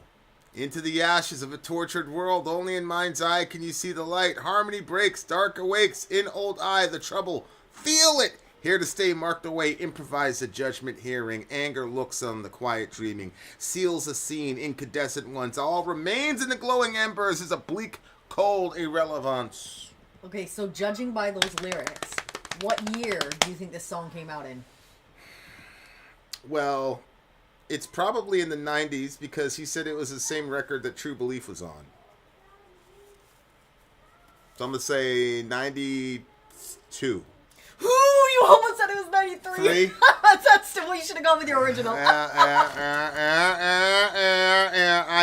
Into the ashes of a tortured world, only in mind's eye can you see the light. Harmony breaks, dark awakes, in old eye the trouble. Feel it! Here to stay, marked away, improvise the judgment hearing. Anger looks on the quiet dreaming, seals a scene, incandescent ones. All remains in the glowing embers is a bleak, cold irrelevance. Okay, so judging by those lyrics, what year do you think this song came out in? Well, it's probably in the 90s because he said it was the same record that True Belief was on. So I'm going to say 92. Ooh, you almost said it was 93. Three. That's still, you should have gone with your original. I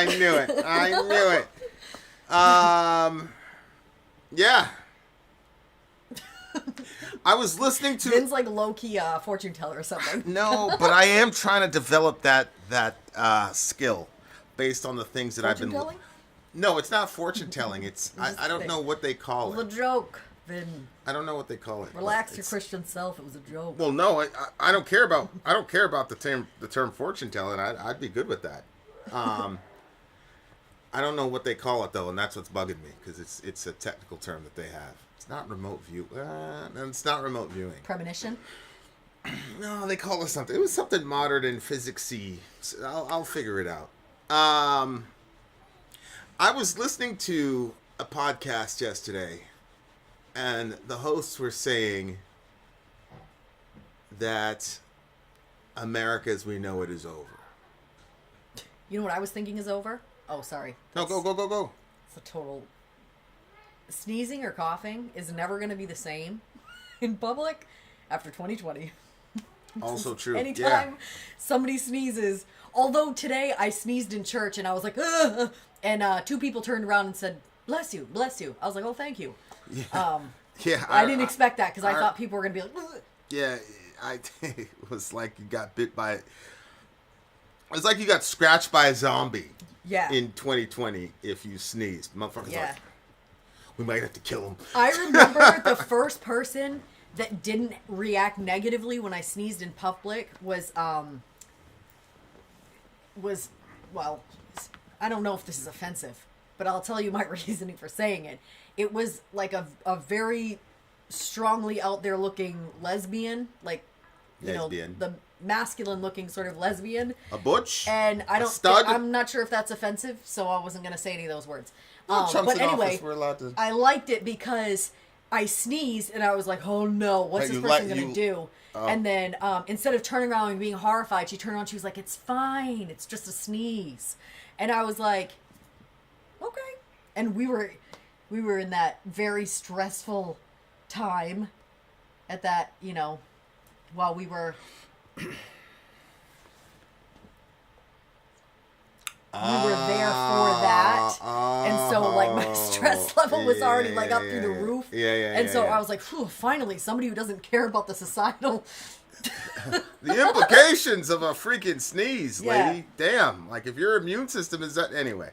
knew it. Yeah. I was listening to... Vin's like low-key fortune teller or something. No, but I am trying to develop that skill based on the things that I've been... Fortune telling? No, it's not fortune telling. It's I don't know what they call It was it. a joke, Vin. I don't know what they call it. Relax your Christian self. It was a joke. Well, no, I don't care about the term fortune telling. I'd be good with that. I don't know what they call it though, and that's what's bugging me because it's a technical term that they have. It's not remote view. It's not remote viewing. Premonition? No, they call it something. It was something modern and physics-y. So I'll figure it out. I was listening to a podcast yesterday, and the hosts were saying that America as we know it is over. You know what I was thinking is over? Oh, sorry. No, go. It's a total... Sneezing or coughing is never going to be the same in public after 2020. Also true. Anytime somebody sneezes, although today I sneezed in church and I was like, ugh, and two people turned around and said, bless you. I was like, oh, thank you. Yeah. I didn't expect that because I thought people were going to be like, ugh. Yeah, it was like you got bit by... It was like you got scratched by a zombie. in 2020 if you sneezed. Motherfuckers like, we might have to kill him. I remember the first person that didn't react negatively when I sneezed in public was well, I don't know if this is offensive, but I'll tell you my reasoning for saying it. It was like a very strongly out there looking lesbian, like, you know, the masculine looking sort of lesbian. A butch? And I don't, I'm not sure if that's offensive, so I wasn't going to say any of those words. But anyway, I liked it because I sneezed and I was like, oh no, what's this person going to do? And then instead of turning around and being horrified, she turned around and she was like, it's fine. It's just a sneeze. And I was like, okay. And we were in that very stressful time at that, you know, while we were... we were there for that, and so like my stress level was already like up through the roof. And so I was like, phew, finally somebody who doesn't care about the societal the implications of a freaking sneeze, lady. Damn, like if your immune system is that anyway.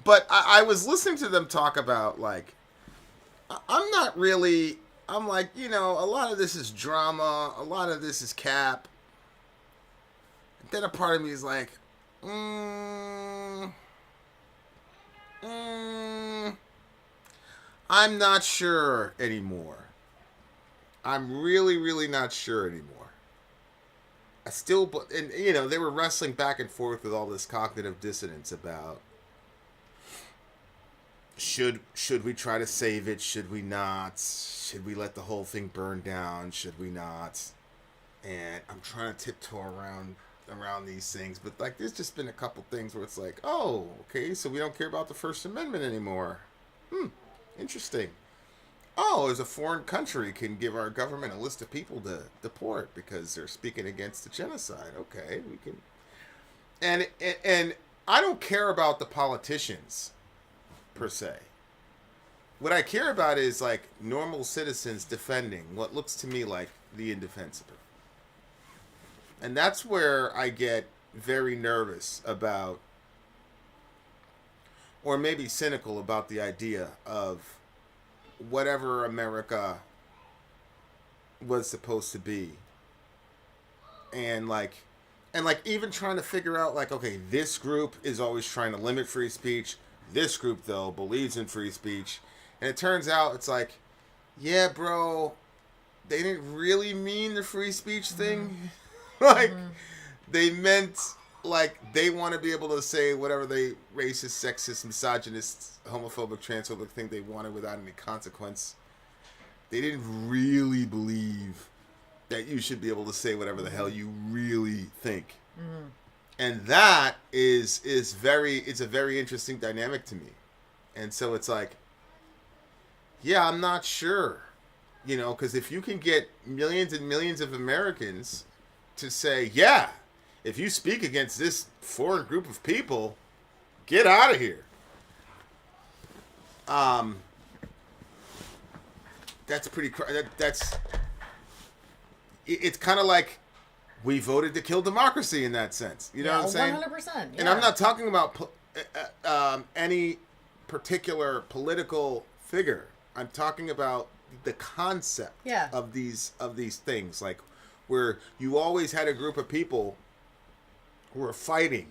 But I was listening to them talk about like, I'm not really, I'm like, you know, a lot of this is drama, a lot of this is cap. Then a part of me is like, I'm not sure anymore. I'm really, really not sure anymore. I still, and you know, they were wrestling back and forth with all this cognitive dissonance about should we try to save it? Should we not? Should we let the whole thing burn down? Should we not? And I'm trying to tiptoe around these things, but like there's just been a couple things where it's like, oh, okay, so we don't care about the First Amendment anymore. Interesting. Oh, as a foreign country can give our government a list of people to deport because they're speaking against the genocide. Okay, we can. And I don't care about the politicians per se. What I care about is like normal citizens defending what looks to me like the indefensible. And that's where I get very nervous about, or maybe cynical about the idea of whatever America was supposed to be. And like even trying to figure out like, okay, this group is always trying to limit free speech. This group, though, believes in free speech. And it turns out it's like, yeah, bro, they didn't really mean the free speech thing. Like, they meant, like, they want to be able to say whatever they racist, sexist, misogynist, homophobic, transphobic think they wanted without any consequence. They didn't really believe that you should be able to say whatever the hell you really think. And that is it's a very interesting dynamic to me. And so it's like, yeah, I'm not sure. You know, because if you can get millions and millions of Americans to say, yeah, if you speak against this foreign group of people, get out of here. That's pretty. It's kind of like we voted to kill democracy in that sense. You know what I'm saying? 100%. Yeah. And I'm not talking about any particular political figure. I'm talking about the concept of these things, like where you always had a group of people who were fighting,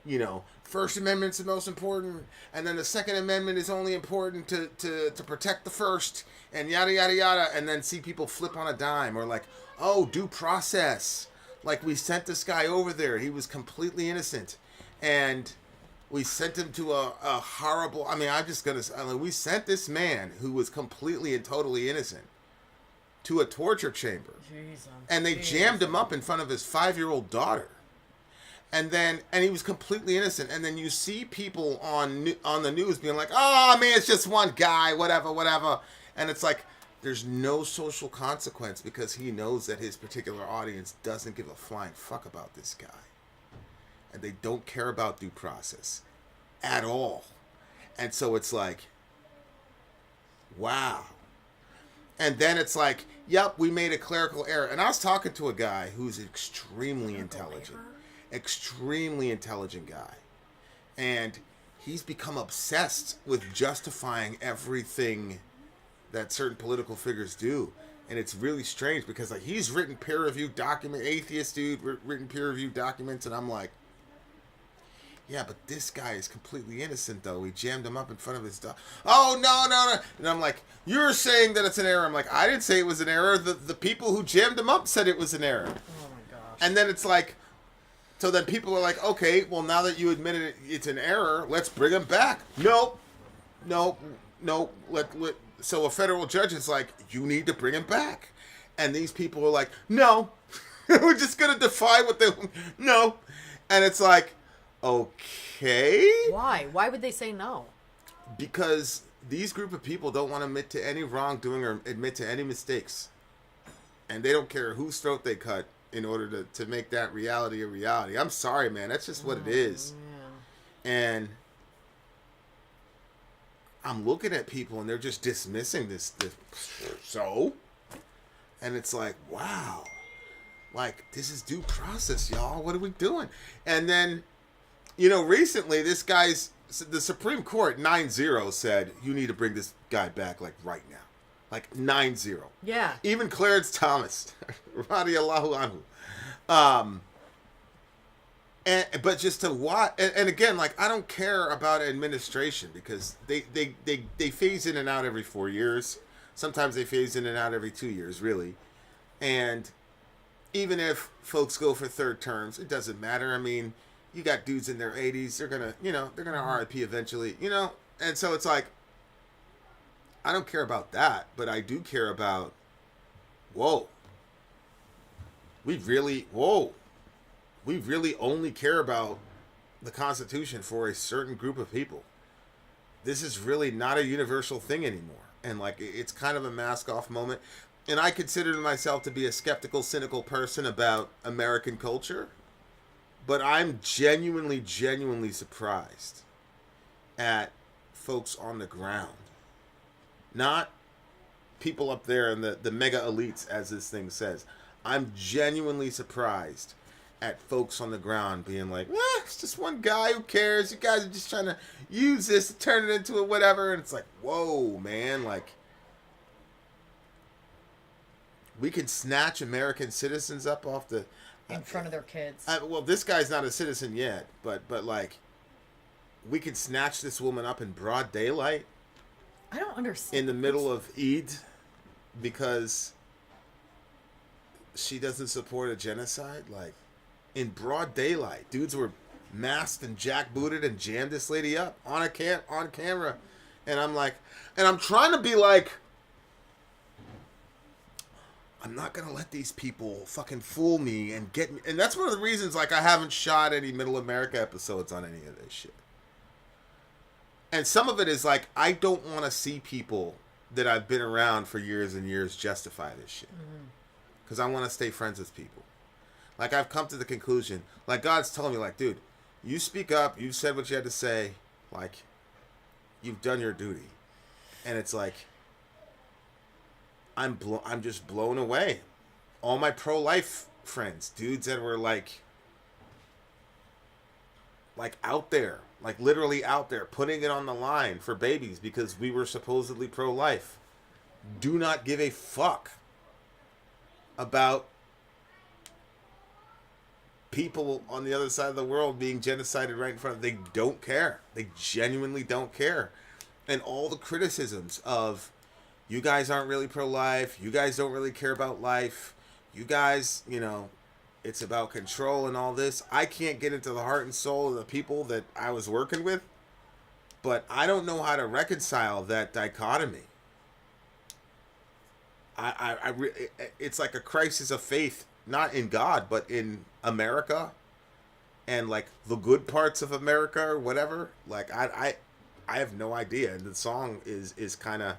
you know, First Amendment's the most important, and then the Second Amendment is only important to protect the first, and yada, yada, yada, and then see people flip on a dime, or like, oh, due process. Like, we sent this guy over there. He was completely innocent, and we sent him to a horrible... we sent this man who was completely and totally innocent to a torture chamber. And they jammed him up in front of his 5-year-old daughter. And he was completely innocent. And then you see people on the news being like, oh, man, it's just one guy, whatever. And it's like, there's no social consequence because he knows that his particular audience doesn't give a flying fuck about this guy. And they don't care about due process at all. And so it's like, wow. And then it's like, yep, we made a clerical error. And I was talking to a guy who's extremely intelligent. extremely intelligent guy. And he's become obsessed with justifying everything that certain political figures do. And it's really strange because like he's written peer-reviewed atheist dude, written peer-reviewed documents, and I'm like, yeah, but this guy is completely innocent, though. We jammed him up in front of his dog. Oh, no. And I'm like, you're saying that it's an error. I'm like, I didn't say it was an error. The people who jammed him up said it was an error. Oh, my gosh. And then it's like, so then people are like, okay, well, now that you admitted it's an error, let's bring him back. No. So a federal judge is like, you need to bring him back. And these people are like, no. We're just going to defy what they... No. And it's like... Okay. Why? Why would they say no? Because these group of people don't want to admit to any wrongdoing or admit to any mistakes. And they don't care whose throat they cut in order to make that reality a reality. I'm sorry, man. That's just what it is. Yeah. And I'm looking at people and they're just dismissing this. So? And it's like, wow. Like, this is due process, y'all. What are we doing? And then... You know, recently, the Supreme Court 9-0 said, you need to bring this guy back, like, right now. Like, 9-0. Yeah. Even Clarence Thomas. Radiallahu anhu. But just to watch, and again, like, I don't care about administration because they phase in and out every 4 years. Sometimes they phase in and out every 2 years, really. And even if folks go for third terms, it doesn't matter. I mean... You got dudes in their 80s, they're gonna RIP eventually, and so it's like, I don't care about that, but I do care about, we really only care about the Constitution for a certain group of people. This is really not a universal thing anymore, and like, it's kind of a mask-off moment, and I consider myself to be a skeptical, cynical person about American culture. But I'm genuinely surprised at folks on the ground. Not people up there in the mega elites, as this thing says. I'm genuinely surprised at folks on the ground being like, it's just one guy, who cares? You guys are just trying to use this to turn it into a whatever. And it's like, whoa, man, like, we can snatch American citizens up off the... In front of their kids. Well, this guy's not a citizen yet, but like, we can snatch this woman up in broad daylight. I don't understand. In the middle of Eid, because she doesn't support a genocide. Like, in broad daylight, dudes were masked and jackbooted and jammed this lady up on camera, and I'm like, and I'm trying to be like, I'm not going to let these people fucking fool me and get me. And that's one of the reasons, like, I haven't shot any Middle America episodes on any of this shit. And some of it is, like, I don't want to see people that I've been around for years and years justify this shit. Because I want to stay friends with people. Like, I've come to the conclusion, like, God's telling me, like, dude, you speak up, you've said what you had to say, like, you've done your duty. And it's like... I'm just blown away. All my pro-life friends, dudes that were like out there, like literally out there, putting it on the line for babies because we were supposedly pro-life, do not give a fuck about people on the other side of the world being genocided right in front of them. They don't care. They genuinely don't care. And all the criticisms of, you guys aren't really pro-life. You guys don't really care about life. You guys, it's about control and all this. I can't get into the heart and soul of the people that I was working with, but I don't know how to reconcile that dichotomy. It's like a crisis of faith, not in God, but in America and like the good parts of America or whatever. Like I have no idea. And the song is kind of...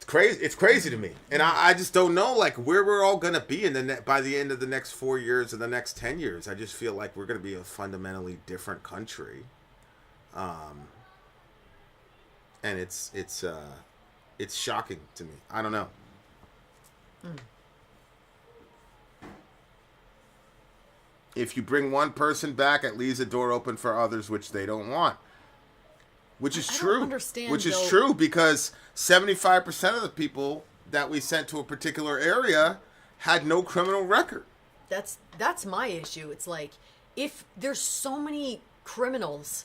It's crazy to me, and I just don't know like where we're all gonna be by the end of the next 4 years or the next 10 years. I just feel like we're gonna be a fundamentally different country, and it's shocking to me. I don't know. if you bring one person back, it leaves a door open for others, which they don't want. Which is true. I don't understand, which is though. true because 75% of the people that we sent to a particular area had no criminal record. That's my issue. It's like, if there's so many criminals,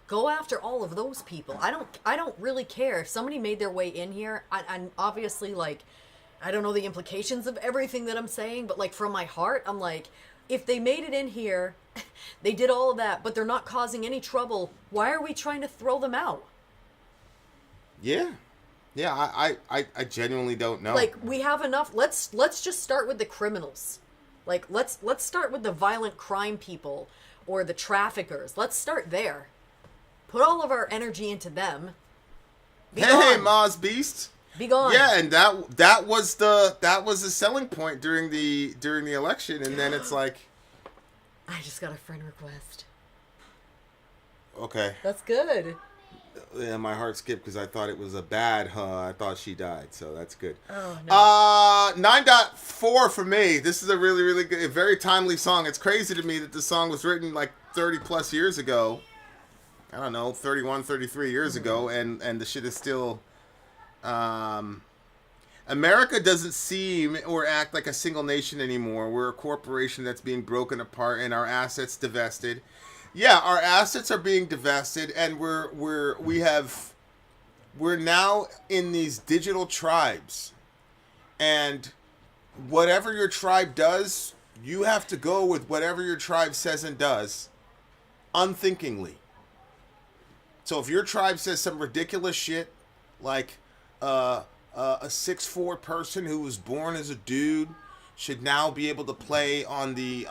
go after all of those people. I don't really care if somebody made their way in here. I'm obviously, like, I don't know the implications of everything that I'm saying, but like from my heart, I'm like, if they made it in here, they did all of that, but they're not causing any trouble, why are we trying to throw them out? Yeah. I genuinely don't know. Like, we have enough. Let's just start with the criminals. Like, let's start with the violent crime people or the traffickers. Let's start there. Put all of our energy into them. Be hey, gone. Maz Beast. Be gone. Yeah, and that was the selling point during the election, and then it's like, I just got a friend request. okay. That's good. Yeah, my heart skipped because I thought it was a bad I thought she died, so that's good. Oh, no. 9.4 for me. This is a really, really good, very timely song. It's crazy to me that the song was written like 30 plus years ago. I don't know, 31, 33 years ago, and the shit is still... America doesn't seem or act like a single nation anymore. We're a corporation that's being broken apart and our assets divested. Yeah, our assets are being divested, and we're now in these digital tribes, and whatever your tribe does, you have to go with whatever your tribe says and does, unthinkingly. So if your tribe says some ridiculous shit, like a 6'4" person who was born as a dude should now be able to play on the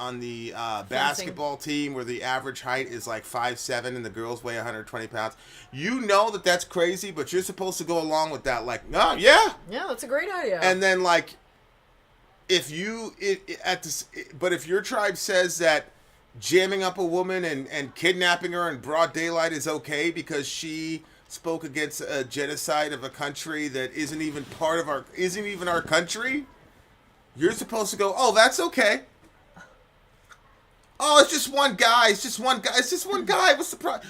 basketball team where the average height is like 5'7" and the girls weigh 120 pounds. You know that that's crazy, but you're supposed to go along with that. Like, no, yeah, that's a great idea. And then like, if your tribe says that jamming up a woman and kidnapping her in broad daylight is okay because she spoke against a genocide of a country that isn't even our country, you're supposed to go, oh, that's okay. Oh, it's just one guy. It's just one guy. What's the problem?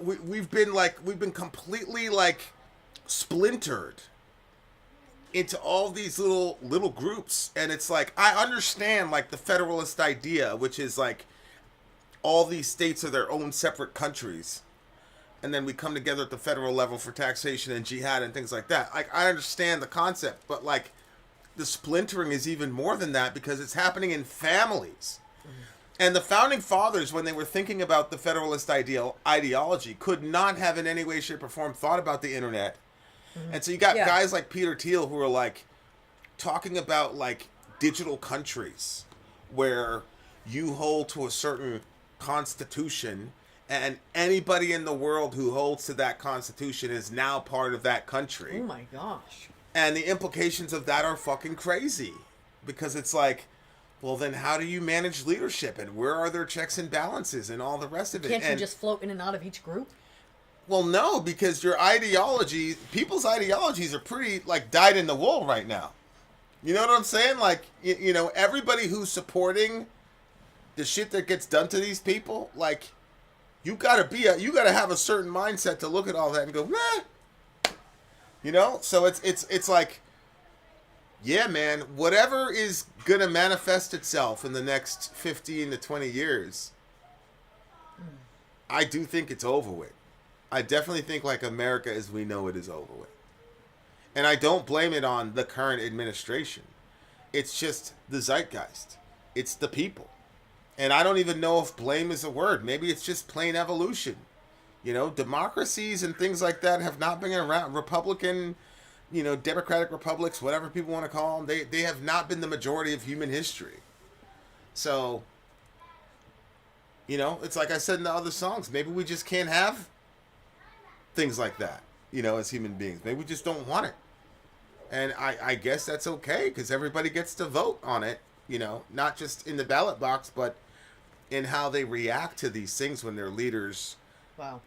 We've been completely like splintered into all these little groups, and it's like, I understand like the federalist idea, which is like all these states are their own separate countries. And then we come together at the federal level for taxation and jihad and things like that. Like, I understand the concept, but like the splintering is even more than that because it's happening in families. Mm-hmm. And the founding fathers, when they were thinking about the federalist ideology, could not have in any way, shape, or form thought about the internet. Mm-hmm. And so you got guys like Peter Thiel who are like talking about like digital countries where you hold to a certain constitution, and anybody in the world who holds to that constitution is now part of that country. Oh my gosh. And the implications of that are fucking crazy. Because it's like, well, then how do you manage leadership? And where are their checks and balances and all the rest of it? Can't you just float in and out of each group? Well, no, because people's ideologies are pretty, like, dyed in the wool right now. You know what I'm saying? Like, you know, everybody who's supporting the shit that gets done to these people, like... You gotta have a certain mindset to look at all that and go, meh. You know? So it's like, yeah, man, whatever is gonna manifest itself in the next 15 to 20 years, I do think it's over with. I definitely think like America as we know it is over with. And I don't blame it on the current administration. It's just the zeitgeist. It's the people. And I don't even know if blame is a word. Maybe it's just plain evolution. You know, democracies and things like that have not been around. Republican, you know, democratic republics, whatever people want to call them, they have not been the majority of human history. So, you know, it's like I said in the other songs. Maybe we just can't have things like that, you know, as human beings. Maybe we just don't want it. And I guess that's okay because everybody gets to vote on it. You know, not just in the ballot box, but in how they react to these things when their leaders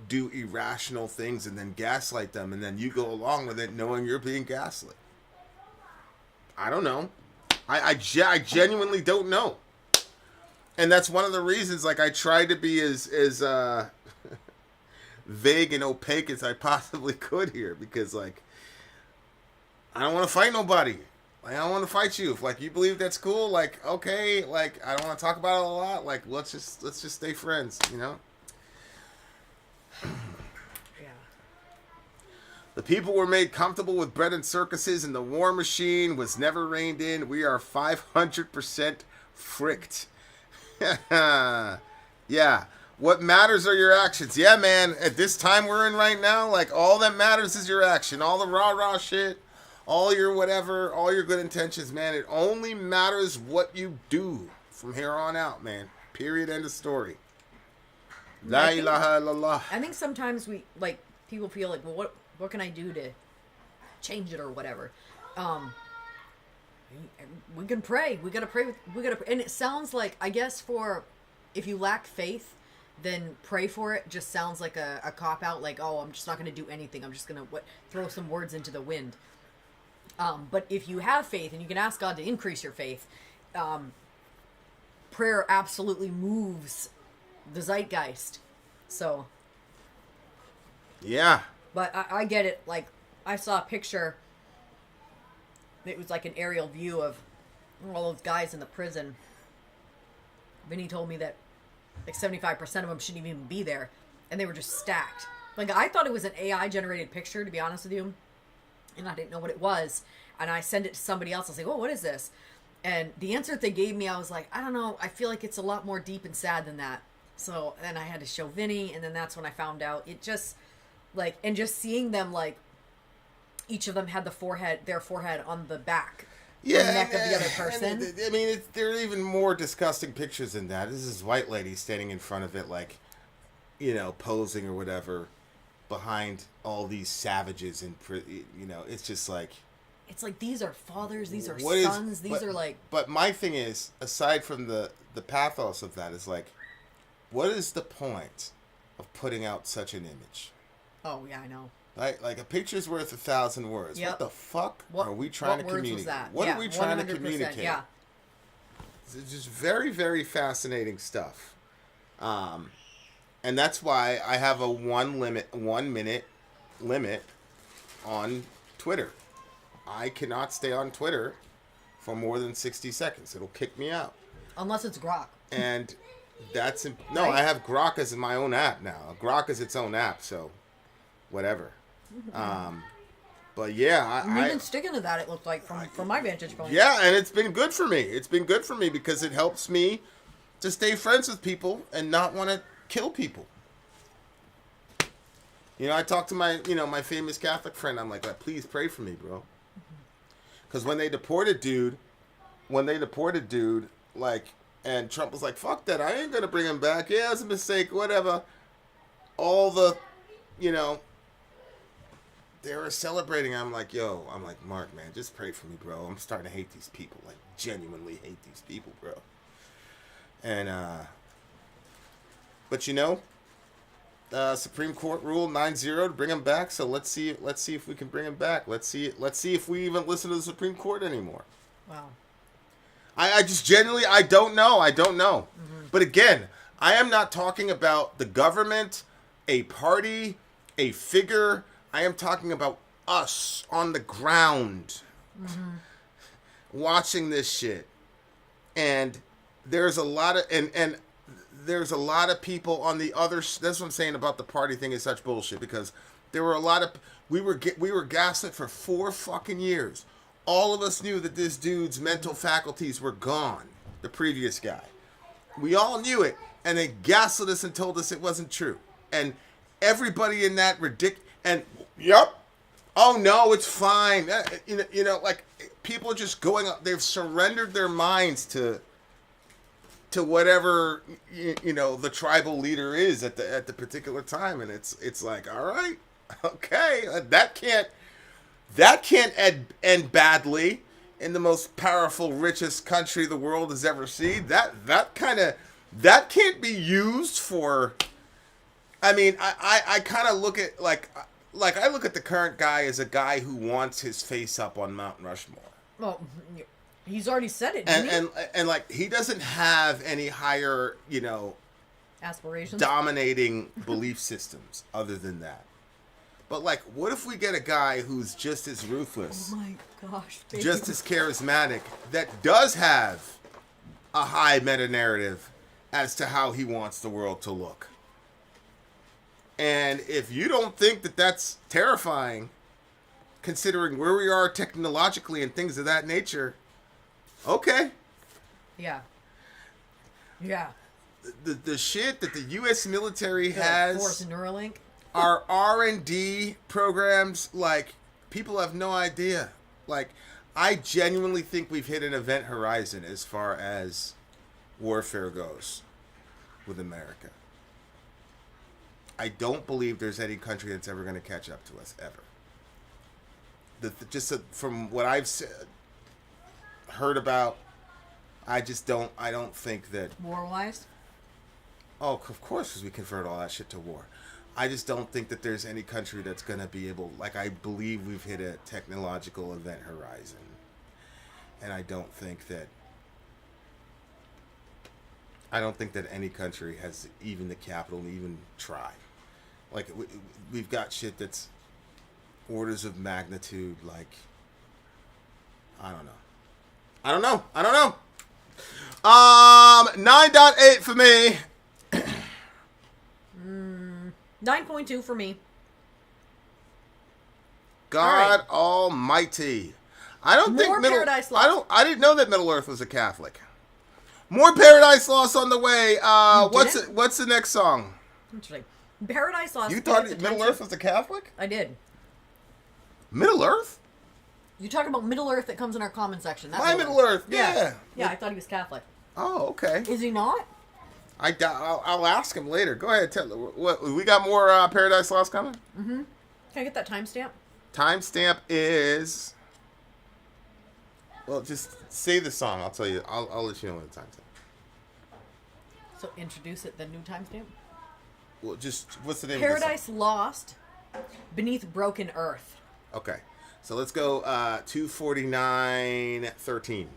do irrational things and then gaslight them, and then you go along with it knowing you're being gaslit. I don't know. I genuinely don't know. And that's one of the reasons, like, I try to be as vague and opaque as I possibly could here, because, like, I don't want to fight nobody. Like, I don't want to fight you. If, like, you believe that's cool, like, okay, like, I don't want to talk about it a lot. Like, let's just stay friends, you know? Yeah. The people were made comfortable with bread and circuses, and the war machine was never reined in. We are 500% fricked. Yeah. What matters are your actions. Yeah, man. At this time we're in right now, like, all that matters is your action. All the rah-rah shit, all your whatever, all your good intentions, man. It only matters what you do from here on out, man. Period. End of story. La ilaha illallah. I think sometimes people feel like, well, what can I do to change it or whatever? We can pray. We gotta pray. And it sounds like, I guess, if you lack faith, then pray for it just sounds like a cop out. Like, oh, I'm just not gonna do anything. I'm just gonna throw some words into the wind. But if you have faith and you can ask God to increase your faith, prayer absolutely moves the zeitgeist. So. Yeah. But I get it. Like, I saw a picture. It was like an aerial view of all those guys in the prison. Vinny told me that like 75% of them shouldn't even be there. And they were just stacked. Like, I thought it was an AI generated picture, to be honest with you. And I didn't know what it was. And I sent it to somebody else. I was like, oh, what is this? And the answer that they gave me, I was like, I don't know. I feel like it's a lot more deep and sad than that. So then I had to show Vinny. And then that's when I found out. It just, like, and just seeing them, like, each of them had their forehead on the back, the neck of the other person. I mean, there are even more disgusting pictures than that. This is white lady standing in front of it, like, you know, posing or whatever, behind all these savages, and you know, it's just like. It's like, these are fathers, these are sons, these are like. But my thing is, aside from the pathos of that, is like, what is the point of putting out such an image? Oh yeah, I know. Like a picture's worth 1,000 words. Yep. What the fuck are we trying to communicate? What are we trying to communicate? Yeah. It's just very, very fascinating stuff. And that's why I have a 1 minute limit on Twitter. I cannot stay on Twitter for more than 60 seconds. It'll kick me out. Unless it's Grok. And that's no, right? I have Grok as my own app now. Grok is its own app, so whatever. But yeah, You've been sticking to that, it looked like, from my vantage point. Yeah, and it's been good for me. It's been good for me because it helps me to stay friends with people and not want to kill people. You know, I talked to my famous Catholic friend. I'm like, please pray for me, bro. Because when they deported dude, like, and Trump was like, fuck that, I ain't gonna bring him back. Yeah, it's a mistake, whatever. All the, you know, they were celebrating. I'm like, Mark, man, just pray for me, bro. I'm starting to hate these people. Like, genuinely hate these people, bro. And, but you know, Supreme Court ruled 9-0 to bring him back. So let's see if we can bring him back. Let's see if we even listen to the Supreme Court anymore. Wow. I just genuinely, I don't know. Mm-hmm. But again, I am not talking about the government, a party, a figure. I am talking about us on the ground, watching this shit. And there's a lot of and there's a lot of people on the other. That's what I'm saying about the party thing is such bullshit, because there were a lot of we were gaslit for 4 fucking years. All of us knew that this dude's mental faculties were gone. The previous guy, we all knew it, and they gaslit us and told us it wasn't true. And everybody in that and yep, oh no, it's fine. You know, like, people are just going up. They've surrendered their minds to whatever you know the tribal leader is at the particular time, and it's like, all right, okay, that can't end badly in the most powerful, richest country the world has ever seen. That can't be used for. I mean, I kind of look at like I look at the current guy as a guy who wants his face up on Mount Rushmore. Well, He's already said it, didn't he? And like, he doesn't have any higher, Aspirations. dominating belief systems other than that. But like, what if we get a guy who's just as ruthless, Oh my gosh, baby. just as charismatic, that does have a high meta narrative as to how he wants the world to look? And if you don't think that that's terrifying, considering where we are technologically and things of that nature, okay. Yeah. Yeah. The shit that the U.S. military Force has, Neuralink. our R&D programs, like, people have no idea. Like, I genuinely think we've hit an event horizon as far as warfare goes with America. I don't believe there's any country that's ever going to catch up to us, ever. From what I've heard about, I don't think that... War-wise? Oh, of course, because we convert all that shit to war. I just don't think that there's any country that's going to be able... Like, I believe we've hit a technological event horizon. And I don't think that any country has even the capital to even try. Like, we've got shit that's orders of magnitude, like... I don't know. 9.8 for me. 9.2 for me. God Almighty. I don't think Paradise Lost. I didn't know that Middle Earth was a Catholic. More Paradise Lost on the way. What's the next song? Interesting. Paradise Lost. You thought Middle Earth was a Catholic? I did. Middle Earth? You talk about Middle Earth that comes in our comment section. That's My Middle Earth, yeah. Yeah, I thought he was Catholic. Oh, okay. Is he not? I'll ask him later. Go ahead. What we got more Paradise Lost coming? Mm-hmm. Can I get that timestamp? Timestamp is... Well, just say the song. I'll tell you. I'll let you know when the timestamp. So introduce it, the new timestamp? Well, just what's the name Paradise of the song? Lost, Beneath Broken Earth. Okay. So let's go 2:49:13.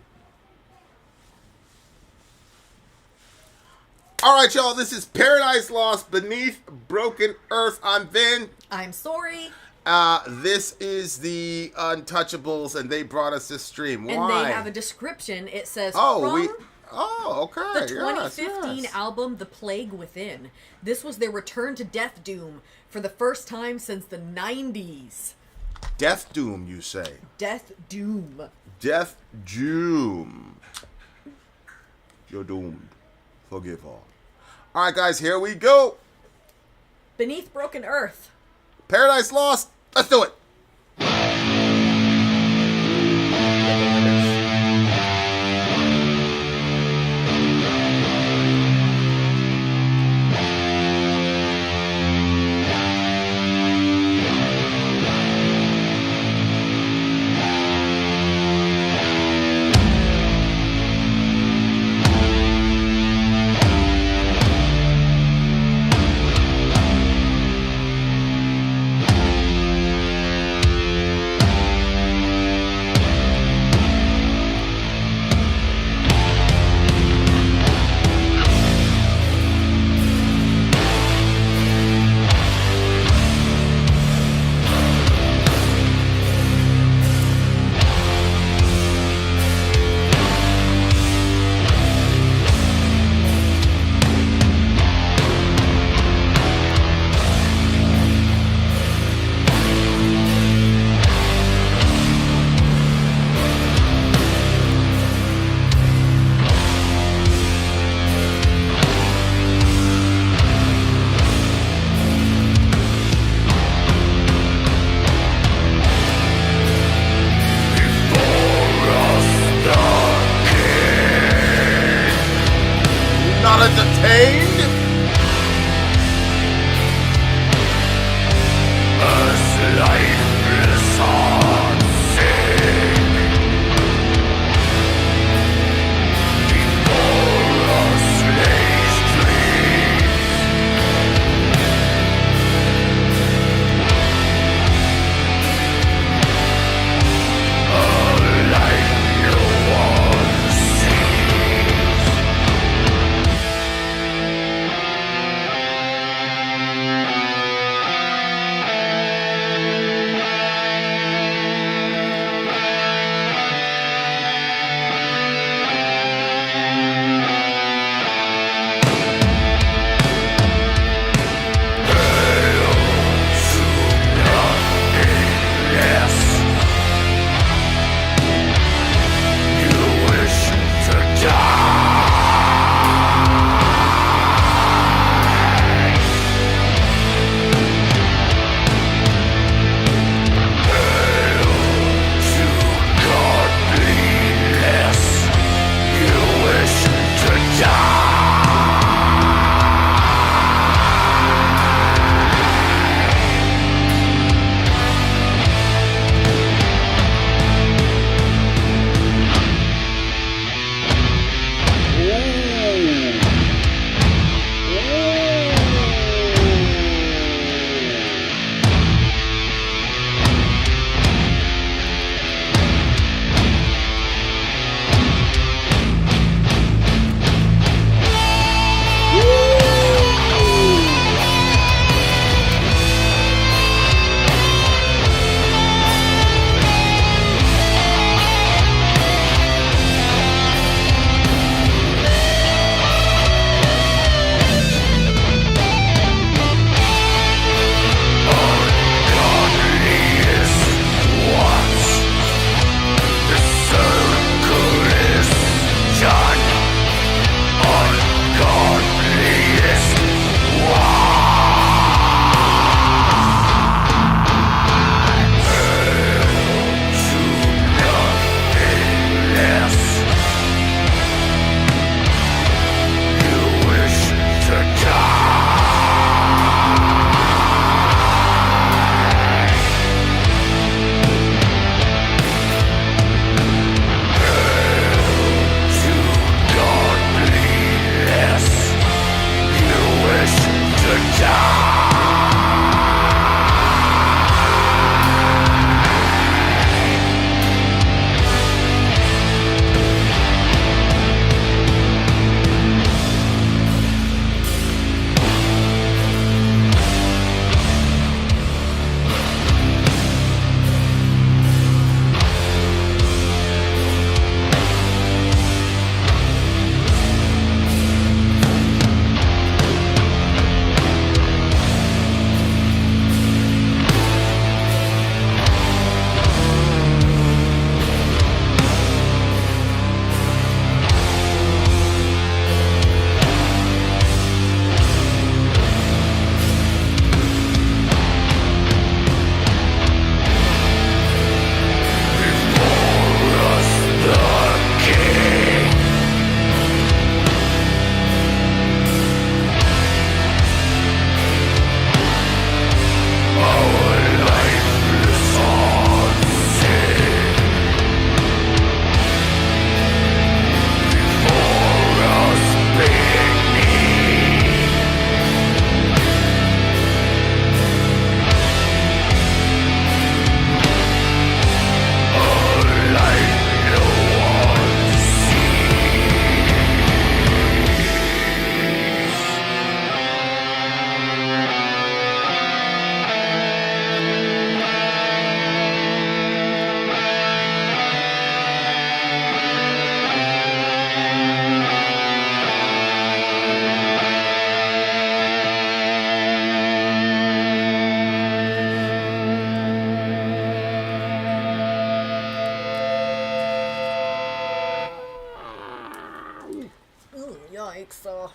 All right, y'all. This is Paradise Lost, Beneath Broken Earth. I'm Vin. I'm Sori. This is the Untouchables, and they brought us this stream. Why? And they have a description. It says, okay. The 2015 yes. album, The Plague Within. This was their return to Death Doom for the first time since the 90s. Death Doom, you say? Death Doom. Death Doom. You're doomed. Forgive all. All right, guys, here we go. Beneath Broken Earth. Paradise Lost. Let's do it.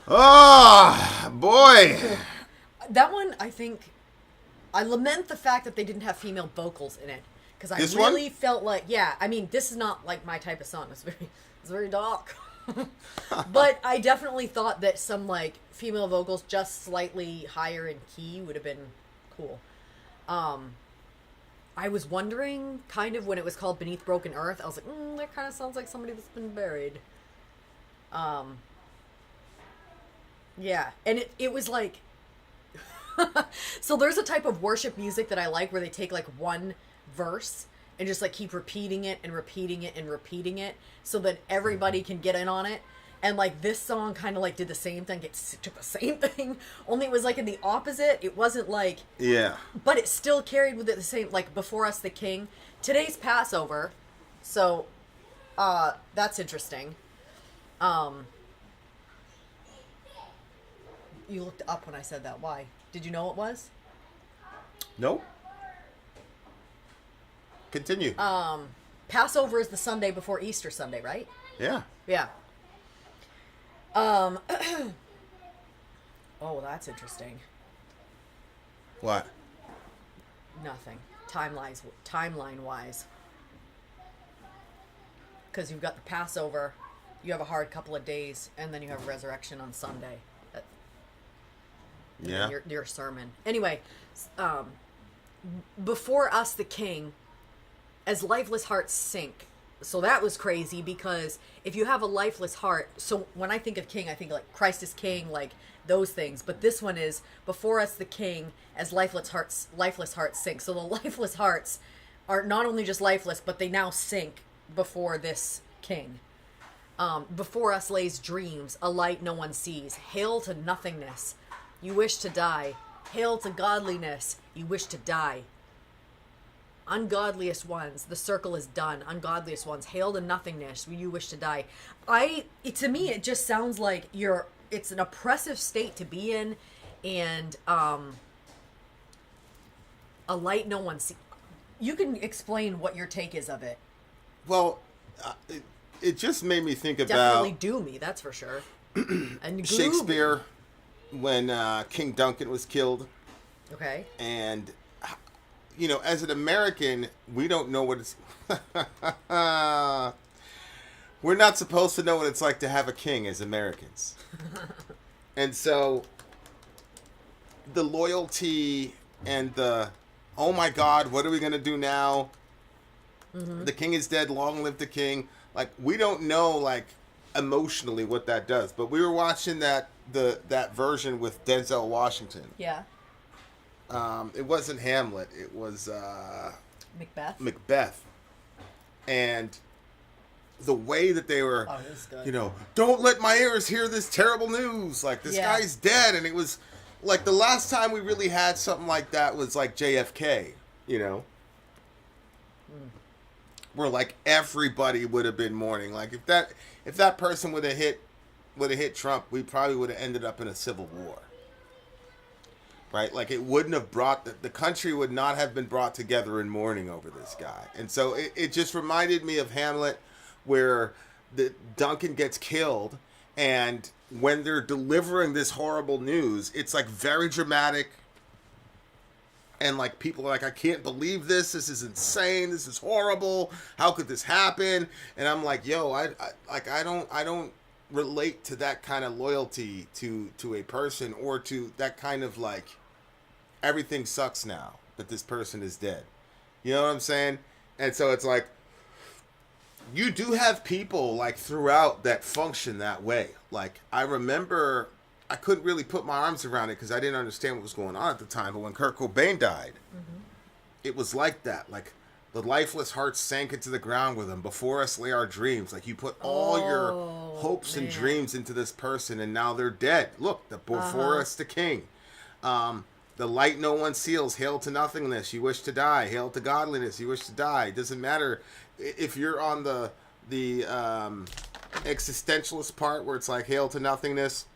Oh, boy. That one, I think, I lament the fact that they didn't have female vocals in it. Because I This really one? felt like, yeah, I mean, this is not like my type of song. It's very dark. But I definitely thought that some like female vocals just slightly higher in key would have been cool. I was wondering, kind of, when it was called Beneath Broken Earth, I was like, that kind of sounds like somebody that's been buried. Yeah, and it was like, so there's a type of worship music that I like where they take like one verse and just like keep repeating it and repeating it and repeating it so that everybody can get in on it. And like this song kind of like did the same thing. It took the same thing, only it was like in the opposite. It wasn't like, Yeah. but it still carried with it the same, like Before Us the King. Today's Passover, so that's interesting. You looked up when I said that. Why? Did you know it was? Nope. Continue. Passover is the Sunday before Easter Sunday, right? Yeah. Yeah. Oh, that's interesting. What? Nothing. Timeline-wise. Because you've got the Passover, you have a hard couple of days, and then you have Resurrection on Sunday. And Yeah. then your sermon. Anyway, Before Us the King, as lifeless hearts sink. So that was crazy because if you have a lifeless heart, so when I think of king, I think like Christ is king, like those things. But this one is Before Us the King, as lifeless hearts sink. So the lifeless hearts are not only just lifeless, but they now sink before this king. Before us lays dreams, a light no one sees. Hail to nothingness, you wish to die. Hail to godliness, you wish to die. Ungodliest ones, the circle is done. Ungodliest ones, hail to nothingness, you wish to die. To me, it just sounds like it's an oppressive state to be in, and a light no one sees. You can explain what your take is of it. Well, it just made me think Definitely about doomy, that's for sure. And gloomy. Shakespeare when King Duncan was killed. Okay. And, you know, as an American, we don't know what it's... We're not supposed to know what it's like to have a king as Americans. And so, the loyalty and the, oh my God, what are we going to do now? Mm-hmm. The king is dead, long live the king. Like, we don't know, like, emotionally what that does. But we were watching that version with Denzel Washington. Yeah. It wasn't Hamlet. It was Macbeth. Macbeth. And the way that they were, good. you know, don't let my ears hear this terrible news. Like, this guy's dead. And it was like the last time we really had something like that was like JFK, you know, where like everybody would have been mourning. Like if that person would have hit Trump, we probably would have ended up in a civil war. Right? Like it wouldn't have the country would not have been brought together in mourning over this guy. And so it just reminded me of Hamlet, where Duncan gets killed, and when they're delivering this horrible news, it's like very dramatic. And like people are like, I can't believe this. This is insane. This is horrible. How could this happen? And I'm like, yo, I don't relate to that kind of loyalty to a person, or to that kind of like, everything sucks now that this person is dead. You know what I'm saying? And so it's like, you do have people like throughout that function that way. Like I remember, I couldn't really put my arms around it because I didn't understand what was going on at the time. But when Kurt Cobain died, it was like that. Like the lifeless hearts sank into the ground with him. Before us lay our dreams. Like you put all your hopes and dreams into this person, and now they're dead. Look, before us the king. The light no one seals. Hail to nothingness, you wish to die. Hail to godliness, you wish to die. It doesn't matter if you're on the existentialist part where it's like hail to nothingness.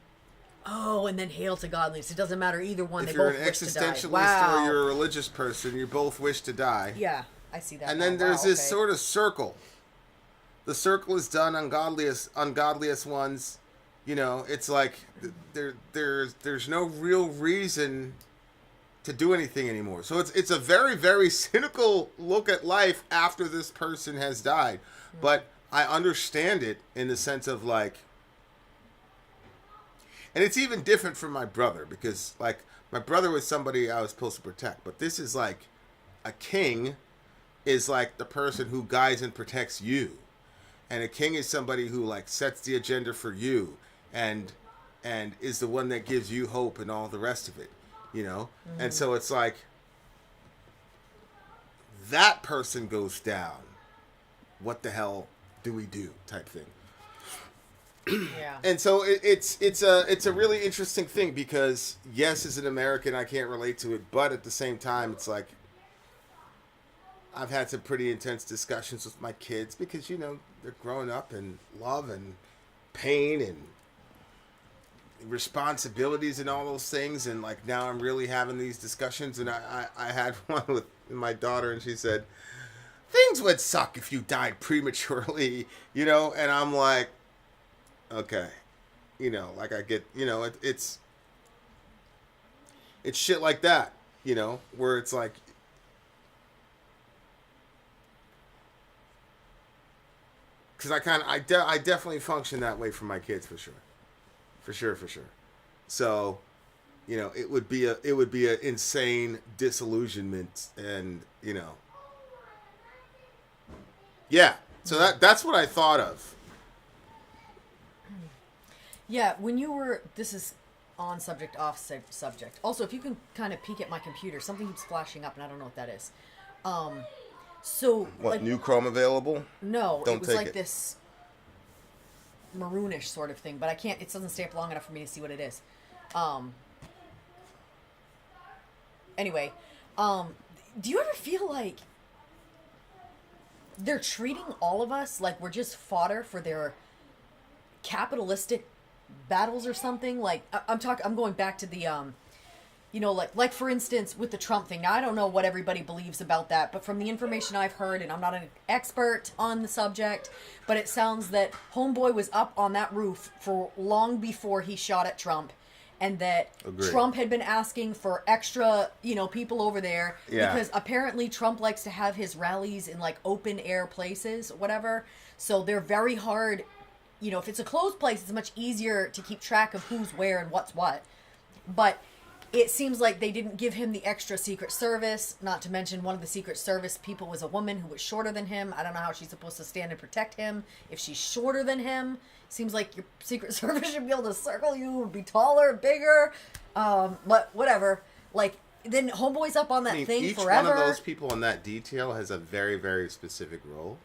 Oh, and then hail to godliness. It doesn't matter either one. If They you're both an wish to die. existentialist Wow. or you're a religious person, you both wish to die. Yeah, I see that. And then now. there's Wow, this okay. sort of circle. The circle is done. Ungodliest ones, You know, it's like there's no real reason to do anything anymore. So it's a very, very cynical look at life after this person has died. But I understand it in the sense of like, and it's even different from my brother, because like my brother was somebody I was supposed to protect, but this is like a king is like the person who guides and protects you, and a king is somebody who like sets the agenda for you and is the one that gives you hope and all the rest of it, you know. And so it's like that person goes down, what the hell do we do type thing. Yeah. And so it's a really interesting thing, because yes, as an American I can't relate to it, but at the same time it's like I've had some pretty intense discussions with my kids, because you know they're growing up in love and pain and responsibilities and all those things, and like now I'm really having these discussions. And I had one with my daughter, and she said things would suck if you died prematurely, you know. And I'm like, okay, you know, like I get, you know, it's shit like that, you know, where it's like, because I definitely function that way for my kids, for sure. So, you know, it would be a insane disillusionment, and you know, yeah. So that's what I thought of. Yeah, when you were, this is on subject, off subject. Also, if you can kind of peek at my computer, something keeps flashing up, and I don't know what that is. So What, like, new Chrome available? No, Don't it was take like it. this maroonish sort of thing, but I can't. It doesn't stay up long enough for me to see what it is. Anyway, do you ever feel like they're treating all of us like we're just fodder for their capitalistic battles or something? Like I'm going back to the you know, like for instance with the Trump thing. Now I don't know what everybody believes about that, but from the information I've heard, and I'm not an expert on the subject, but it sounds that Homeboy was up on that roof for long before he shot at Trump, and that Agreed. Trump had been asking for extra, you know, people over there, Yeah. because apparently Trump likes to have his rallies in like open air places, whatever. So they're very hard. You know, if it's a closed place, it's much easier to keep track of who's where and what's what. But it seems like they didn't give him the extra Secret Service, not to mention one of the Secret Service people was a woman who was shorter than him. I don't know how she's supposed to stand and protect him if she's shorter than him. Seems like your Secret Service should be able to circle you and be taller, bigger. But whatever. Like, then Homeboy's up on that thing each forever. one of those people in that detail has a very, very specific role.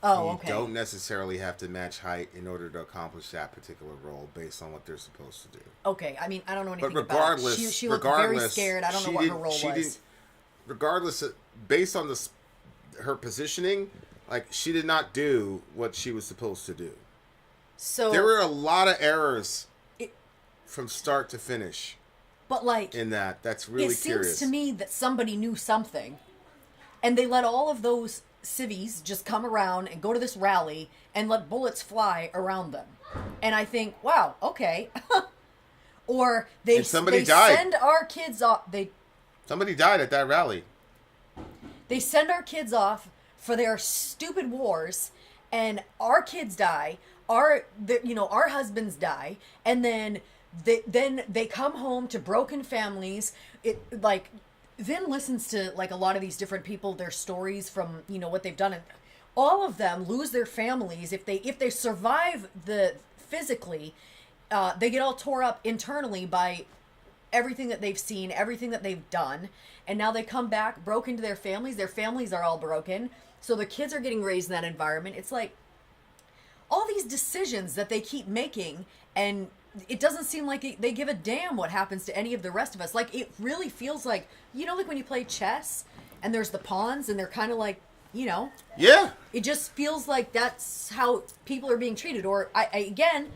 Oh, you okay. don't necessarily have to match height in order to accomplish that particular role based on what they're supposed to do. Okay, I mean, I don't know anything But about regardless, it. She looked very scared. I don't know what her role was. Regardless, based on her positioning, like, she did not do what she was supposed to do. So there were a lot of errors from start to finish. But like in that's really curious. It seems to me that somebody knew something, and they let all of those civvies just come around and go to this rally and let bullets fly around them. And I think, wow, okay. Or they died. Send our kids off. Somebody died at that rally. They send our kids off for their stupid wars, and our kids die. Our husbands die, and then they come home to broken families. Vin listens to like a lot of these different people, their stories from, you know, what they've done, and all of them lose their families if they survive physically. They get all tore up internally by everything that they've seen, everything that they've done, and now they come back broken to their families. Their families are all broken, so their kids are getting raised in that environment. It's like all these decisions that they keep making, and it doesn't seem like they give a damn what happens to any of the rest of us. Like, it really feels like, you know, like when you play chess and there's the pawns and they're kind of like, you know. Yeah. It just feels like that's how people are being treated. Or, again,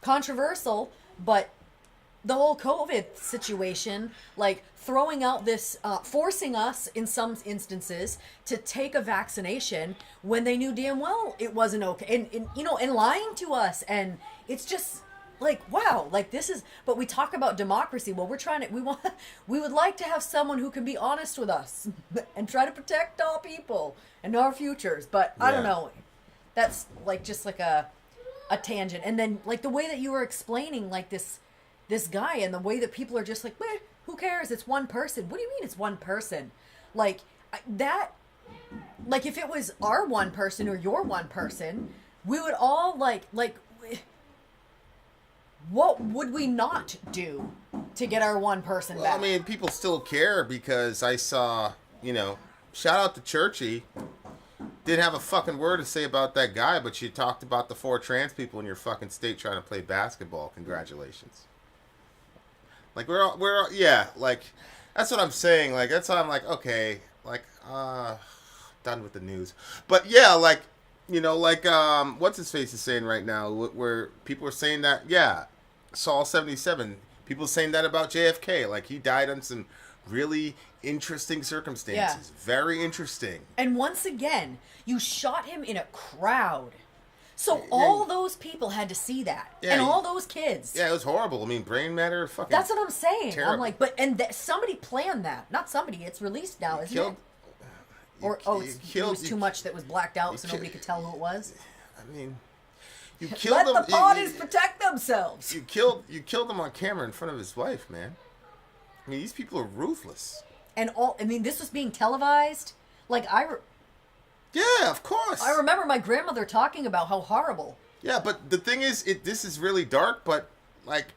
controversial, but the whole COVID situation, like throwing out this, forcing us in some instances to take a vaccination when they knew damn well it wasn't okay. And you know, and lying to us. And it's just, like, wow, like this is, but we talk about democracy. Well, we would like to have someone who can be honest with us and try to protect our people and our futures. But I don't know. That's like just like a tangent. And then like the way that you were explaining like this guy and the way that people are just like, meh, who cares? It's one person. What do you mean it's one person? Like that, like if it was our one person or your one person, we would all like, what would we not do to get our one person back? Well, I mean, people still care because I saw, shout out to Churchy. Didn't have a fucking word to say about that guy, but you talked about the 4 trans people in your fucking state trying to play basketball. Congratulations. Like, we're all, like, that's what I'm saying. Like, that's why I'm like, okay, like, done with the news. But yeah, like, what's his face is saying right now, where people are saying that, Saul 77, people saying that about JFK, like he died on some really interesting circumstances. Very interesting. And once again, you shot him in a crowd. So all those people had to see that. And all those kids. Yeah, it was horrible. I mean, brain matter, fucking That's what I'm saying. terrible. I'm like, somebody planned that. Not somebody, it's released now, isn't it? It was too much that was blacked out so nobody could tell who it was. I mean, you killed Let the parties protect themselves. You killed him on camera in front of his wife, man. I mean, these people are ruthless. And this was being televised. Like yeah, of course. I remember my grandmother talking about how horrible. Yeah, but the thing is, this is really dark, but like,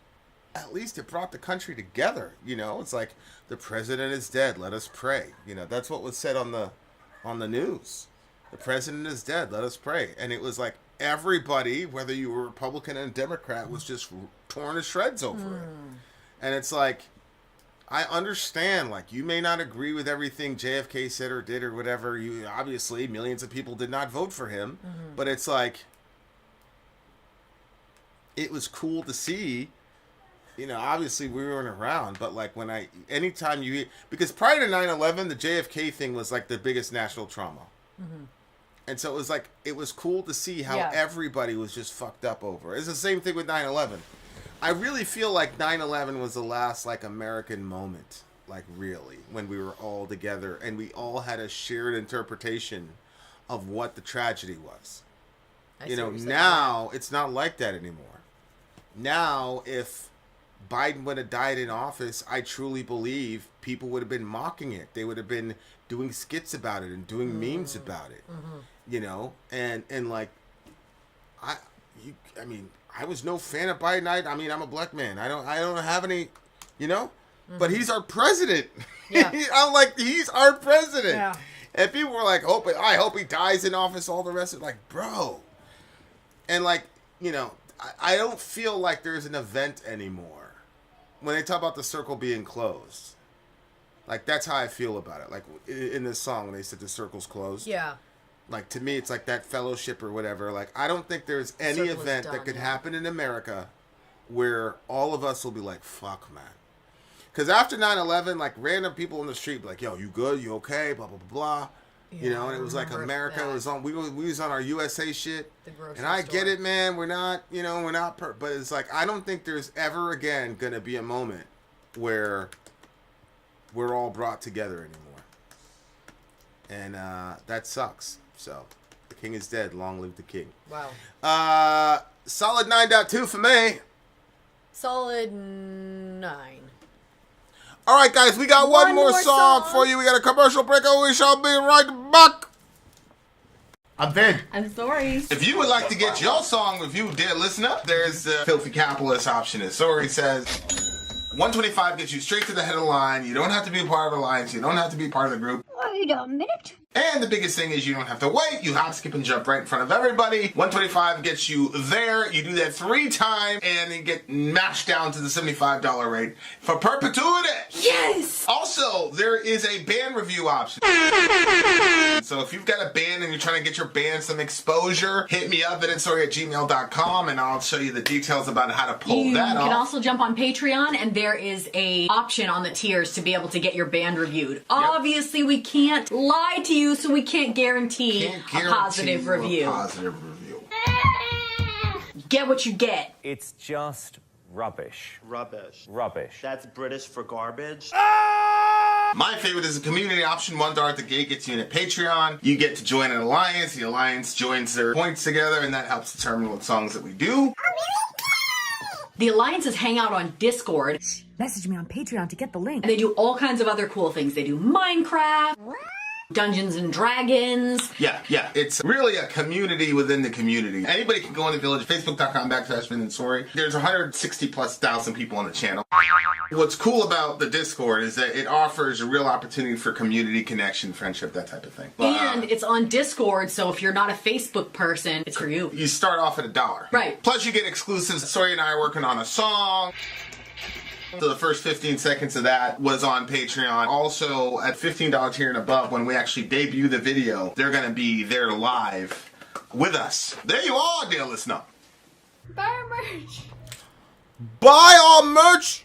at least it brought the country together. It's like the president is dead. Let us pray. That's what was said on the news. The president is dead. Let us pray. And it was like everybody, whether you were Republican and Democrat, was just torn to shreds over it. And it's like, I understand, like, you may not agree with everything JFK said or did or whatever. Obviously, millions of people did not vote for him. But it's like, it was cool to see. Obviously we weren't around, but like anytime because prior to 9/11, the JFK thing was like the biggest national trauma. And so it was cool to see how everybody was just fucked up over it. It's the same thing with 9/11. I really feel like 9/11 was the last like American moment, like really, when we were all together and we all had a shared interpretation of what the tragedy was. Now it's not like that anymore. Now, if Biden would have died in office, I truly believe people would have been mocking it. They would have been doing skits about it and doing memes about it. And like, I was no fan of Biden. I mean, I'm a black man. I don't have any, but he's our president. Yeah. I'm like, he's our president. Yeah. And people were like, I hope he dies in office. All the rest of it, like, bro. And like, I don't feel like there's an event anymore. When they talk about the circle being closed, like that's how I feel about it. Like in this song, when they said the circle's closed, like to me, it's like that fellowship or whatever. Like I don't think there's any event that could happen in America where all of us will be like, "Fuck, man." Because after 9/11, like random people in the street be like, "Yo, you good? You okay?" Blah blah blah blah. Yeah, and it was like America was on. We was on our USA shit. And I store. get it, man. We're not, but it's like I don't think there's ever again gonna be a moment where we're all brought together anymore. And that sucks. So the king is dead. Long live the king. Wow. Solid 9.2 for me. Solid 9. All right, guys, we got one more song for you. We got a commercial break, and we shall be right back. I'm Vin. I'm Sori. If you would like to get your song reviewed, dear listener, there's the Filthy Capitalist option. As Sori says, 125 gets you straight to the head of the line. You don't have to be a part of the alliance. You don't have to be part of the group. Wait a minute. And the biggest thing is you don't have to wait. You hop, skip, and jump right in front of everybody. 125 gets you there. You do that 3 times, and you get mashed down to the $75 rate for perpetuity. Yes! Also, there is a band review option. So if you've got a band and you're trying to get your band some exposure, hit me up at itsori@gmail.com, and I'll show you the details about how to pull that off. You can also jump on Patreon, and there is a option on the tiers to be able to get your band reviewed. Obviously, we can't lie to you, so we can't guarantee a positive review. get what you get. It's just rubbish. Rubbish. Rubbish. That's British for garbage. My favorite is the community option. $1 at the gate gets you in at Patreon. You get to join an alliance. The alliance joins their points together, and that helps determine what songs that we do. The alliances hang out on Discord. Message me on Patreon to get the link. And they do all kinds of other cool things. They do Minecraft, Dungeons and Dragons. Yeah. It's really a community within the community. Anybody can go in the village, facebook.com/Vin and Sori. There's 160,000+ people on the channel. What's cool about the Discord is that it offers a real opportunity for community connection, friendship, that type of thing. And it's on Discord, so if you're not a Facebook person, it's for you. You start off at $1. Right. Plus you get exclusives. Sori and I are working on a song. So the first 15 seconds of that was on Patreon. Also, at $15 tier and above, when we actually debut the video, they're going to be there live with us. There you are, dear listener. Buy our merch. Buy our merch.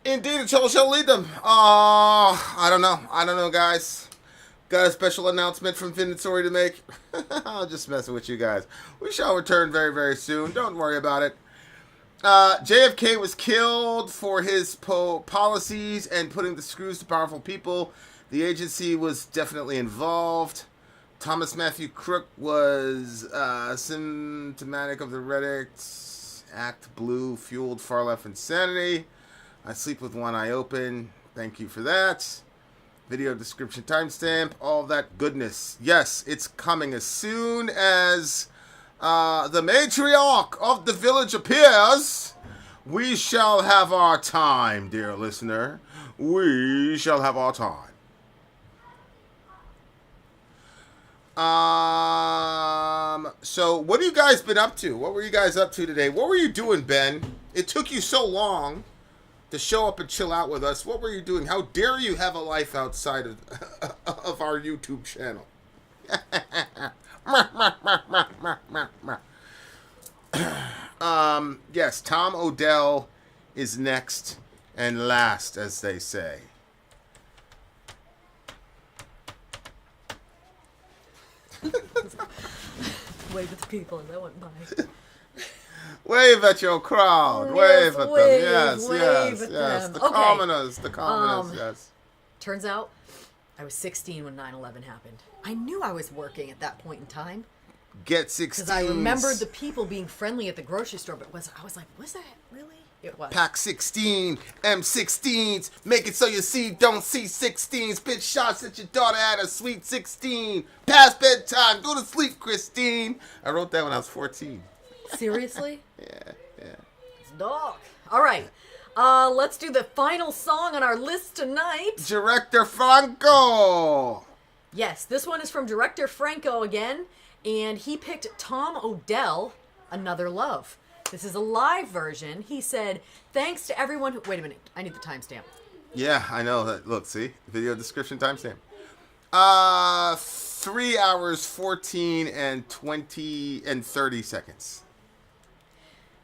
Indeed, the trouble shall lead them. I don't know, guys. Got a special announcement from Vin and Sori to make. I'll just messing with you guys. We shall return very, very soon. Don't worry about it. JFK was killed for his policies and putting the screws to powerful people. The agency was definitely involved. Thomas Matthew Crook was symptomatic of the Reddit Act Blue fueled far left insanity. I sleep with one eye open. Thank you for that. Video description timestamp. All that goodness. Yes, it's coming as soon as the matriarch of the village appears. We shall have our time, dear listener. We shall have our time. So what have you guys been up to? What were you guys up to today? What were you doing, Ben? It took you so long to show up and chill out with us. What were you doing? How dare you have a life outside of our YouTube channel? Yes, Tom Odell is next and last, as they say. Wave at the people and that went by. Wave at your crowd. Wave at them. Yes, wave yes, at yes. them. The Okay. commoners, yes. Turns out, I was 16 when 9/11 happened. I knew I was working at that point in time. Get 16. Because I remembered the people being friendly at the grocery store, but I was like, was that really? It was. Pack 16, M16s, make it so you don't see 16s. Bitch shots at your daughter at a sweet 16. Past bedtime, go to sleep, Christine. I wrote that when I was 14. Seriously? Yeah. It's dog. All right. Let's do the final song on our list tonight. Director Franco. Yes, this one is from Director Franco again, and he picked Tom Odell, Another Love. This is a live version. He said, thanks to everyone who... Wait a minute. I need the timestamp. Yeah, I know. Look, see? Video description timestamp. 3 hours, 14 and 20 and 30 seconds.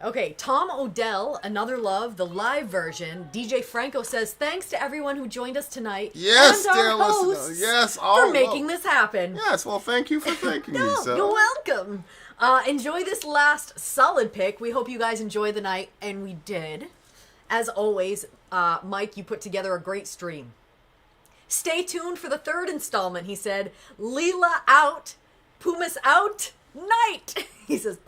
Okay, Tom Odell, Another Love, the live version. DJ Franco says, thanks to everyone who joined us tonight. Yes, and dear our hosts listener. Yes, for making this happen. Yes, well, thank you for thanking me, sir. You're welcome. Enjoy this last solid pick. We hope you guys enjoy the night, and we did. As always, Mike, you put together a great stream. Stay tuned for the third installment, he said. Leela out, Pumas out, night. He says,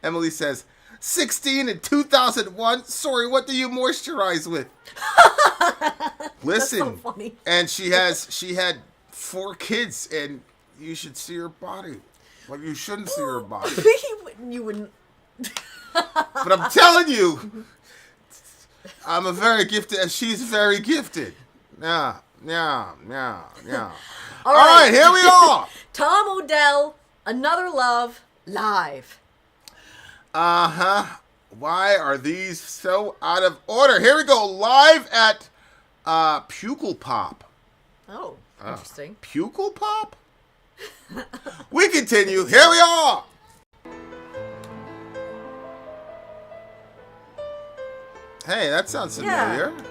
Emily says, 16 in 2001. Sorry, what do you moisturize with? Listen, that's so funny. And she had 4 kids, and you should see her body. Like, you shouldn't see her body. You wouldn't. But I'm telling you, I'm a very gifted, and she's very gifted. Yeah. All right, here we are. Tom Odell, Another Love, live. Why are these so out of order? Here we go, live at Pukle Pop. Oh, interesting. Pukle Pop? We continue. Here we are. Hey, that sounds familiar. Yeah.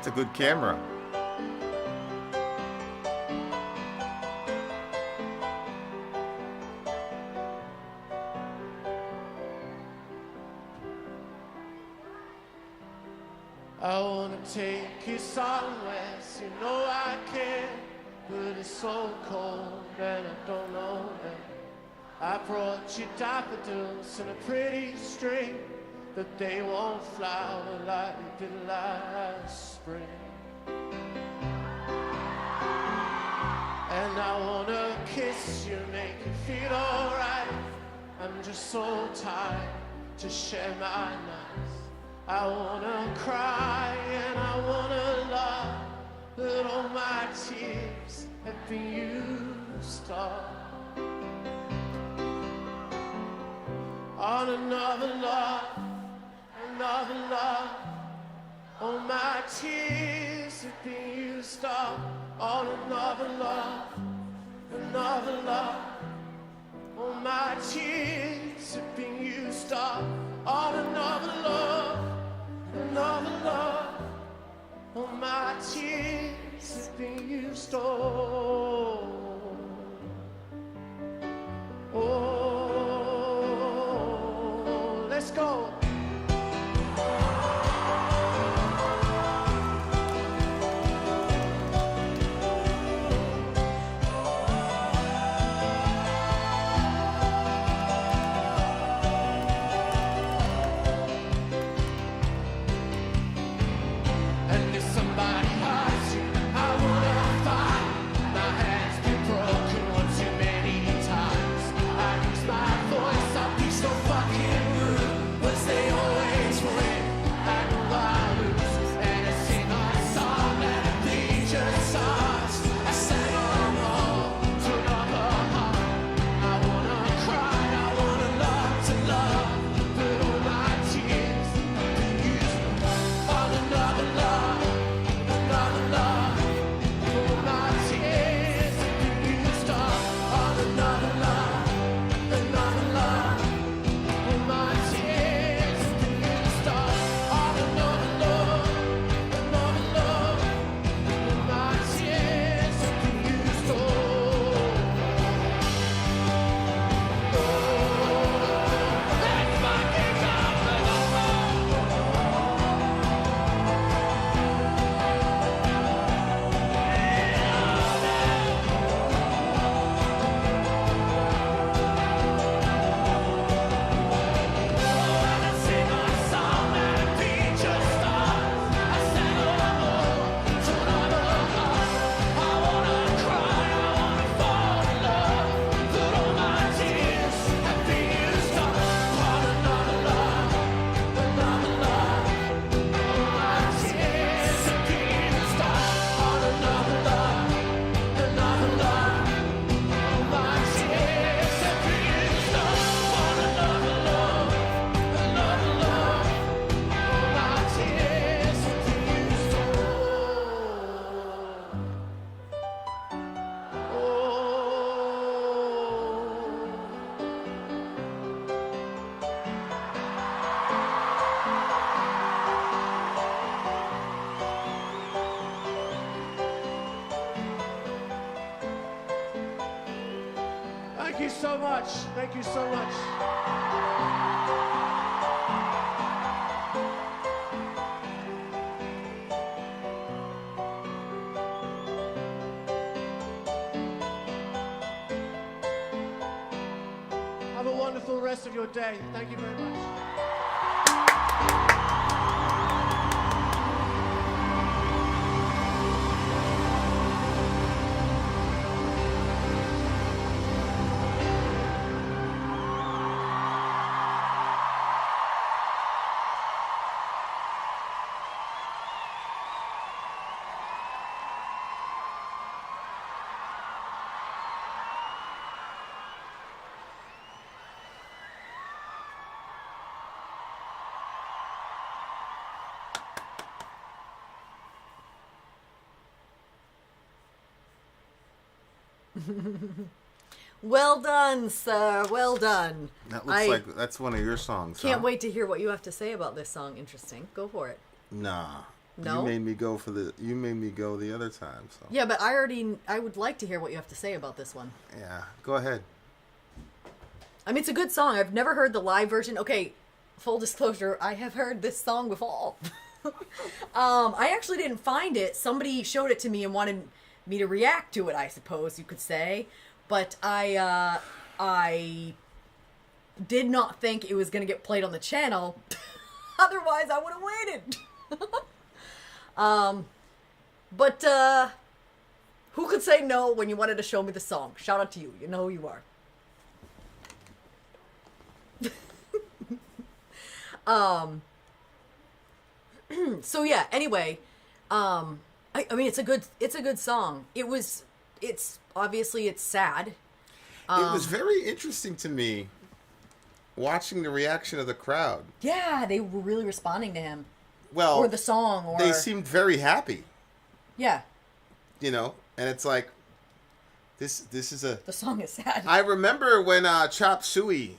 a good camera. I wanna take you somewhere, so you know I can, but it's so cold and I don't know when. I brought you daffodils in a pretty string, but they won't flower like they did last spring. And I wanna kiss you, make you feel alright. I'm just so tired to share my nights. I wanna cry and I wanna laugh, but all my tears have been used up on another love, another love. All my tears have been used up on another love, another love. All my tears have been used up on another love, another love. All my tears have been used up. Oh, let's go. Thank you so much. Thank you so much. Have a wonderful rest of your day. Thank you very much. Well done, sir. Well done. That looks like that's one of your songs. Can't wait to hear what you have to say about this song. Interesting. Go for it. Nah. No? You made me go the other time. So. Yeah, but I would like to hear what you have to say about this one. Yeah, go ahead. I mean, it's a good song. I've never heard the live version. Okay, full disclosure, I have heard this song before. I actually didn't find it. Somebody showed it to me and wanted me to react to it, I suppose you could say. But I did not think it was going to get played on the channel. Otherwise, I would have waited. But who could say no when you wanted to show me the song? Shout out to you. You know who you are. So yeah, anyway, I mean, it's a good song. It's obviously it's sad. It was very interesting to me watching the reaction of the crowd. Yeah, they were really responding to him. Well, or the song, or they seemed very happy. Yeah. You know, and it's like this is a the song is sad. I remember when Chop Suey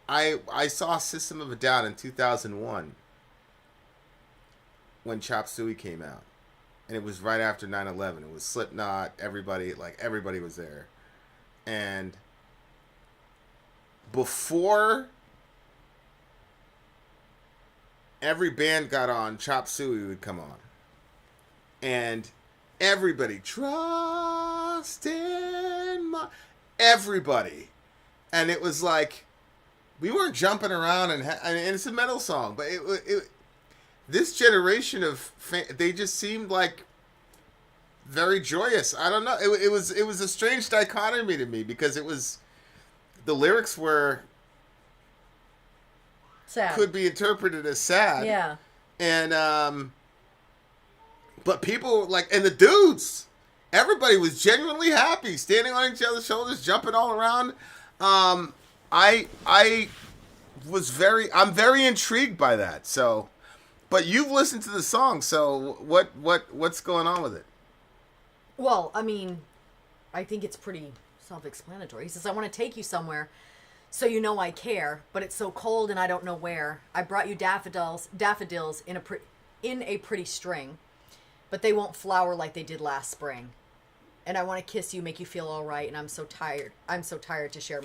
I saw System of a Down in 2001 when Chop Suey came out. And it was right after 9/11. It was Slipknot, everybody was there. And before every band got on, Chop Suey would come on. And everybody, trust in my... Everybody. And it was like, we weren't jumping around, and it's a metal song, but it this generation of they just seemed like very joyous. I don't know. It was a strange dichotomy to me, because it was, the lyrics were sad. Could be interpreted as sad. Yeah. And but people and the dudes, everybody was genuinely happy, standing on each other's shoulders, jumping all around. I'm very intrigued by that. So, but you've listened to the song, so what's going on with it? Well, I mean, I think it's pretty self-explanatory. He says, I want to take you somewhere so you know I care, but it's so cold and I don't know where. I brought you daffodils in a pretty string, but they won't flower like they did last spring. And I want to kiss you, make you feel all right, and I'm so tired to share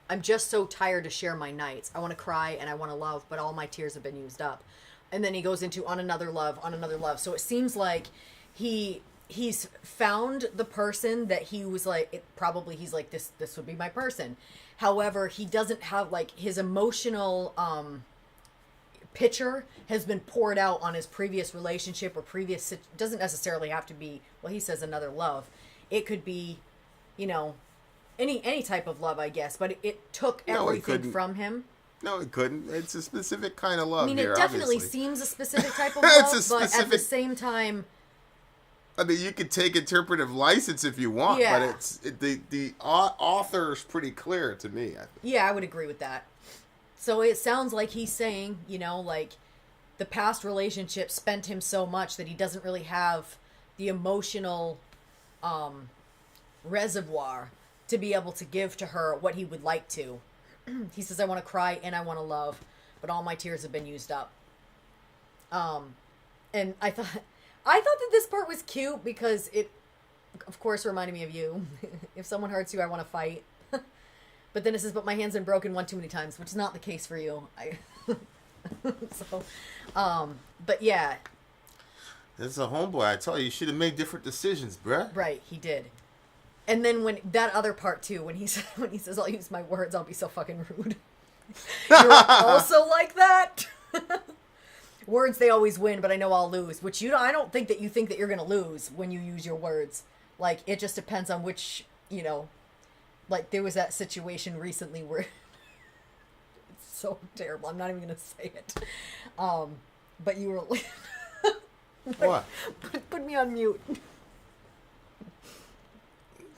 I'm just so tired to share my nights. I want to cry and I want to love, but all my tears have been used up. And then he goes into on another love. So it seems like he's found the person that he was like, he's like, this would be my person. However, he doesn't have his emotional picture has been poured out on his previous relationship or previous, doesn't necessarily have to be, well, he says another love. It could be, any type of love, I guess, but it took everything from him. No, it couldn't. It's a specific kind of love. I mean, it definitely obviously seems a specific type of love, but at the same time, I mean, you could take interpretive license if you want, but the author is pretty clear to me, I think. Yeah, I would agree with that. So it sounds like he's saying, the past relationship spent him so much that he doesn't really have the emotional reservoir to be able to give to her what he would like to. He says, I want to cry and I want to love, but all my tears have been used up. And I thought that this part was cute because it, of course, reminded me of you. If someone hurts you, I want to fight. But then it says, but my hand's been broken one too many times, which is not the case for you. But yeah. This is a homeboy. I tell you should have made different decisions, bruh. Right, he did. And then when that other part too, when he says, I'll use my words, I'll be so fucking rude. You're also like that? Words, they always win, but I know I'll lose. Which I don't think that you think that you're going to lose when you use your words. It just depends on which, there was that situation recently where it's so terrible. I'm not even going to say it. But you were what? Put me on mute.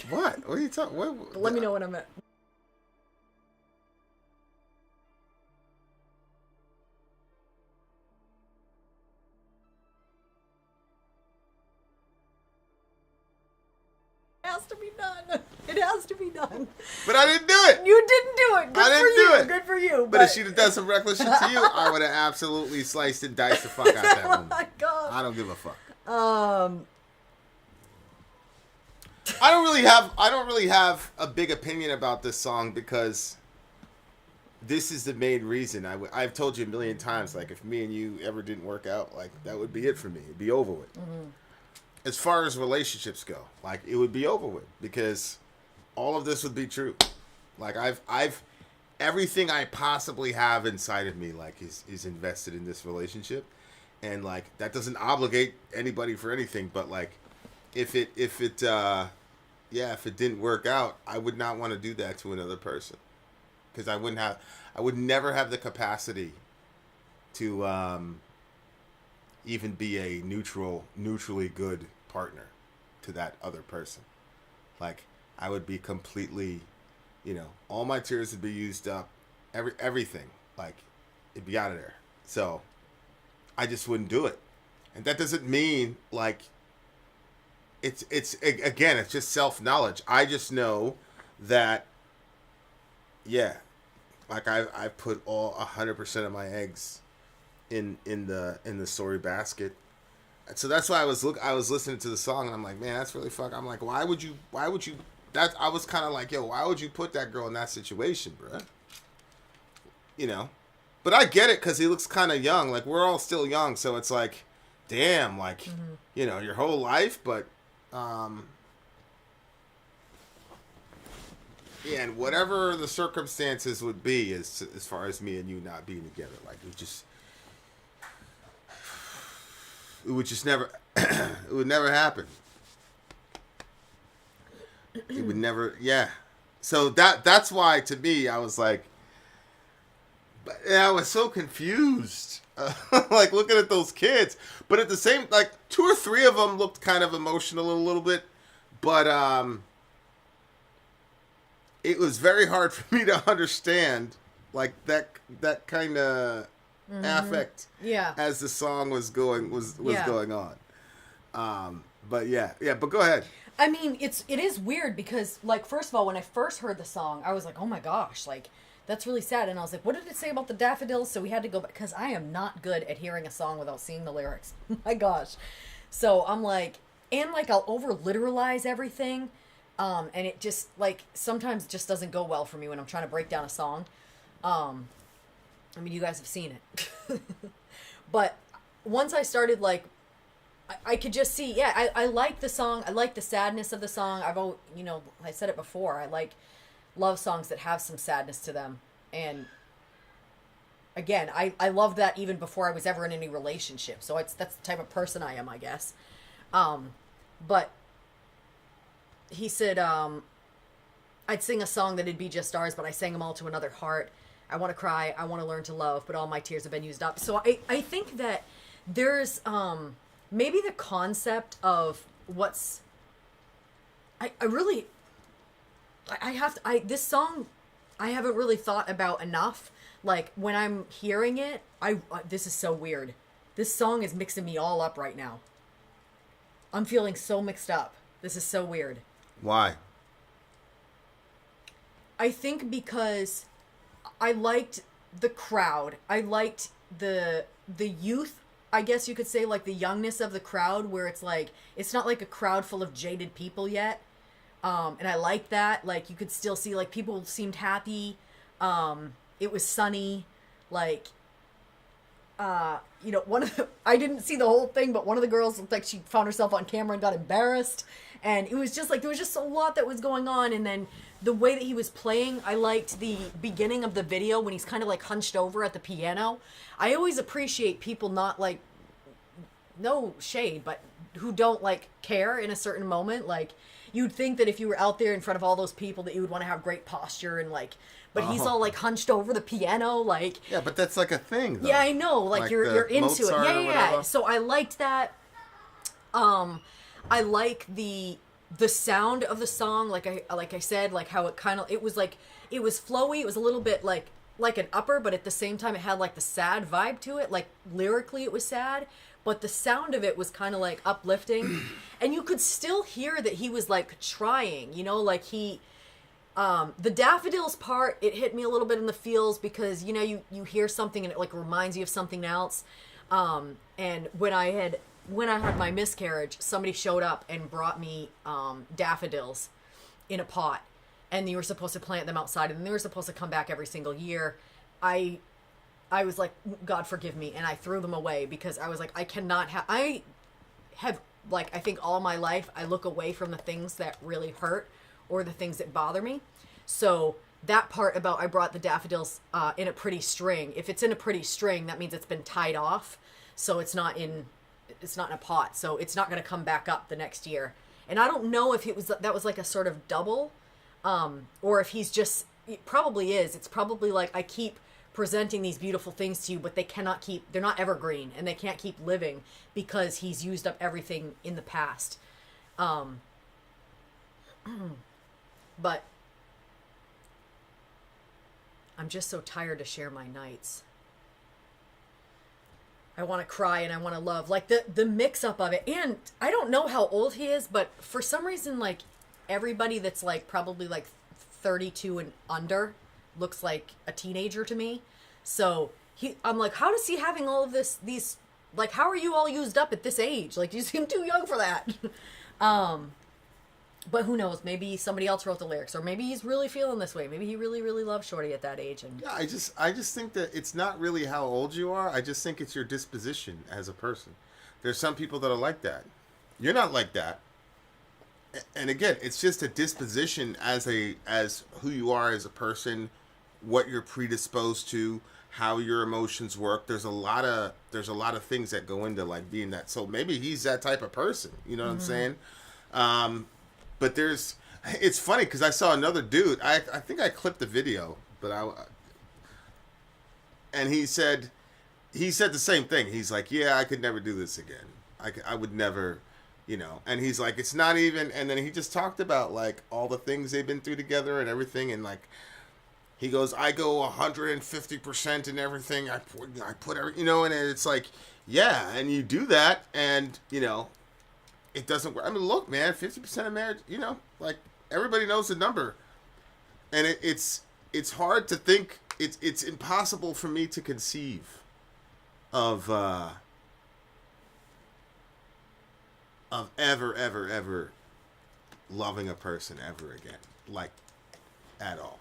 What? What are you talking? Let me know when I'm at. Has to be done. It has to be done. But I didn't do it. You didn't do it. Good I didn't for you. do it. Good for you. But if she'd have done some reckless shit to you, I would have absolutely sliced and diced the fuck out that Oh woman. my god. I don't give a fuck. I don't really have a big opinion about this song because this is the main reason. I've told you a million times, like, if me and you ever didn't work out, like, that would be it for me. It'd be over with. Mm-hmm. As far as relationships go, like, it would be over with because all of this would be true. Like, I've everything I possibly have inside of me, like, is invested in this relationship, and like that doesn't obligate anybody for anything. But like, if it didn't work out, I would not want to do that to another person because I would never have the capacity to even be a neutrally good partner to that other person. Like, I would be completely, all my tears would be used up, everything, like, it'd be out of there. So I just wouldn't do it. And that doesn't mean, like, it's just self-knowledge. I just know that, yeah, like, I put all 100% of my eggs in the Sori basket. So that's why I was listening to the song and I'm like, man, that's really I'm like, why would you that I was kind of like, yo, why would you put that girl in that situation, bruh? But I get it because he looks kind of young. Like, we're all still young, so it's like, damn, like, your whole life. But yeah, and whatever the circumstances would be, as far as me and you not being together, like, it would just never, it would never happen. It would never, yeah. So that's why, to me, I was like, I was so confused, like, looking at those kids. But at the same, like, 2 or 3 of them looked kind of emotional a little bit, but it was very hard for me to understand, like, that kind of affect, as the song was going on. But yeah, but go ahead. I mean, it is weird because, like, first of all, when I first heard the song, I was like, oh my gosh, like, that's really sad. And I was like, what did it say about the daffodils? So we had to go back, because I am not good at hearing a song without seeing the lyrics. My gosh. So I'm like, and like, I'll over-literalize everything. And it just, like, sometimes just doesn't go well for me when I'm trying to break down a song. I mean, you guys have seen it. But once I started, like, I could just see, yeah, I like the song. I like the sadness of the song. I said it before. I like love songs that have some sadness to them. And again, I love that even before I was ever in any relationship. So that's the type of person I am, I guess. But he said, I'd sing a song that'd be just ours, but I sang them all to another heart. I want to cry. I want to learn to love, but all my tears have been used up. So I think that there's, maybe the concept of what's, this song, I haven't really thought about enough. Like, when I'm hearing it, this is so weird. This song is mixing me all up right now. I'm feeling so mixed up. This is so weird. Why? I think because I liked the crowd. I liked the youth, I guess you could say, like, the youngness of the crowd, where it's like, it's not like a crowd full of jaded people yet. And I like that. Like, you could still see, like, people seemed happy. It was sunny. Like, I didn't see the whole thing, but one of the girls looked like she found herself on camera and got embarrassed. And it was just like, there was just a lot that was going on. And then the way that he was playing, I liked the beginning of the video when he's kind of like hunched over at the piano. I always appreciate people not, like, no shade, but who don't, like, care in a certain moment. Like, you'd think that if you were out there in front of all those people that you would want to have great posture and, like, but he's all, like, hunched over the piano, like. Yeah, but that's like a thing, though. Yeah, I know. Like you're into Mozart it. Yeah. So I liked that. I like the sound of the song. Like I said, like how it was like, it was flowy. It was a little bit like an upper, but at the same time it had like the sad vibe to it. Like lyrically it was sad, but the sound of it was kind of like uplifting, and you could still hear that he was like trying, you know, like he, the daffodils part, it hit me a little bit in the feels because, you know, you hear something and it like reminds you of something else. And when I had my miscarriage, somebody showed up and brought me daffodils in a pot, and you were supposed to plant them outside, and they were supposed to come back every single year. I was like, God forgive me, and I threw them away because I was like, I have like, I think all my life I look away from the things that really hurt or the things that bother me. So that part about I brought the daffodils in a pretty string. If it's in a pretty string, that means it's been tied off, so it's not in a pot, so it's not going to come back up the next year. And I don't know if that was like a sort of double, or if he's just, it probably is. It's probably like, I keep presenting these beautiful things to you, but they're not evergreen, and they can't keep living because he's used up everything in the past. But I'm just so tired to share my nights. I want to cry and I want to love, like the mix up of it. And I don't know how old he is, but for some reason, like everybody that's like probably like 32 and under looks like a teenager to me. So I'm like, how does he having all of these, like, how are you all used up at this age? Like, you seem too young for that. But who knows? Maybe somebody else wrote the lyrics, or maybe he's really feeling this way. Maybe he really, really loves Shorty at that age. And yeah, I just think that it's not really how old you are. I just think it's your disposition as a person. There's some people that are like that. You're not like that. And again, it's just a disposition as who you are as a person, what you're predisposed to, how your emotions work. There's a lot of things that go into like being that. So maybe he's that type of person. You know what I'm saying? But it's funny because I saw another dude. I think I clipped the video, and he said the same thing. He's like, yeah, I could never do this again. I would never, you know. And he's like, it's not even. And then he just talked about like all the things they've been through together and everything. And like, he goes, I go 150% in everything. I put every, you know. And it's like, yeah, and you do that, and you know. It doesn't work. I mean, look, man, 50% of marriage, you know, like everybody knows the number, and it's hard to think. It's impossible for me to conceive of ever loving a person ever again, like at all.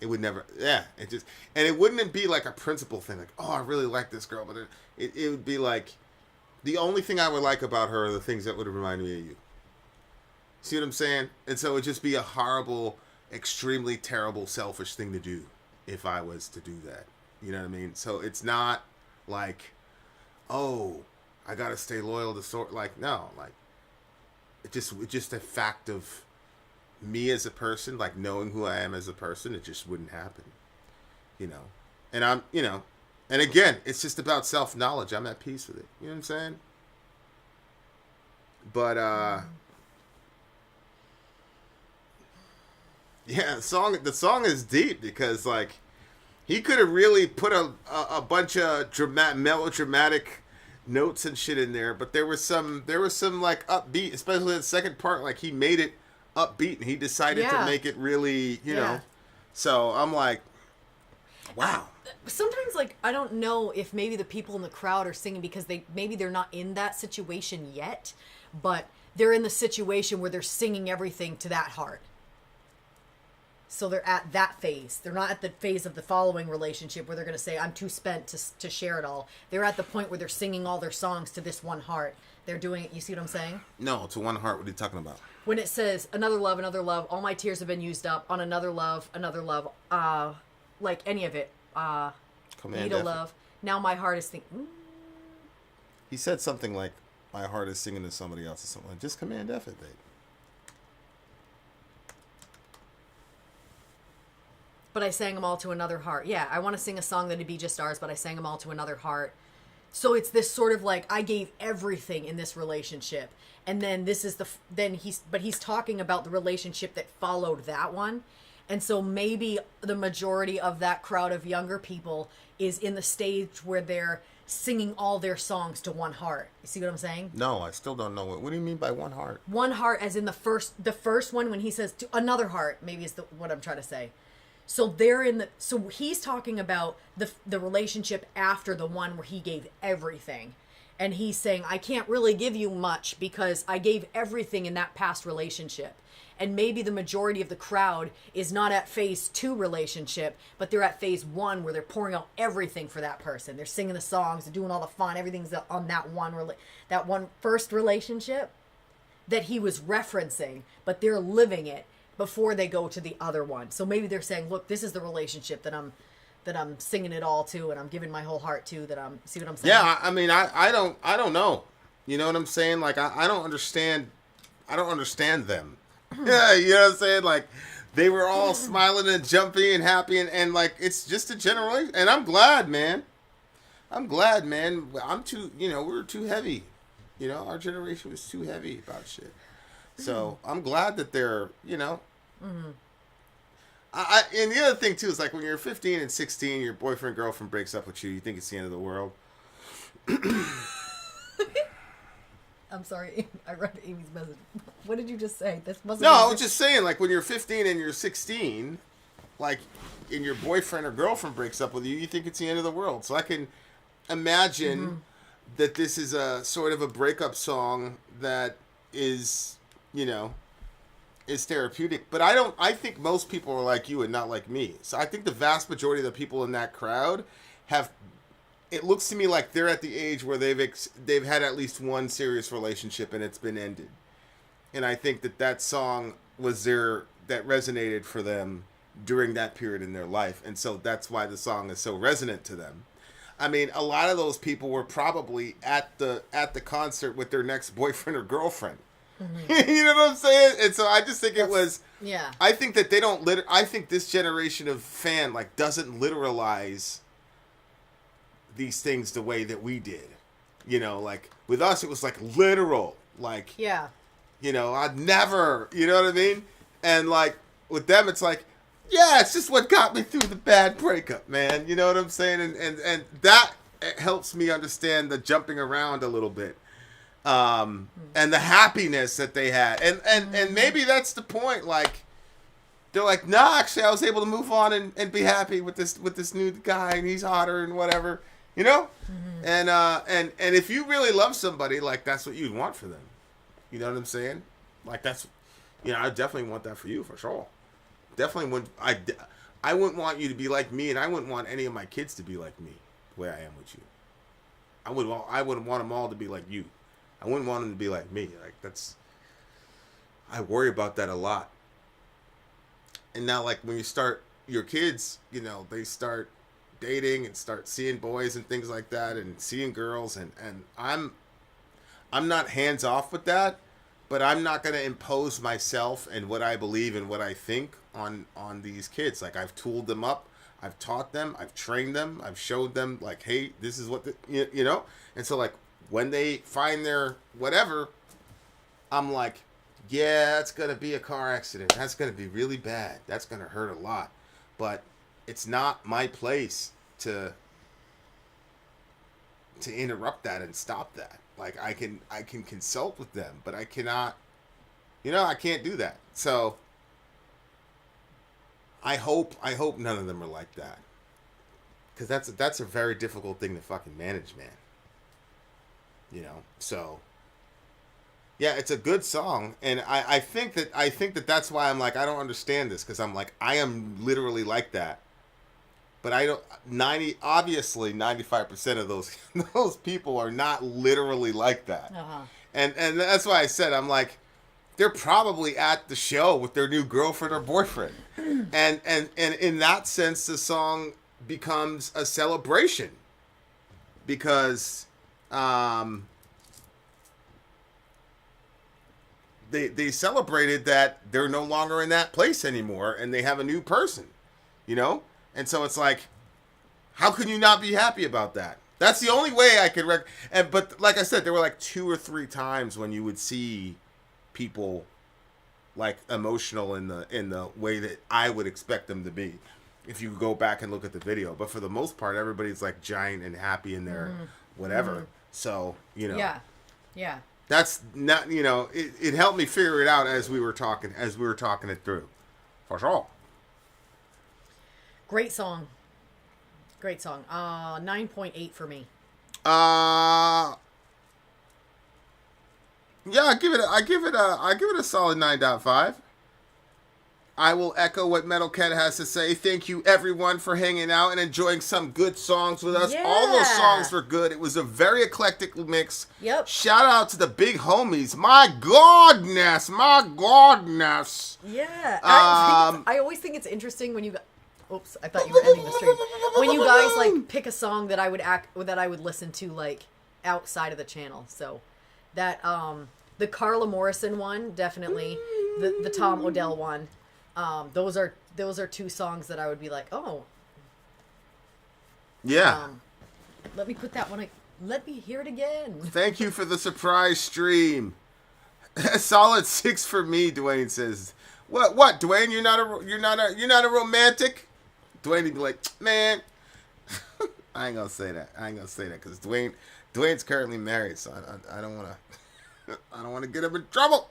It would never. Yeah, it just, and it wouldn't be like a principle thing, like, oh, I really like this girl, but it would be like. The only thing I would like about her are the things that would remind me of you. See what I'm saying? And so it would just be a horrible, extremely terrible, selfish thing to do if I was to do that. You know what I mean? So it's not like, oh, I got to stay loyal to sort. Like, no, like, it's just a fact of me as a person, like knowing who I am as a person. It just wouldn't happen, you know? And I'm, you know, and again, it's just about self-knowledge. I'm at peace with it. You know what I'm saying? But, yeah, the song is deep because, like, he could have really put a bunch of melodramatic notes and shit in there, but there was some like upbeat, especially the second part. Like, he made it upbeat, and he decided to make it really, you know. So I'm like, wow. Sometimes, like, I don't know if maybe the people in the crowd are singing because maybe they're not in that situation yet, but they're in the situation where they're singing everything to that heart. So they're at that phase. They're not at the phase of the following relationship where they're going to say, I'm too spent to share it all. They're at the point where they're singing all their songs to this one heart. They're doing it. You see what I'm saying? No, to one heart. What are you talking about? When it says, another love, all my tears have been used up on another love, like any of it. Need a love. Now my heart is thinking. He said something like, my heart is singing to somebody else or something. Like, just command F it, babe. But I sang them all to another heart. Yeah, I want to sing a song that'd be just ours, but I sang them all to another heart. So it's this sort of like, I gave everything in this relationship. And then this is he's talking about the relationship that followed that one. And so maybe the majority of that crowd of younger people is in the stage where they're singing all their songs to one heart. You see what I'm saying? No, I still don't know what do you mean by one heart? One heart, as in the first one when he says to another heart. Maybe is what I'm trying to say. So so he's talking about the relationship after the one where he gave everything. And he's saying, I can't really give you much because I gave everything in that past relationship. And maybe the majority of the crowd is not at phase 2 relationship, but they're at phase 1 where they're pouring out everything for that person. They're singing the songs, they're doing all the fun, everything's on that one first relationship that he was referencing, but they're living it before they go to the other one. So maybe they're saying, look, this is the relationship that I'm singing it all to, and I'm giving my whole heart to, see what I'm saying? Yeah, I mean, I don't know. You know what I'm saying? Like, I don't understand them. Yeah, you know what I'm saying? Like, they were all smiling and jumpy and happy, and like, it's just a generation. And I'm glad, man. I'm too, we're too heavy. Our generation was too heavy about shit. So I'm glad that they're, Mm-hmm. And the other thing too is like when you're 15 and 16, your boyfriend girlfriend breaks up with you. You think it's the end of the world. I'm sorry, I read Amy's message. What did you just say? This wasn't. No, I was just saying like when you're 15 and you're 16, like, and your boyfriend or girlfriend breaks up with you, you think it's the end of the world. So I can imagine that this is a sort of a breakup song that is, is therapeutic. But I think most people are like you and not like me. So I think the vast majority of the people in that crowd it looks to me like they're at the age where they've had at least one serious relationship and it's been ended. And I think that song was that resonated for them during that period in their life. And so that's why the song is so resonant to them. I mean, a lot of those people were probably at the concert with their next boyfriend or girlfriend. Mm-hmm. You know what I'm saying? And so I just think it was. Yeah. I think that they don't. I think this generation of fan doesn't literalize these things the way that we did. Like with us, it was like literal. Like, yeah. I'd never. You know what I mean? And like with them, it's like, yeah, it's just what got me through the bad breakup, man. You know what I'm saying? And that helps me understand the jumping around a little bit. And the happiness that they had. And maybe that's the point. Like, they're like, nah, actually, I was able to move on and be happy with this new guy, and he's hotter and whatever, Mm-hmm. And if you really love somebody, like, that's what you'd want for them. You know what I'm saying? Like, that's, I definitely want that for you, for sure. Definitely wouldn't, I wouldn't want you to be like me, and I wouldn't want any of my kids to be like me, the way I am with you. I wouldn't want them all to be like you. I wouldn't want them to be like me. Like, I worry about that a lot. And now, like, when you start, your kids, they start dating and start seeing boys and things like that and seeing girls. And I'm not hands off with that, but I'm not going to impose myself and what I believe and what I think on these kids. Like, I've tooled them up. I've taught them. I've trained them. I've showed them, like, hey, this is what And so, like, when they find their whatever, I'm like, yeah, that's going to be a car accident. That's going to be really bad. That's going to hurt a lot. But it's not my place to interrupt that and stop that. Like, I can consult with them, but I cannot, I can't do that. So I hope none of them are like that. Because that's a very difficult thing to fucking manage, man. So yeah, it's a good song, and I think that that's why I'm like, I don't understand this, because I'm like, I am literally like that, but I don't. 95% of those people are not literally like that, and that's why I said, I'm like, they're probably at the show with their new girlfriend or boyfriend, and in that sense, the song becomes a celebration, because they celebrated that they're no longer in that place anymore and they have a new person, and so it's like, how can you not be happy about that? That's the only way I could but like I said, there were like 2 or 3 times when you would see people like emotional in the way that I would expect them to be. if you go back and look at the video. But for the most part, everybody's like giant and happy in their whatever. So, you know. Yeah. Yeah. That's not, you know, it helped me figure it out as we were talking it through. For sure. Great song. Great song. 9.8 for me. Yeah, I give it a solid 9.5. I will echo what Metalcat has to say. Thank you everyone for hanging out and enjoying some good songs with us. Yeah. All those songs were good. It was a very eclectic mix. Yep. Shout out to the big homies. My godness. Yeah. I always think it's interesting when you oops, I thought you were ending the stream. When you guys like pick a song that I would listen to like outside of the channel. So that the Carla Morrison one, definitely. The Tom Odell one. Those are two songs that I would be like, oh. Yeah. Let me put that one. Let me hear it again. Thank you for the surprise stream. A solid 6 for me, Dwayne says. What, Dwayne? You're not a romantic? Dwayne would be like, man. I ain't gonna say that because Dwayne's currently married, so I don't wanna get him in trouble.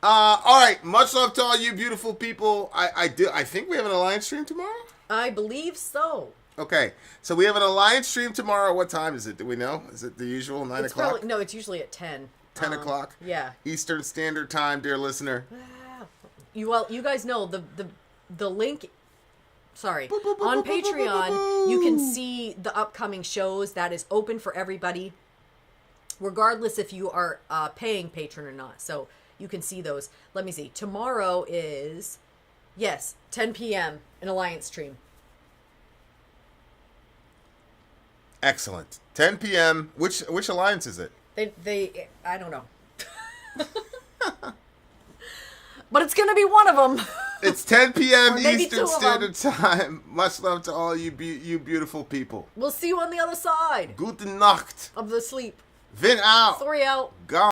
All right. Much love to all you beautiful people. I think we have an Alliance stream tomorrow. I believe so. Okay, so we have an Alliance stream tomorrow. What time is it? Do we know? Is it the usual 9 o'clock? No, it's usually at 10. 10 o'clock. Yeah. Eastern Standard Time, dear listener. You guys know the link. Sorry, on Patreon you can see the upcoming shows. That is open for everybody, regardless if you are paying patron or not. So. You can see those. Let me see. Tomorrow is, 10 p.m. an Alliance stream. Excellent. 10 p.m. Which Alliance is it? They I don't know. But it's going to be one of them. It's 10 p.m. Maybe Eastern Standard Time. Much love to all you beautiful people. We'll see you on the other side. Gute Nacht. Of the sleep. Vin out. 3 out. Gone.